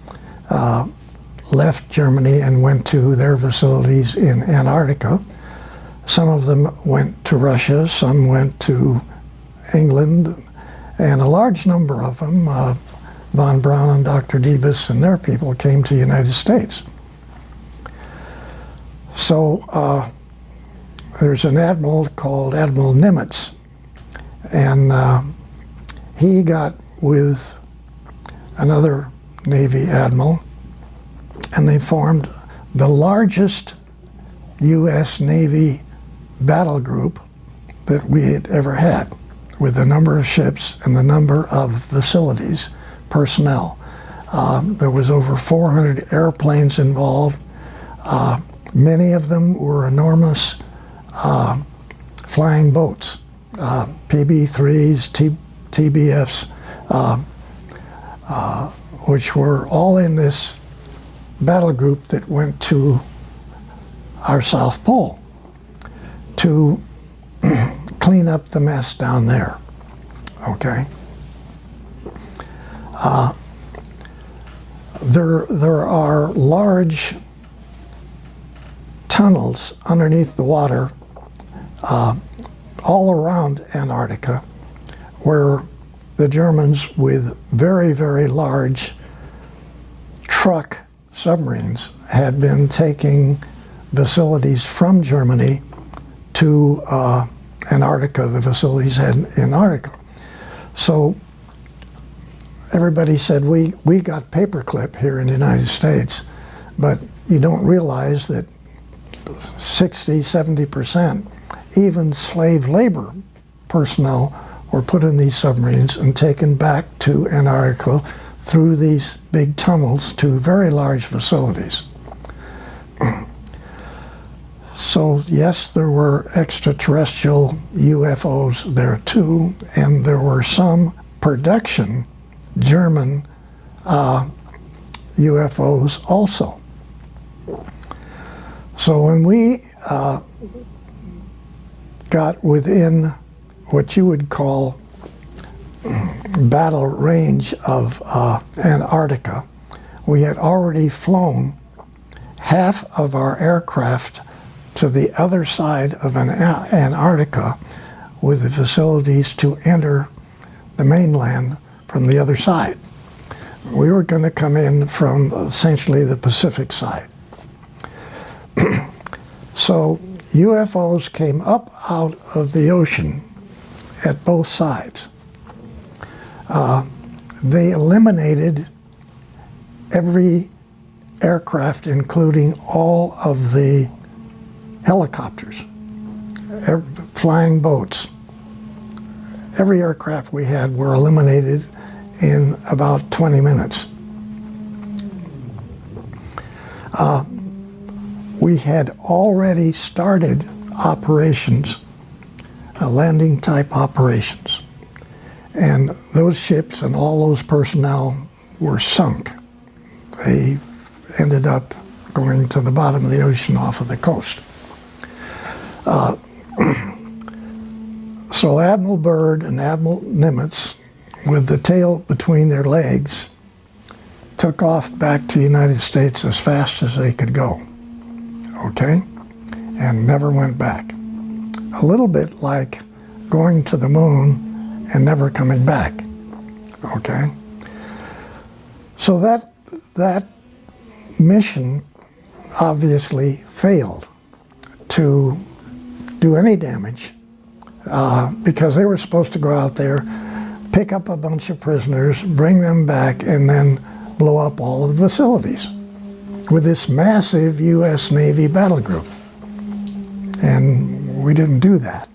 left Germany and went to their facilities in Antarctica. Some of them went to Russia, some went to England, and a large number of them, von Braun and Dr. Debus and their people, came to the United States. So there's an admiral called Admiral Nimitz, and he got with another Navy admiral, and they formed the largest U.S. Navy battle group that we had ever had, with the number of ships and the number of facilities, personnel. There was over 400 airplanes involved. Many of them were enormous flying boats, PB-3s, TBFs, which were all in this battle group that went to our South Pole to clean up the mess down there, okay? There are large tunnels underneath the water all around Antarctica where the Germans, with very, very large truck submarines, had been taking facilities from Germany to Antarctica, the facilities had in Antarctica. So everybody said, we got Paperclip here in the United States, but you don't realize that 60, 70%, even slave labor personnel, were put in these submarines and taken back to Antarctica through these big tunnels to very large facilities. So yes, there were extraterrestrial UFOs there too, and there were some production German UFOs also. So when we got within what you would call battle range of Antarctica, we had already flown half of our aircraft to the other side of Antarctica with the facilities to enter the mainland from the other side. We were going to come in from essentially the Pacific side. So UFOs came up out of the ocean at both sides. They eliminated every aircraft, including all of the helicopters, flying boats, every aircraft we had were eliminated in about 20 minutes. We had already started operations, landing type operations. And those ships and all those personnel were sunk. They ended up going to the bottom of the ocean off of the coast. So Admiral Byrd and Admiral Nimitz, with the tail between their legs, took off back to the United States as fast as they could go, okay? And never went back. A little bit like going to the moon and never coming back, okay? So that mission obviously failed to do any damage because they were supposed to go out there, pick up a bunch of prisoners, bring them back, and then blow up all of the facilities with this massive U.S. Navy battle group. And we didn't do that.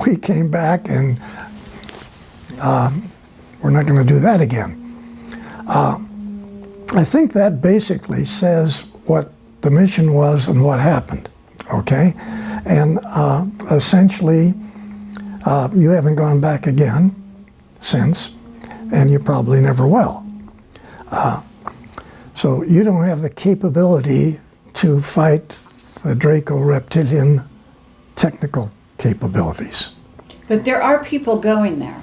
We came back and we're not going to do that again. I think that basically says what the mission was and what happened, okay? And essentially, you haven't gone back again since, and you probably never will. So you don't have the capability to fight the Draco reptilian technical capabilities. But there are people going there.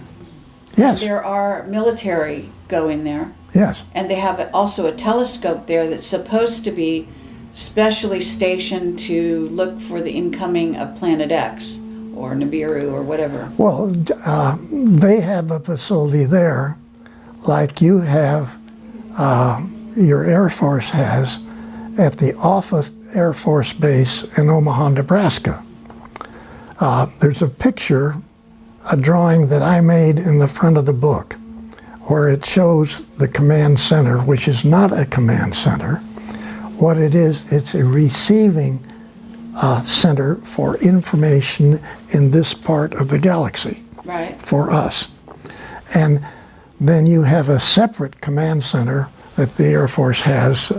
Yes. There are military going there. Yes. And they have also a telescope there that's supposed to be specially stationed to look for the incoming of Planet X or Nibiru or whatever. Well, they have a facility there like you have, your Air Force has at the Offutt Air Force Base in Omaha, Nebraska. There's a picture, a drawing that I made in the front of the book where it shows the command center, which is not a command center. What it is, it's a receiving center for information in this part of the galaxy. Right. For us. And then you have a separate command center that the Air Force has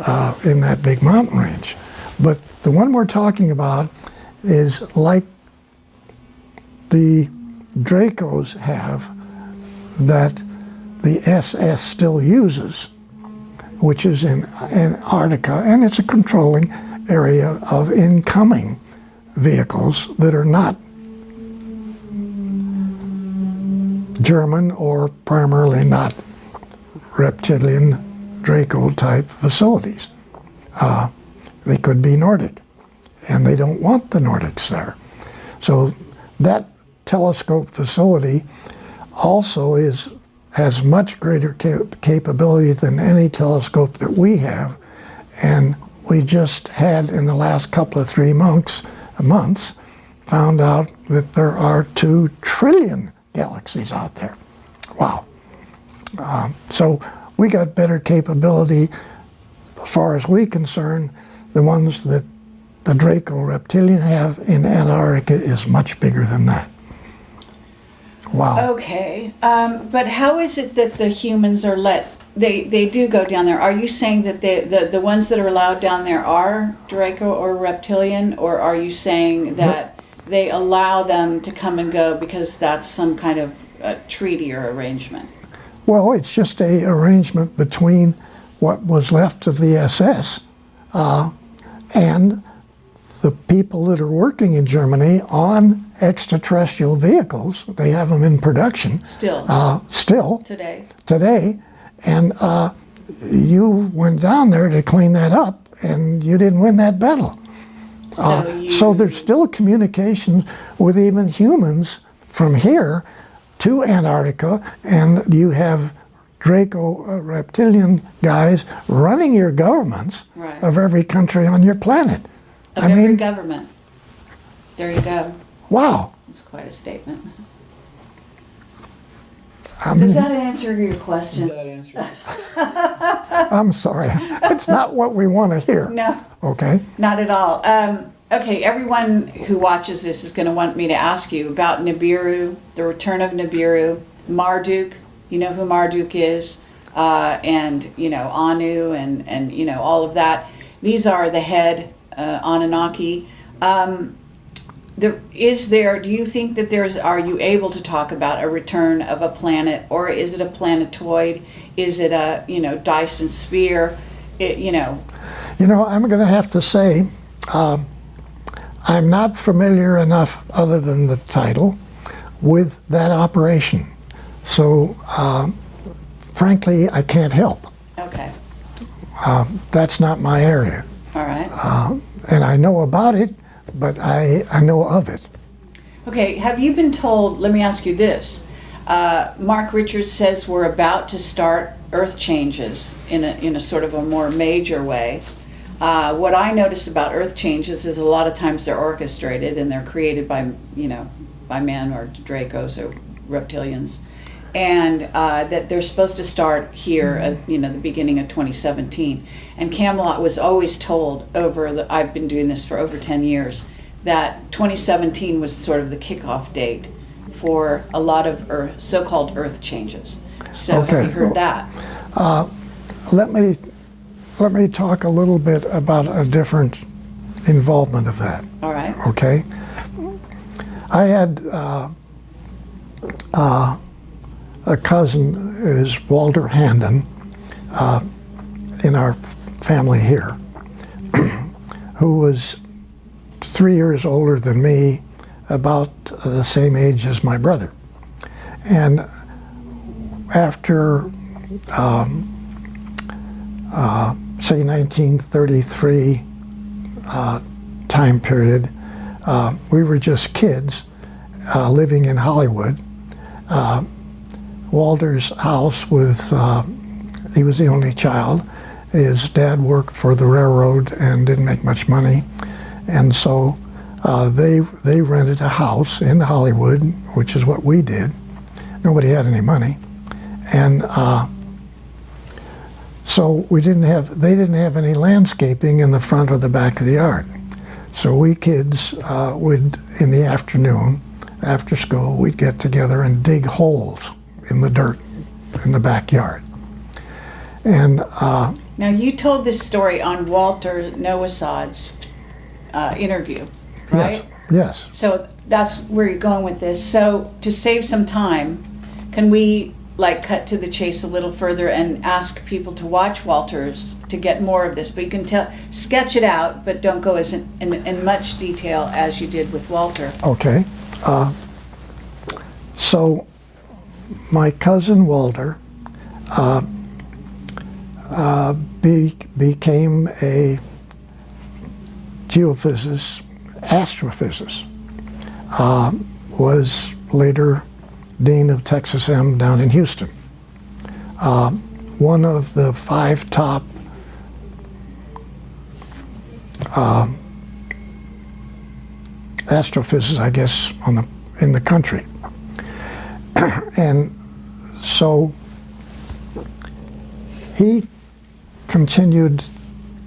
in that big mountain range. But the one we're talking about is like the Dracos have that the SS still uses, which is in Antarctica, and it's a controlling area of incoming vehicles that are not German or primarily not reptilian Draco type facilities. They could be Nordic, and they don't want the Nordics there. So that telescope facility also has much greater capability than any telescope that we have, and we just had in the last couple of 3 months found out that there are 2 trillion galaxies out there. Wow. So we got better capability as far as we're concerned. The ones that the Draco reptilian have in Antarctica is much bigger than that. Wow. Okay, but how is it that the humans are they do go down there? Are you saying that the ones that are allowed down there are Draco or reptilian, or are you saying that they allow them to come and go because that's some kind of treaty or arrangement? Well, it's just a arrangement between what was left of the SS and the people that are working in Germany on extraterrestrial vehicles. They have them in production. Still. Today. And you went down there to clean that up, and you didn't win that battle. So there's still communication with even humans from here to Antarctica, and you have Draco reptilian guys running your governments of every country on your planet. Every government. There you go. Wow. That's quite a statement. Does that answer your question? That answers. I'm sorry. It's not what we want to hear. No. Okay. Not at all. Okay, everyone who watches this is going to want me to ask you about Nibiru, the return of Nibiru, Marduk. You know who Marduk is, and you know Anu, and you know all of that. These are the head Anunnaki. Do you think that are you able to talk about a return of a planet, or is it a planetoid? Is it a, you know, Dyson sphere? You know, I'm going to have to say, I'm not familiar enough, other than the title, with that operation. So, frankly, I can't help. Okay. That's not my area. All right. And I know about it, but I know of it. Okay, have you been told, let me ask you this, Mark Richards says we're about to start Earth changes in a sort of a more major way. What I notice about Earth changes is a lot of times they're orchestrated and they're created by, you know, by men or Dracos or reptilians, and that they're supposed to start here at, you know, the beginning of 2017. And Camelot was always told I've been doing this for over 10 years, that 2017 was sort of the kickoff date for a lot of so-called Earth changes. So Okay. have you heard that? Let me talk a little bit about a different involvement of that. All right. Okay. I had a cousin, is Walter Handon, in our family here, who was 3 years older than me, about the same age as my brother. And after, say, 1933 time period, we were just kids living in Hollywood. Walter's house he was the only child. His dad worked for the railroad and didn't make much money. And so they rented a house in Hollywood, which is what we did. Nobody had any money. And so they didn't have any landscaping in the front or the back of the yard. So we kids would, in the afternoon, after school, we'd get together and dig holes in the dirt in the backyard. And Now you told this story on Walter Noasad's interview, right? Yes. So that's where you're going with this. So to save some time, can we like cut to the chase a little further and ask people to watch Walter's to get more of this? But you can sketch it out, but don't go as in much detail as you did with Walter. Okay. So my cousin Walter became a geophysicist, astrophysicist, was later Dean of Texas M down in Houston. One of the 5 top astrophysicists, I guess, in the country. And so he continued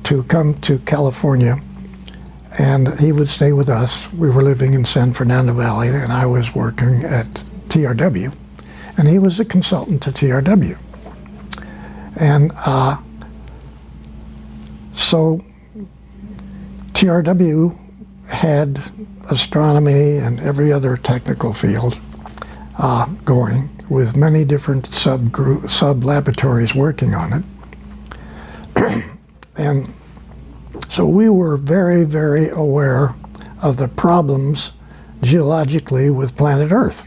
to come to California, and he would stay with us. We were living in San Fernando Valley, and I was working at TRW, and he was a consultant to TRW. And so TRW had astronomy and every other technical field going, with many different sub-laboratories working on it. And so we were very, very aware of the problems geologically with planet Earth.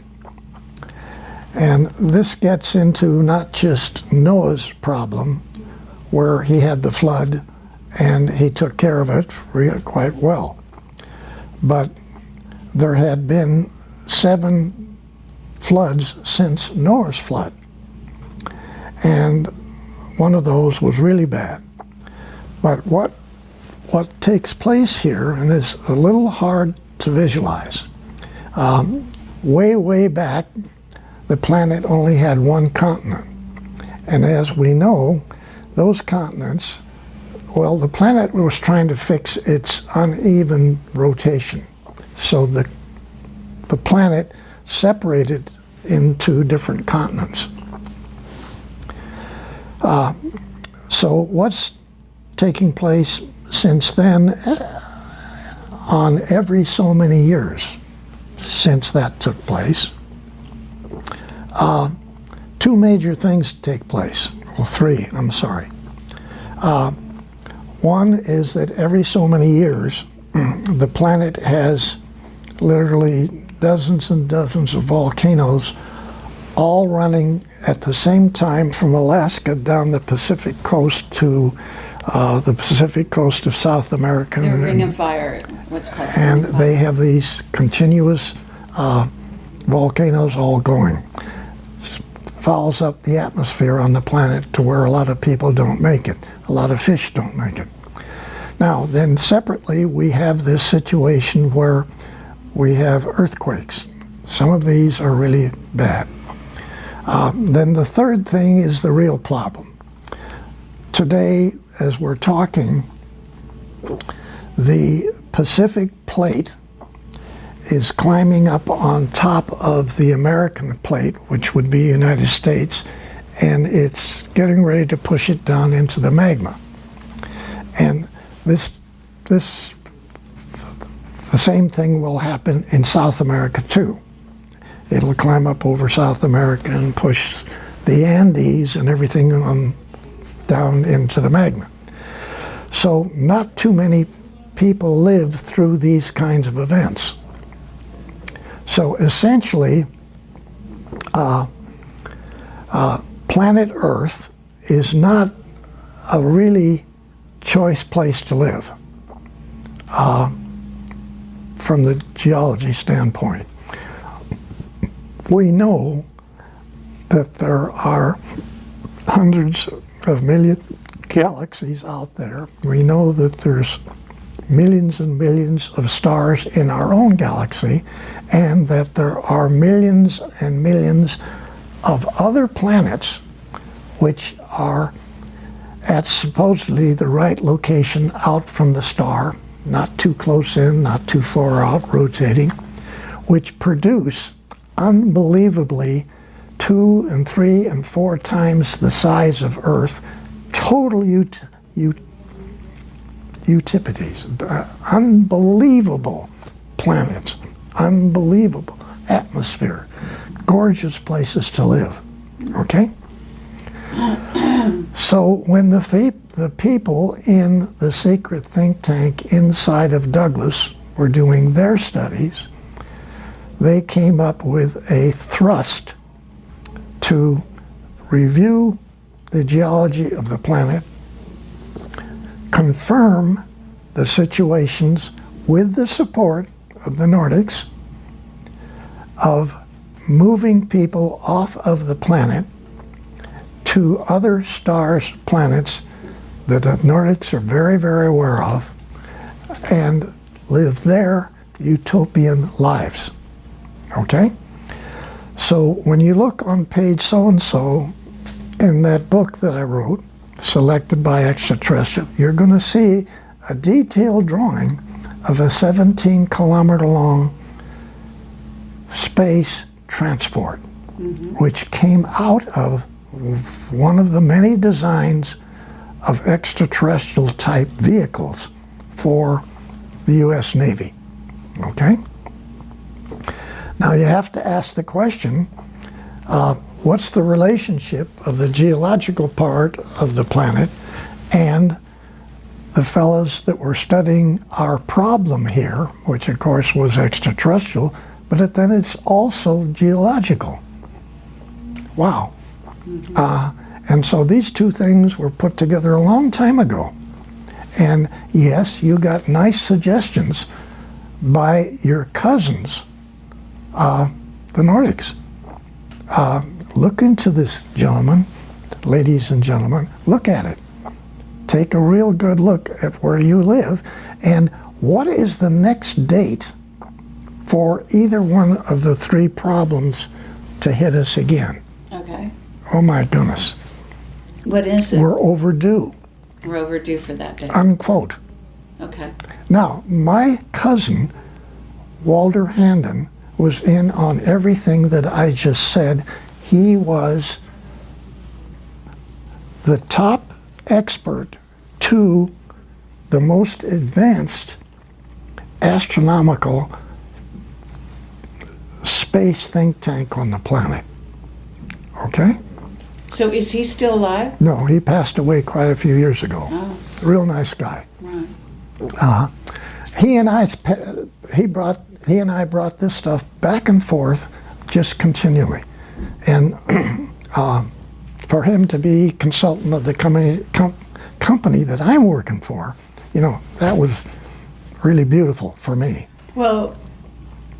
And this gets into not just Noah's problem, where he had the flood and he took care of it quite well, but there had been 7 floods since Noah's flood, and one of those was really bad. But what takes place here, and it's a little hard to visualize, way back, the planet only had 1 continent. And as we know, those continents Well, the planet was trying to fix its uneven rotation. So the planet separated into different continents. So what's taking place since then, on every so many years since that took place, two major things take place. Well, three, I'm sorry. One is that every so many years, the planet has literally dozens and dozens of volcanoes all running at the same time from Alaska down the Pacific coast to the Pacific coast of South America. They're Ring of Fire, what's called. And they have these continuous volcanoes all going. Fouls up the atmosphere on the planet to where a lot of people don't make it. A lot of fish don't make it. Now, then separately, we have this situation where we have earthquakes. Some of these are really bad. Then the third thing is the real problem. Today, as we're talking, the Pacific plate is climbing up on top of the American plate, which would be United States, and it's getting ready to push it down into the magma. And the same thing will happen in South America too. It'll climb up over South America and push the Andes and everything on down into the magma. So not too many people live through these kinds of events. So essentially, planet Earth is not a really choice place to live from the geology standpoint. We know that there are hundreds of million galaxies out there. We know that there's millions and millions of stars in our own galaxy, and that there are millions and millions of other planets which are at supposedly the right location out from the star, not too close in, not too far out, rotating, which produce unbelievably 2 and 3 and 4 times the size of Earth, total Utipides, unbelievable planets, unbelievable atmosphere, gorgeous places to live, okay? So when the people in the secret think tank inside of Douglas were doing their studies, they came up with a thrust to review the geology of the planet, confirm the situations with the support of the Nordics of moving people off of the planet to other stars, planets that the Nordics are very, very aware of, and live their utopian lives. Okay? So when you look on page so-and-so in that book that I wrote, Selected by Extraterrestrial, you're going to see a detailed drawing of a 17-kilometer long space transport, which came out of one of the many designs of extraterrestrial type vehicles for the U.S. Navy. Okay? Now you have to ask the question, what's the relationship of the geological part of the planet and the fellows that were studying our problem here, which of course was extraterrestrial, but then it's also geological. Wow. And so these two things were put together a long time ago. And yes, you got nice suggestions by your cousins, the Nordics. Look into this, gentlemen, ladies and gentlemen, look at it. Take a real good look at where you live, and what is the next date for either one of the three problems to hit us again? Okay. Oh my goodness. What is it? We're overdue. We're overdue for that day. unquote. Okay. Now, my cousin, Walter Handon, was in on everything that I just said. He was the top expert to the most advanced astronomical space think tank on the planet. Okay? So is he still alive? No, he passed away quite a few years ago. Oh, Real nice guy. right. He and I brought this stuff back and forth just continually. And for him to be consultant of the company that I'm working for, you know, that was really beautiful for me. Well,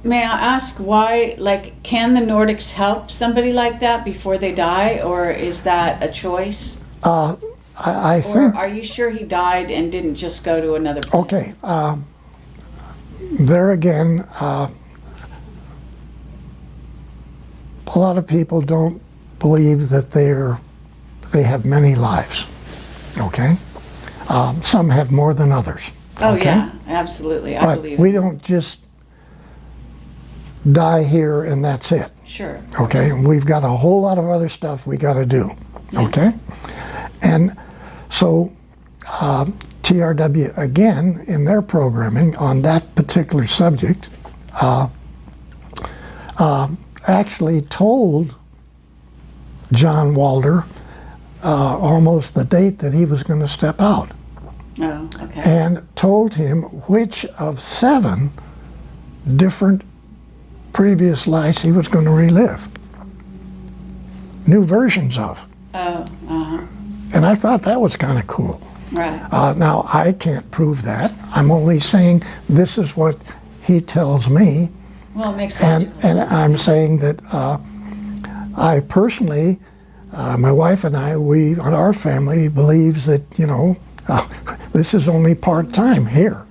may I ask why, like, can the Nordics help somebody like that before they die, or is that a choice? I Or think, are you sure he died and didn't just go to another planet? okay, there again, a lot of people don't believe that they have many lives, okay? Some have more than others. Oh, okay? yeah, absolutely. I But believe we it. don't just die here and that's it, Sure. okay? We've got a whole lot of other stuff we got to do, okay? And so TRW, again, in their programming on that particular subject, actually told John Walter almost the date that he was going to step out, Oh, okay. and told him which of 7 different previous lives he was going to relive. New versions of. Oh, uh-huh. And I thought that was kind of cool. Right. Now, I can't prove that. I'm only saying this is what he tells me. Well, it makes And, logical and sense. I'm saying that I personally, my wife and I, our family believes that, you know, this is only part-time here.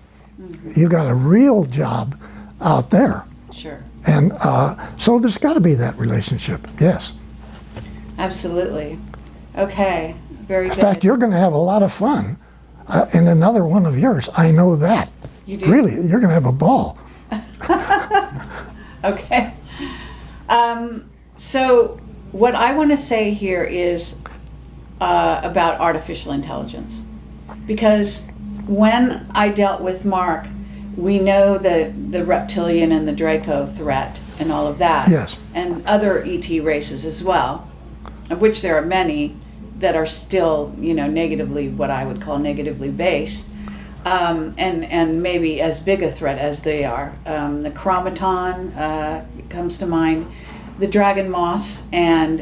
You got a real job out there. Sure. And so there's got to be that relationship, yes. Absolutely. Okay. Very In good. fact, you're going to have a lot of fun in another one of yours. I know that. You do? Really, you're going to have a ball. Okay. So what I want to say here is about artificial intelligence. Because when I dealt with Mark, we know the reptilian and the Draco threat and all of that. Yes. And other ET races as well, of which there are many that are still, you know, negatively, what I would call negatively based. And maybe as big a threat as they are. The chromaton comes to mind, the dragon moss, and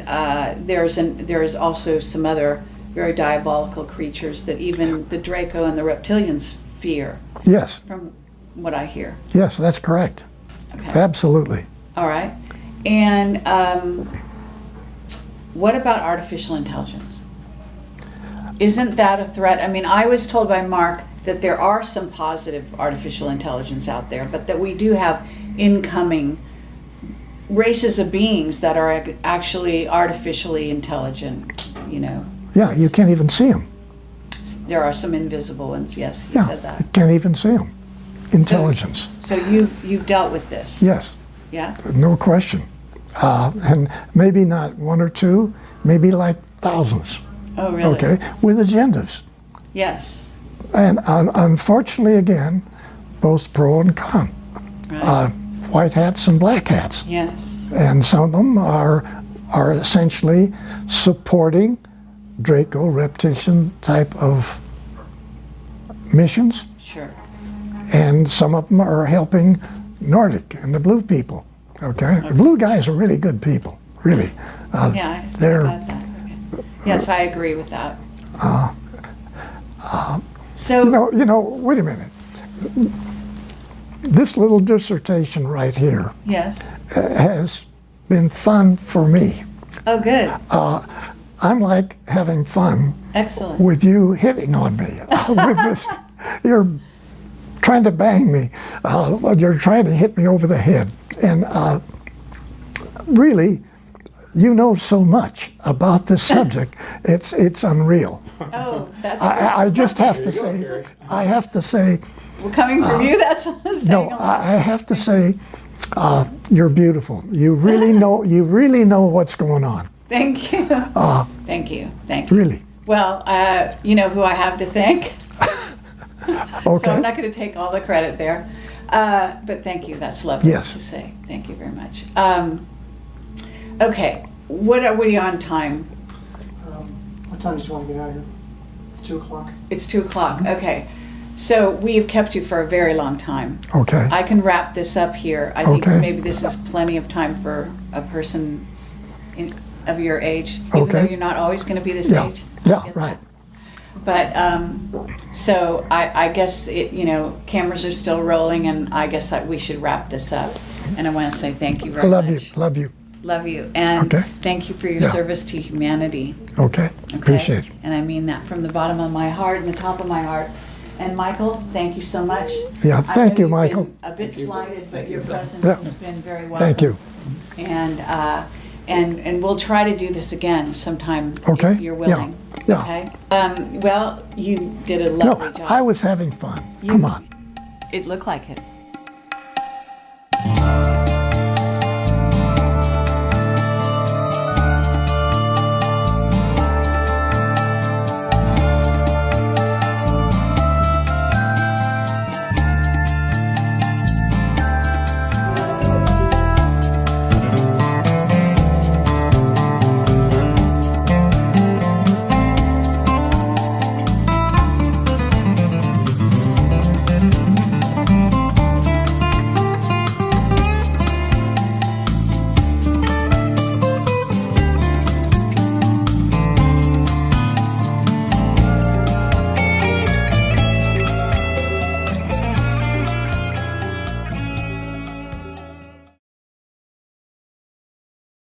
there's also some other very diabolical creatures that even the Draco and the reptilians fear, Yes, from what I hear. yes, that's correct. Okay. Absolutely. All right. And what about artificial intelligence? Isn't that a threat? I mean, I was told by Mark that there are some positive artificial intelligence out there, but that we do have incoming races of beings that are actually artificially intelligent, you know. Yeah, you can't even see them. There are some invisible ones, yes, he Yeah, said that. you can't even see them. Intelligence. So you've dealt with this? Yes, Yeah? no question. And maybe not 1 or 2, maybe like thousands. Oh, really? Okay, with agendas. Yes. And unfortunately, again, both pro and con. Right. White hats and black hats. Yes. And some of them are essentially supporting Draco reptilian type of missions, Sure. and some of them are helping Nordic and the blue people. Okay, the blue guys are really good people, really. Yeah, they're got that. Okay. Yes, I agree with that. So, you know. Wait a minute. This little dissertation right here yes. has been fun for me. Oh, good. I'm like having fun Excellent. with you hitting on me. With this, you're trying to bang me. You're trying to hit me over the head. And really, you know so much about this subject. It's unreal. Oh, that's I just have to There you go, say, Carrie. I have to say, well, coming from you, that's what I'm saying. no, I have to say, you're beautiful. You really know. You really know what's going on. Thank you. Thank you. Thank you. Really. Well, you know who I have to thank. So Okay. I'm not going to take all the credit there. But thank you. That's lovely Yes. to say. Thank you very much. Okay. What are we on time? What time did you want to get out of here? It's 2 o'clock. It's 2 o'clock. Okay. So we have kept you for a very long time. Okay. I can wrap this up here. I think Okay. maybe this is plenty of time for a person of your age, even Okay. though you're not always going to be this Yeah. age. Yeah. I get Right. that. But so I guess cameras are still rolling, and I guess we should wrap this up. And I want to say thank you I very love much. you. Love you. Love you, and Okay. thank you for your Yeah. service to humanity. Okay. Okay? Appreciate it. And I mean that from the bottom of my heart and the top of my heart. And Michael, thank you so much. Yeah, I thank know you, you've been Michael. A bit slighted, but your presence Yeah. has been very welcome. Thank you. And we'll try to do this again sometime Okay. if you're willing. Yeah. Okay. Well, you did a No, lovely job. I was having fun. Come on. It looked like it.